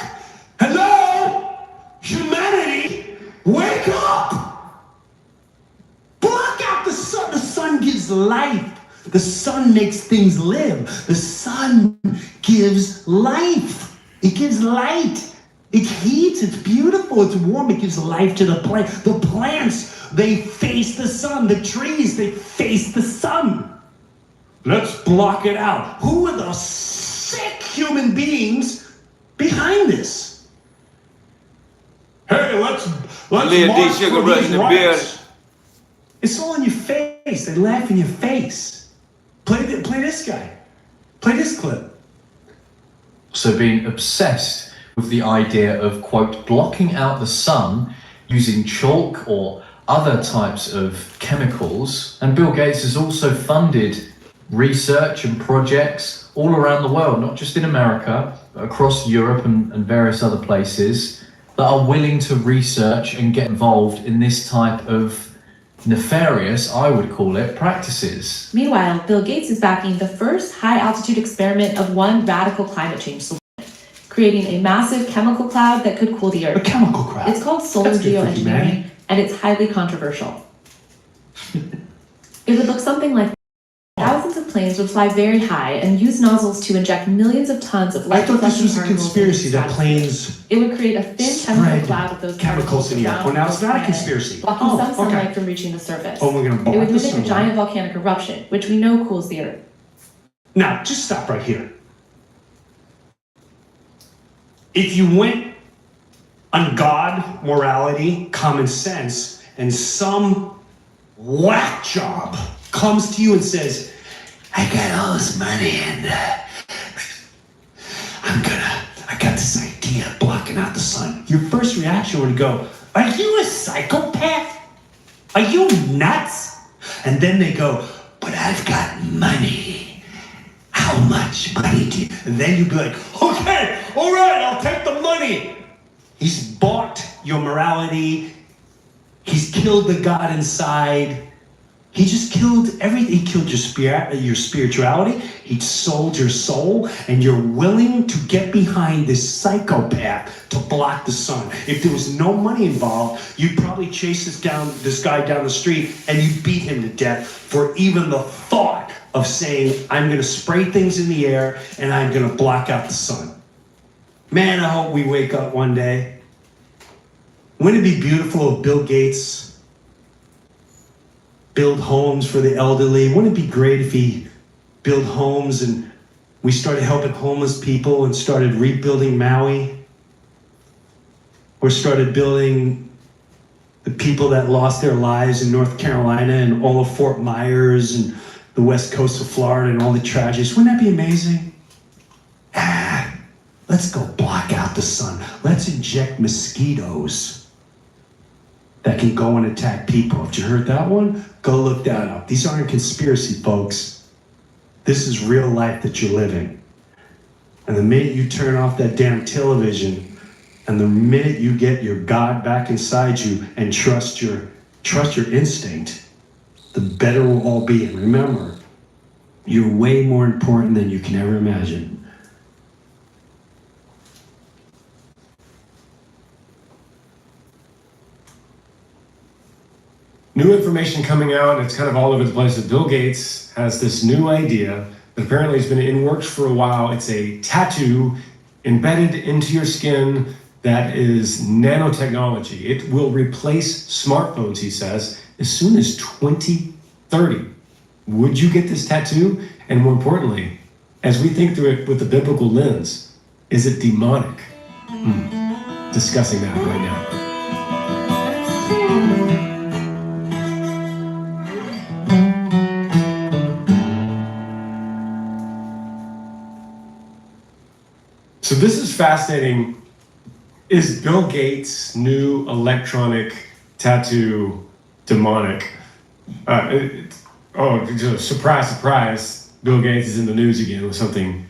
Hello? Humanity, wake up! Block out the sun. The sun gives life. The sun makes things live. The sun gives life. It gives light. It heats. It's beautiful. It's warm. It gives life to the plant. The plants, they face the sun. The trees, they face the sun. Let's block it out. Who are the sick human beings behind this? Hey, let's march for these rights. It's all in your face. They laugh in your face. Play this guy. Play this clip. So being obsessed with the idea of, quote, blocking out the sun using chalk or other types of chemicals. And Bill Gates has also funded research and projects all around the world, not just in America, but across Europe and various other places that are willing to research and get involved in this type of nefarious, I would call it, practices. Meanwhile, Bill Gates is backing the first high-altitude experiment of one radical climate change solution, creating a massive chemical cloud that could cool the Earth. A chemical cloud? It's called solar geoengineering, and it's highly controversial. It would look something like thousands of planes would fly very high and use nozzles to inject millions of tons of I thought this was a conspiracy that planes it would create a thin chemical cloud of those chemicals in the air. Oh, now it's not a conspiracy. Blocking some sunlight from reaching the surface. Oh, we're gonna block it would the mimic a sunlight. giant volcanic eruption, which we know cools the earth. Now, just stop right here. If you went on God, morality, common sense, and some whack job comes to you and says, I got all this money and I got this idea of blocking out the sun. Your first reaction would go, are you a psychopath? Are you nuts? And then they go, but I've got money. How much money do you? And then you'd be like, okay, all right, I'll take the money. He's bought your morality. He's killed the God inside. He just killed everything. He killed your spirituality. He sold your soul, and you're willing to get behind this psychopath to block the sun. If there was no money involved, you'd probably chase this guy down the street, and you'd beat him to death for even the thought of saying, I'm going to spray things in the air, and I'm going to block out the sun. Man, I hope we wake up one day. Wouldn't it be beautiful if Bill Gates build homes for the elderly? Wouldn't it be great if he built homes and we started helping homeless people and started rebuilding Maui? Or started building the people that lost their lives in North Carolina and all of Fort Myers and the west coast of Florida and all the tragedies? Wouldn't that be amazing? Let's go block out the sun. Let's inject mosquitoes that can go and attack people. Have you heard that one? Go look that up. These aren't conspiracy, folks. This is real life that you're living. And the minute you turn off that damn television, and the minute you get your God back inside you and trust your instinct, the better we'll all be. And remember, you're way more important than you can ever imagine. New information coming out, and it's kind of all over the place, that Bill Gates has this new idea that apparently has been in works for a while. It's a tattoo embedded into your skin that is nanotechnology. It will replace smartphones, he says, as soon as 2030. Would you get this tattoo? And more importantly, as we think through it with the biblical lens, is it demonic? Discussing that right now. So this is fascinating. Is Bill Gates' new electronic tattoo demonic? Surprise, surprise. Bill Gates is in the news again with something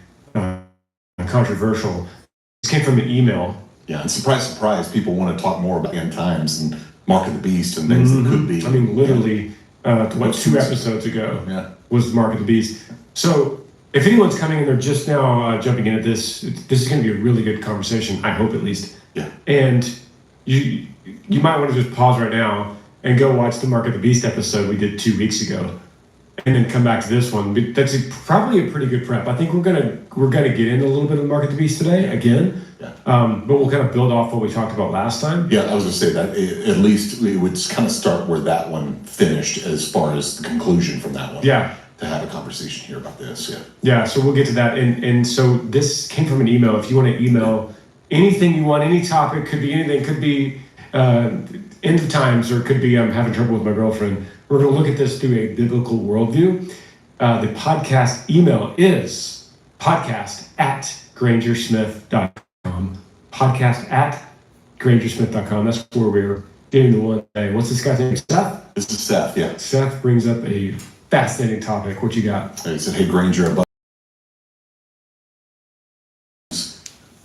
controversial. This came from an email. Yeah, and surprise, surprise, people want to talk more about end times and Mark of the Beast and things that could be. I mean, literally, 2 episodes ago was Mark of the Beast. So if anyone's coming and they're just now jumping into this is going to be a really good conversation, I hope at least. Yeah. And you might want to just pause right now and go watch the Mark of the Beast episode we did 2 weeks ago, and then come back to this one. That's probably a pretty good prep. I think we're gonna get into a little bit of the Mark of the Beast today again. Yeah. But we'll kind of build off what we talked about last time. Yeah, I was going to say that at least we would kind of start where that one finished as far as the conclusion from that one. Yeah. To have a conversation here about this. Yeah. Yeah, so we'll get to that. And so this came from an email. If you want to email anything you want, any topic, could be anything, could be end of times, or it could be I'm having trouble with my girlfriend. We're going to look at this through a biblical worldview. The podcast email is podcast@grangersmith.com. Podcast@grangersmith.com. That's where we're getting the one today. What's this guy's name? Seth? This is Seth, yeah. Seth brings up a fascinating topic. What you got? He said, hey, Granger,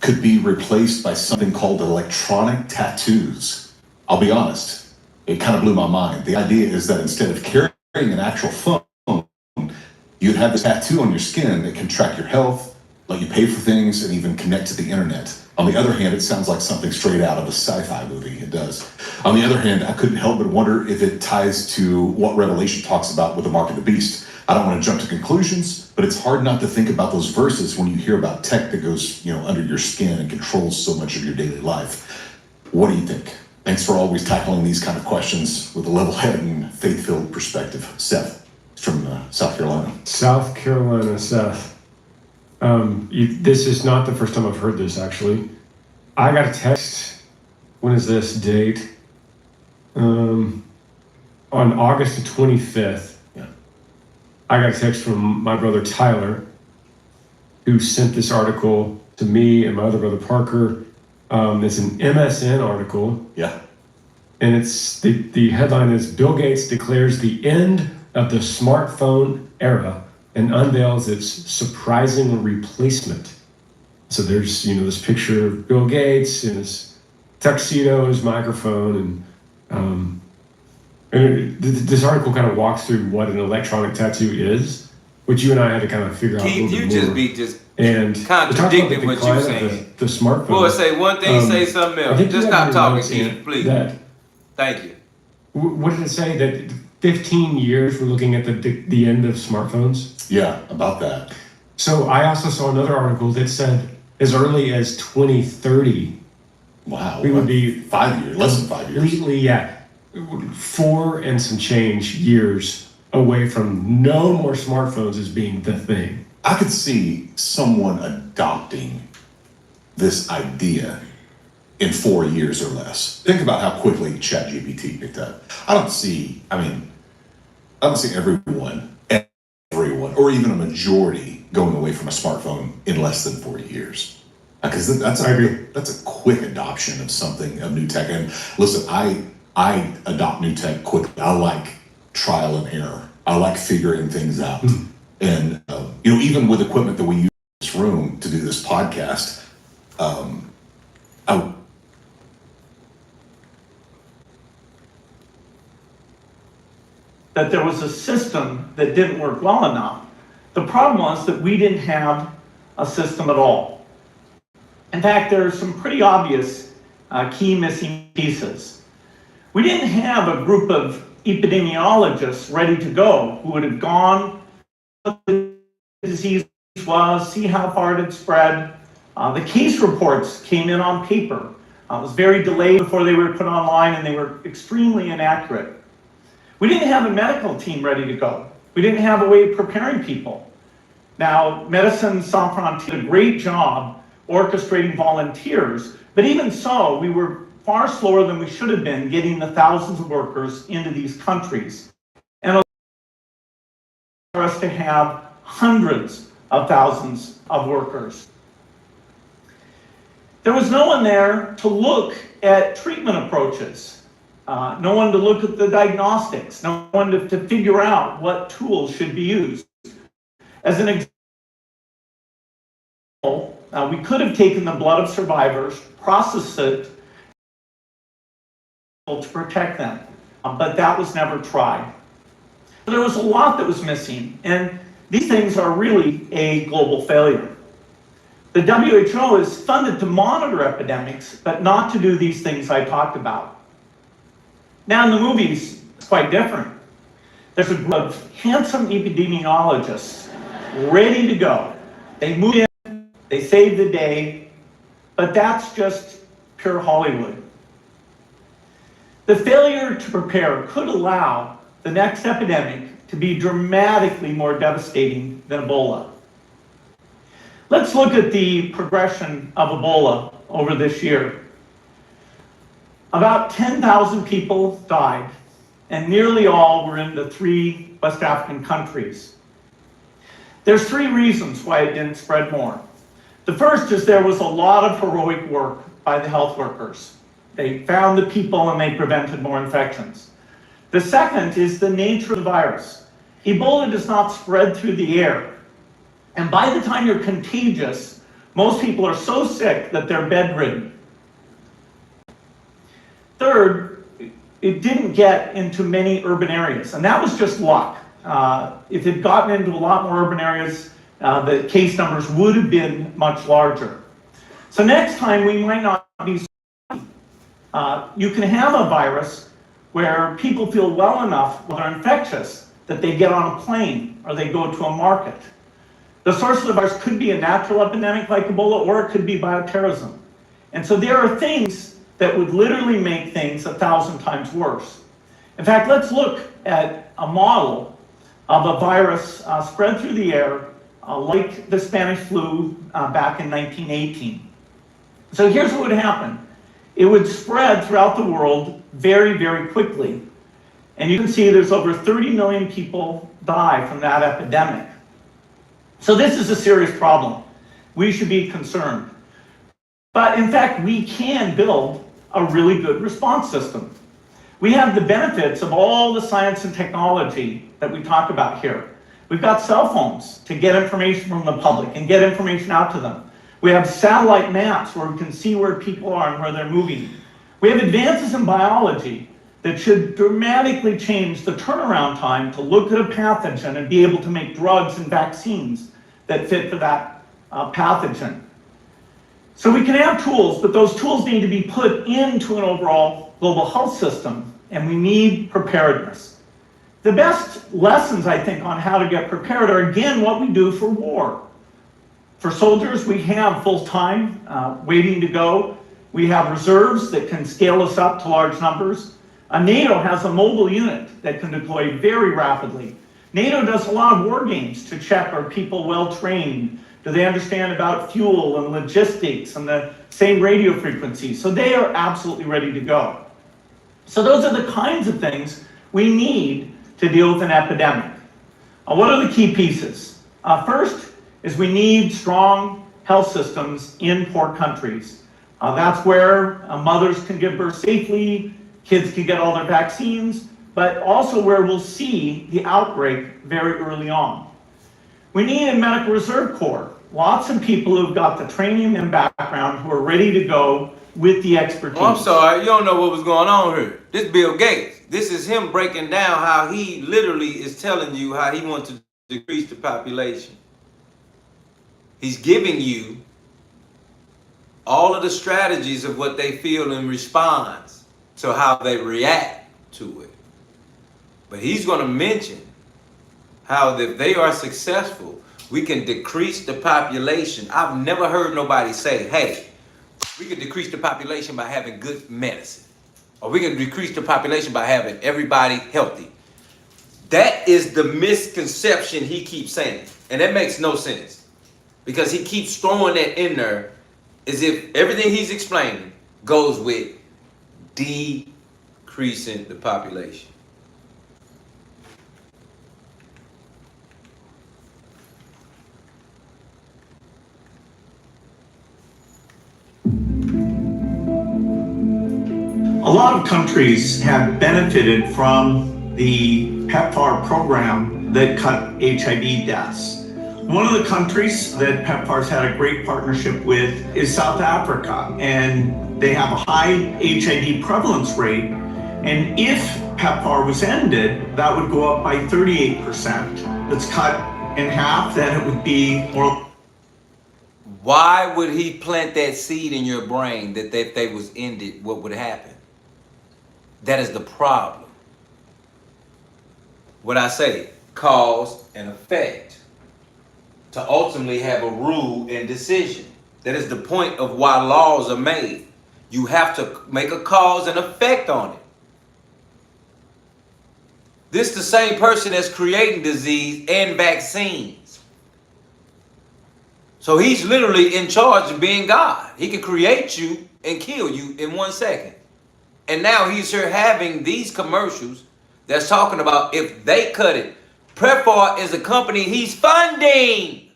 could be replaced by something called electronic tattoos. I'll be honest, it kind of blew my mind. The idea is that instead of carrying an actual phone, you'd have this tattoo on your skin that can track your health, let you pay for things, and even connect to the internet. On the other hand, it sounds like something straight out of a sci-fi movie. It does. On the other hand, I couldn't help but wonder if it ties to what Revelation talks about with the mark of the beast. I don't want to jump to conclusions, but it's hard not to think about those verses when you hear about tech that goes, under your skin and controls so much of your daily life. What do you think? Thanks for always tackling these kind of questions with a level head and faith-filled perspective. Seth from South Carolina. South Carolina, Seth. This is not the first time I've heard this, actually. I got a text. When is this date? On August the 25th. Yeah. I got a text from my brother Tyler, who sent this article to me and my other brother Parker. It's an MSN article. Yeah. And it's the headline is Bill Gates declares the end of the smartphone era and unveils its surprising replacement. So there's, this picture of Bill Gates in his tuxedo, his microphone, and this article kind of walks through what an electronic tattoo is, which you and I had to kind of figure out a little bit more. And contradicting what you're saying. The smartphone. Boy, say one thing, say something else. Just stop talking, Keith, please. Thank you. What did it say? That 15 years we're looking at the end of smartphones? Yeah, about that. So I also saw another article that said as early as 2030. Wow. We would be 5 years, less than 5 years. Completely, yeah. 4 and some change years away from no more smartphones as being the thing. I could see someone adopting this idea in 4 years or less. Think about how quickly ChatGPT picked up. I don't see everyone, or even a majority going away from a smartphone in less than 4 years. Because that's a quick adoption of something, of new tech. And listen, I adopt new tech quickly. I like trial and error. I like figuring things out. And, even with equipment that we use in this room to do this podcast, that there was a system that didn't work well enough. The problem was that we didn't have a system at all. In fact, there are some pretty obvious key missing pieces. We didn't have a group of epidemiologists ready to go who would have gone what the disease was, see how far it had spread. The case reports came in on paper. It was very delayed before they were put online, and they were extremely inaccurate. We didn't have a medical team ready to go. We didn't have a way of preparing people. Now, Médecins Sans Frontières did a great job orchestrating volunteers, but even so, we were far slower than we should have been getting the thousands of workers into these countries. And for us to have hundreds of thousands of workers. There was no one there to look at treatment approaches. No one to look at the diagnostics, no one to figure out what tools should be used. As an example, we could have taken the blood of survivors, processed it to protect them, but that was never tried. There was a lot that was missing, and these things are really a global failure. The WHO is funded to monitor epidemics, but not to do these things I talked about. Now in the movies, it's quite different. There's a group of handsome epidemiologists ready to go. They move in, they save the day, but that's just pure Hollywood. The failure to prepare could allow the next epidemic to be dramatically more devastating than Ebola. Let's look at the progression of Ebola over this year. About 10,000 people died, and nearly all were in the 3 West African countries. There's 3 reasons why it didn't spread more. The first is there was a lot of heroic work by the health workers. They found the people and they prevented more infections. The second is the nature of the virus. Ebola does not spread through the air. And by the time you're contagious, most people are so sick that they're bedridden. Third, it didn't get into many urban areas, and that was just luck. If it had gotten into a lot more urban areas, the case numbers would have been much larger. So next time we might not be. You can have a virus where people feel well enough when they're infectious that they get on a plane or they go to a market. The source of the virus could be a natural epidemic like Ebola, or it could be bioterrorism. And so there are things that would literally make things 1,000 times worse. In fact, let's look at a model of a virus spread through the air like the Spanish flu back in 1918. So here's what would happen. It would spread throughout the world very, very quickly. And you can see there's over 30 million people die from that epidemic. So this is a serious problem. We should be concerned. But in fact, we can build a really good response system. We have the benefits of all the science and technology that we talk about here. We've got cell phones to get information from the public and get information out to them. We have satellite maps where we can see where people are and where they're moving. We have advances in biology that should dramatically change the turnaround time to look at a pathogen and be able to make drugs and vaccines that fit for that pathogen. So we can have tools, but those tools need to be put into an overall global health system, and we need preparedness. The best lessons, I think, on how to get prepared are, again, what we do for war. For soldiers, we have full-time waiting to go. We have reserves that can scale us up to large numbers. NATO has a mobile unit that can deploy very rapidly. NATO does a lot of war games to check, are people well trained? Do they understand about fuel and logistics and the same radio frequencies? So they are absolutely ready to go. So those are the kinds of things we need to deal with an epidemic. What are the key pieces? First is we need strong health systems in poor countries. That's where mothers can give birth safely, kids can get all their vaccines, but also where we'll see the outbreak very early on. We need a medical reserve corps. Lots of people who've got the training and background who are ready to go with the expertise. Oh, I'm sorry, you don't know what was going on here. This Bill Gates. This is him breaking down how he literally is telling you how he wants to decrease the population. He's giving you all of the strategies of what they feel in response to how they react to it. But he's going to mention how if they are successful, we can decrease the population. I've never heard nobody say, hey, we can decrease the population by having good medicine. Or we can decrease the population by having everybody healthy. That is the misconception he keeps saying. And that makes no sense. Because he keeps throwing that in there as if everything he's explaining goes with decreasing the population. A lot of countries have benefited from the PEPFAR program that cut HIV deaths. One of the countries that PEPFAR's had a great partnership with is South Africa, and they have a high HIV prevalence rate. And if PEPFAR was ended, that would go up by 38%. That's cut in half, then it would be more. Why would he plant that seed in your brain that if they was ended, what would happen? That is the problem. What I say, cause and effect. To ultimately have a rule and decision. That is the point of why laws are made. You have to make a cause and effect on it. This is the same person that's creating disease and vaccines. So he's literally in charge of being God. He can create you and kill you in 1 second. And now he's here having these commercials that's talking about if they cut it. PEPFAR is a company he's funding.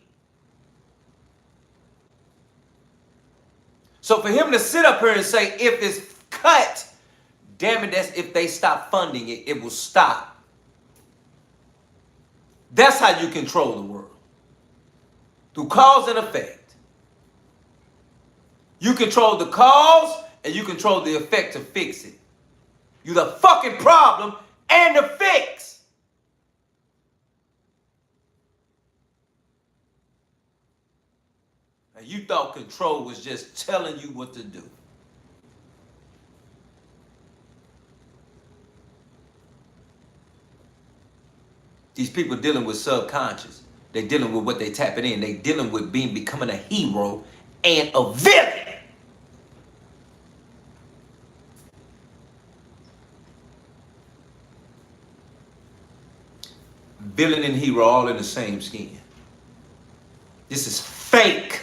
So for him to sit up here and say, if it's cut, damn it, that's if they stop funding it, it will stop. That's how you control the world. Through cause and effect. You control the cause and you control the effect to fix it. You're the fucking problem and the fix. And you thought control was just telling you what to do. These people dealing with subconscious. They're dealing with what they tapping in. They dealing with becoming a hero and a villain. Villain and hero all in the same skin. This is fake.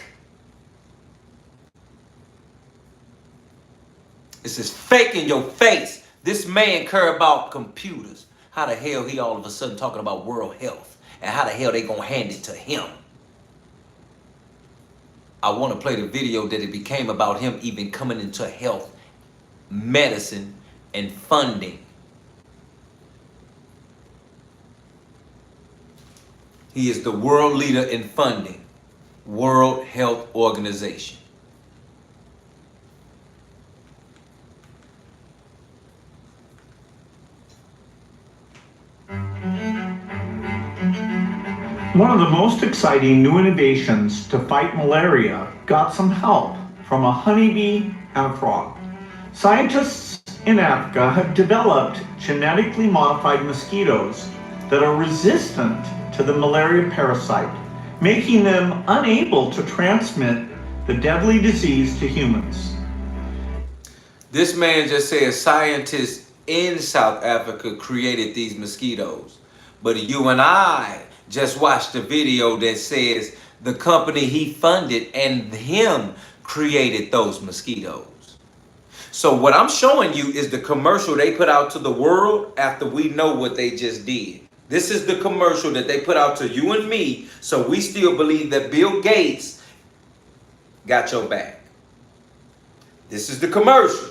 This is fake in your face. This man care about computers. How the hell he all of a sudden talking about world health? And how the hell they gonna hand it to him? I want to play the video that it became about him even coming into health, medicine, and funding. He is the world leader in funding, World Health Organization. One of the most exciting new innovations to fight malaria got some help from a honeybee and a frog. Scientists in Africa have developed genetically modified mosquitoes that are resistant to the malaria parasite, making them unable to transmit the deadly disease to humans. This man just said scientists in South Africa created these mosquitoes. But you and I just watched a video that says the company he funded and him created those mosquitoes. So what I'm showing you is the commercial they put out to the world after we know what they just did. This is the commercial that they put out to you and me, so we still believe that Bill Gates got your back. This is the commercial.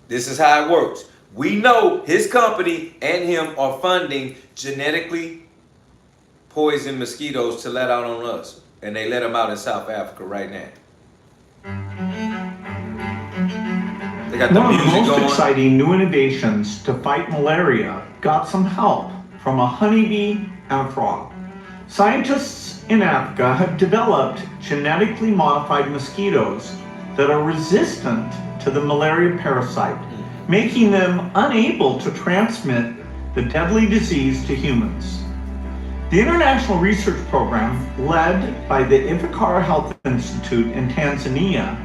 This is how it works. We know his company and him are funding genetically poisoned mosquitoes to let out on us. And they let them out in South Africa right now. They got the One of the music most going. exciting new innovations to fight malaria got some help from a honeybee and a frog. Scientists in Africa have developed genetically modified mosquitoes that are resistant to the malaria parasite, making them unable to transmit the deadly disease to humans. The international research program, led by the Ifakara Health Institute in Tanzania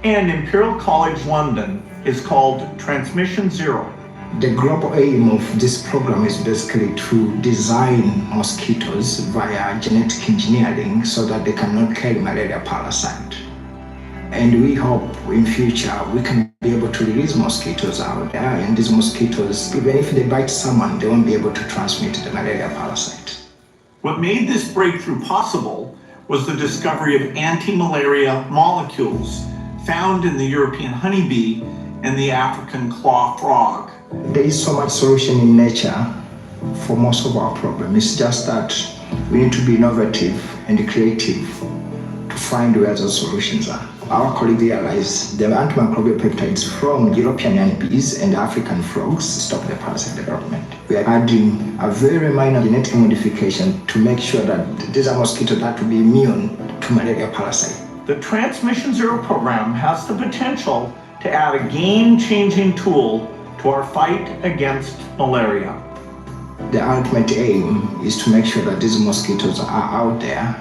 and Imperial College London, is called Transmission Zero. The global aim of this program is basically to design mosquitoes via genetic engineering so that they cannot carry malaria parasite. And we hope in future we can be able to release mosquitoes out there, and these mosquitoes, even if they bite someone, they won't be able to transmit the malaria parasite. What made this breakthrough possible was the discovery of anti-malaria molecules found in the European honeybee and the African claw frog. There is so much solution in nature for most of our problems. It's just that we need to be innovative and creative to find where those solutions are. Our colleague realized the antimicrobial peptides from European honeybees and African frogs stop the parasite development. We are adding a very minor genetic modification to make sure that these are mosquitoes that will be immune to malaria parasite. The Transmission Zero program has the potential to add a game-changing tool to our fight against malaria. The ultimate aim is to make sure that these mosquitoes are out there.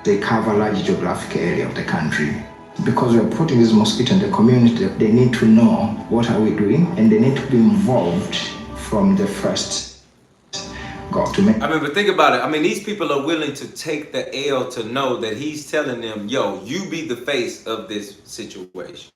They cover a large geographic area of the country. Because we're putting these mosquitoes in the community, they need to know what are we doing, and they need to be involved from the first go to make. I mean, but think about it. I mean, these people are willing to take the L to know that he's telling them, yo, you be the face of this situation.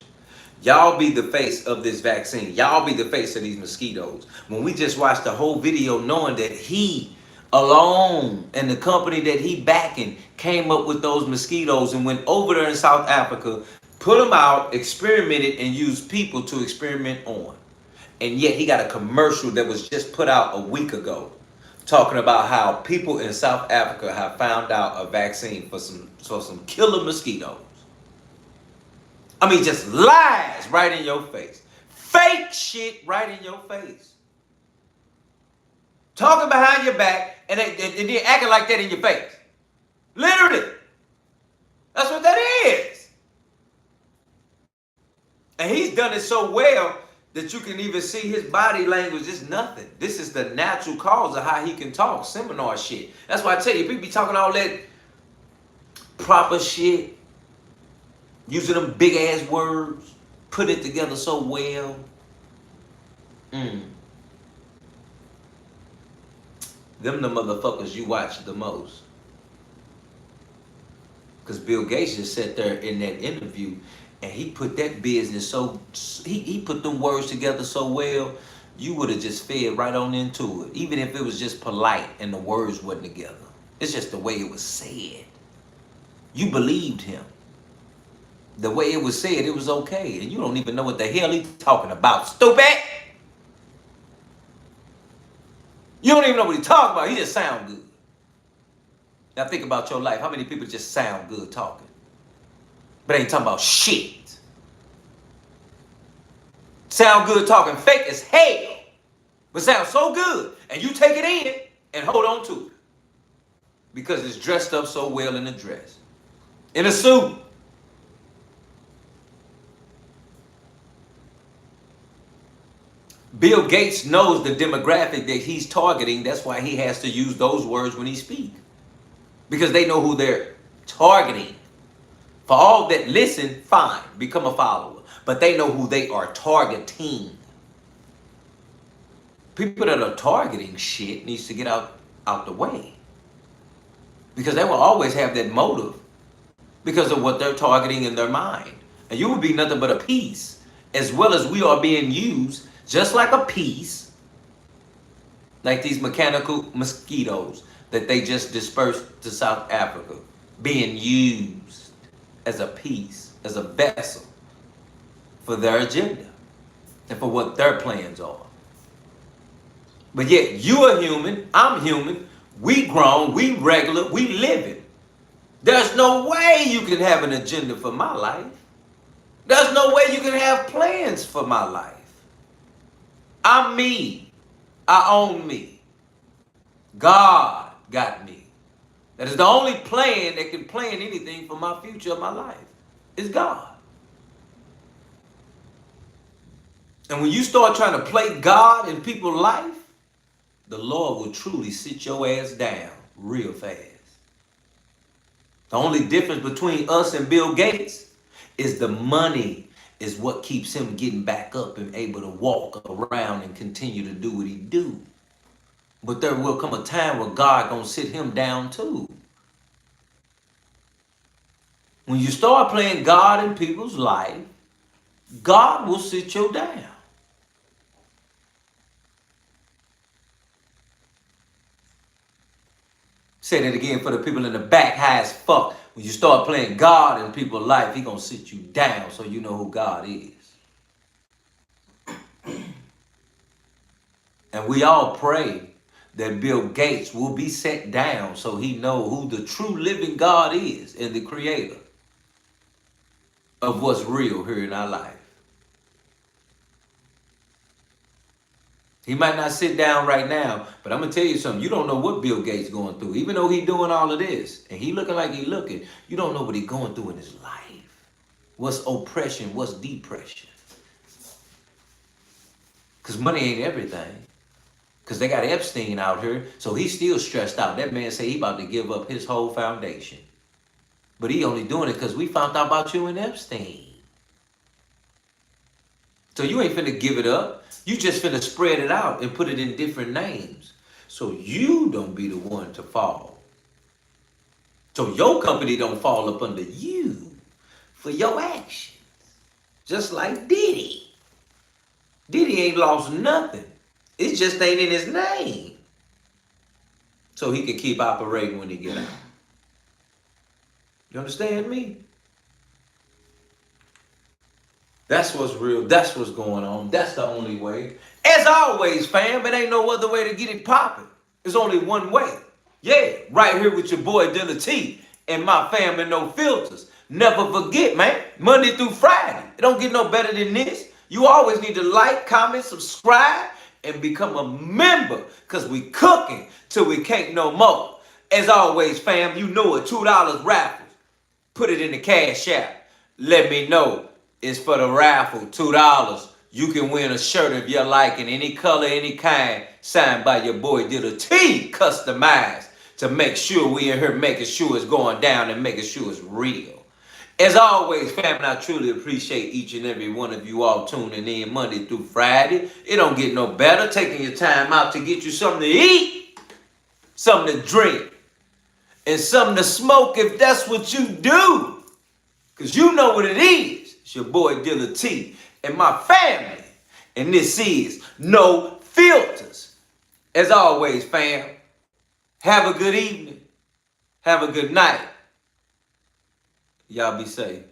Y'all be the face of this vaccine. Y'all be the face of these mosquitoes. When we just watched the whole video knowing that he alone and the company that he backing came up with those mosquitoes and went over there in South Africa, put them out, experimented, and used people to experiment on. And yet he got a commercial that was just put out a week ago talking about how people in South Africa have found out a vaccine for some killer mosquitoes. I mean, just lies right in your face. Fake shit right in your face. Talking behind your back and then acting like that in your face. Literally. That's what that is. And he's done it so well that you can even see his body language is nothing. This is the natural cause of how he can talk, seminar shit. That's why I tell you, people be talking all that proper shit, using them big ass words, put it together so well. Them the motherfuckers you watch the most. Because Bill Gates just sat there in that interview and he put that business so, he put them words together so well, you would have just fed right on into it. Even if it was just polite and the words wasn't together. It's just the way it was said. You believed him. The way it was said, it was okay. And you don't even know what the hell he's talking about, stupid! You don't even know what he's talking about. He just sound good. Now think about your life. How many people just sound good talking? But ain't talking about shit. Sound good talking fake as hell. But sound so good. And you take it in and hold on to it. Because it's dressed up so well in a dress. In a suit. Bill Gates knows the demographic that he's targeting. That's why he has to use those words when he speaks. Because they know who they're targeting. For all that listen, fine, become a follower. But they know who they are targeting. People that are targeting shit needs to get out the way. Because they will always have that motive because of what they're targeting in their mind. And you will be nothing but a piece, as well as we are being used just like a piece, like these mechanical mosquitoes that they just dispersed to South Africa, being used as a piece, as a vessel for their agenda and for what their plans are. But yet, you are human, I'm human, we grown, we regular, we living. There's no way you can have an agenda for my life. There's no way you can have plans for my life. I'm me. I own me. God got me. That is the only plan that can plan anything for my future of my life. Is God. And when you start trying to play God in people's life, the Lord will truly sit your ass down real fast. The only difference between us and Bill Gates is the money is what keeps him getting back up and able to walk around and continue to do what he do. But there will come a time where God gonna sit him down too. When you start playing God in people's life, God will sit you down. Say that again for the people in the back, high as fuck. When you start playing God in people's life, he gonna sit you down so you know who God is. And we all pray that Bill Gates will be set down so he know who the true living God is and the creator of what's real here in our life. He might not sit down right now, but I'm going to tell you something. You don't know what Bill Gates going through. Even though he doing all of this, and he looking like he looking, you don't know what he going through in his life. What's oppression, what's depression. Because money ain't everything. Because they got Epstein out here, so he's still stressed out. That man say he about to give up his whole foundation. But he only doing it because we found out about you and Epstein. So you ain't finna give it up. You just finna spread it out and put it in different names. So you don't be the one to fall. So your company don't fall up under you for your actions. Just like Diddy. Diddy ain't lost nothing. It just ain't in his name. So he can keep operating when he get out. You understand me? That's what's real. That's what's going on. That's the only way. As always, fam, it ain't no other way to get it popping. There's only one way. Yeah, right here with your boy Deceit and my family, No Filters. Never forget, man, Monday through Friday. It don't get no better than this. You always need to like, comment, subscribe, and become a member, because we cooking till we can't no more. As always, fam, you know it, $2 raffles. Put it in the Cash App. Let me know is for the raffle, $2. You can win a shirt of your liking, any color, any kind, signed by your boy Dealatofficial, customized to make sure we in here making sure it's going down and making sure it's real. As always, family, I truly appreciate each and every one of you all tuning in Monday through Friday. It don't get no better taking your time out to get you something to eat, something to drink, and something to smoke if that's what you do. Because you know what it is. It's your boy Dilla T and my family. And this is No Filters. As always, fam, have a good evening. Have a good night. Y'all be safe.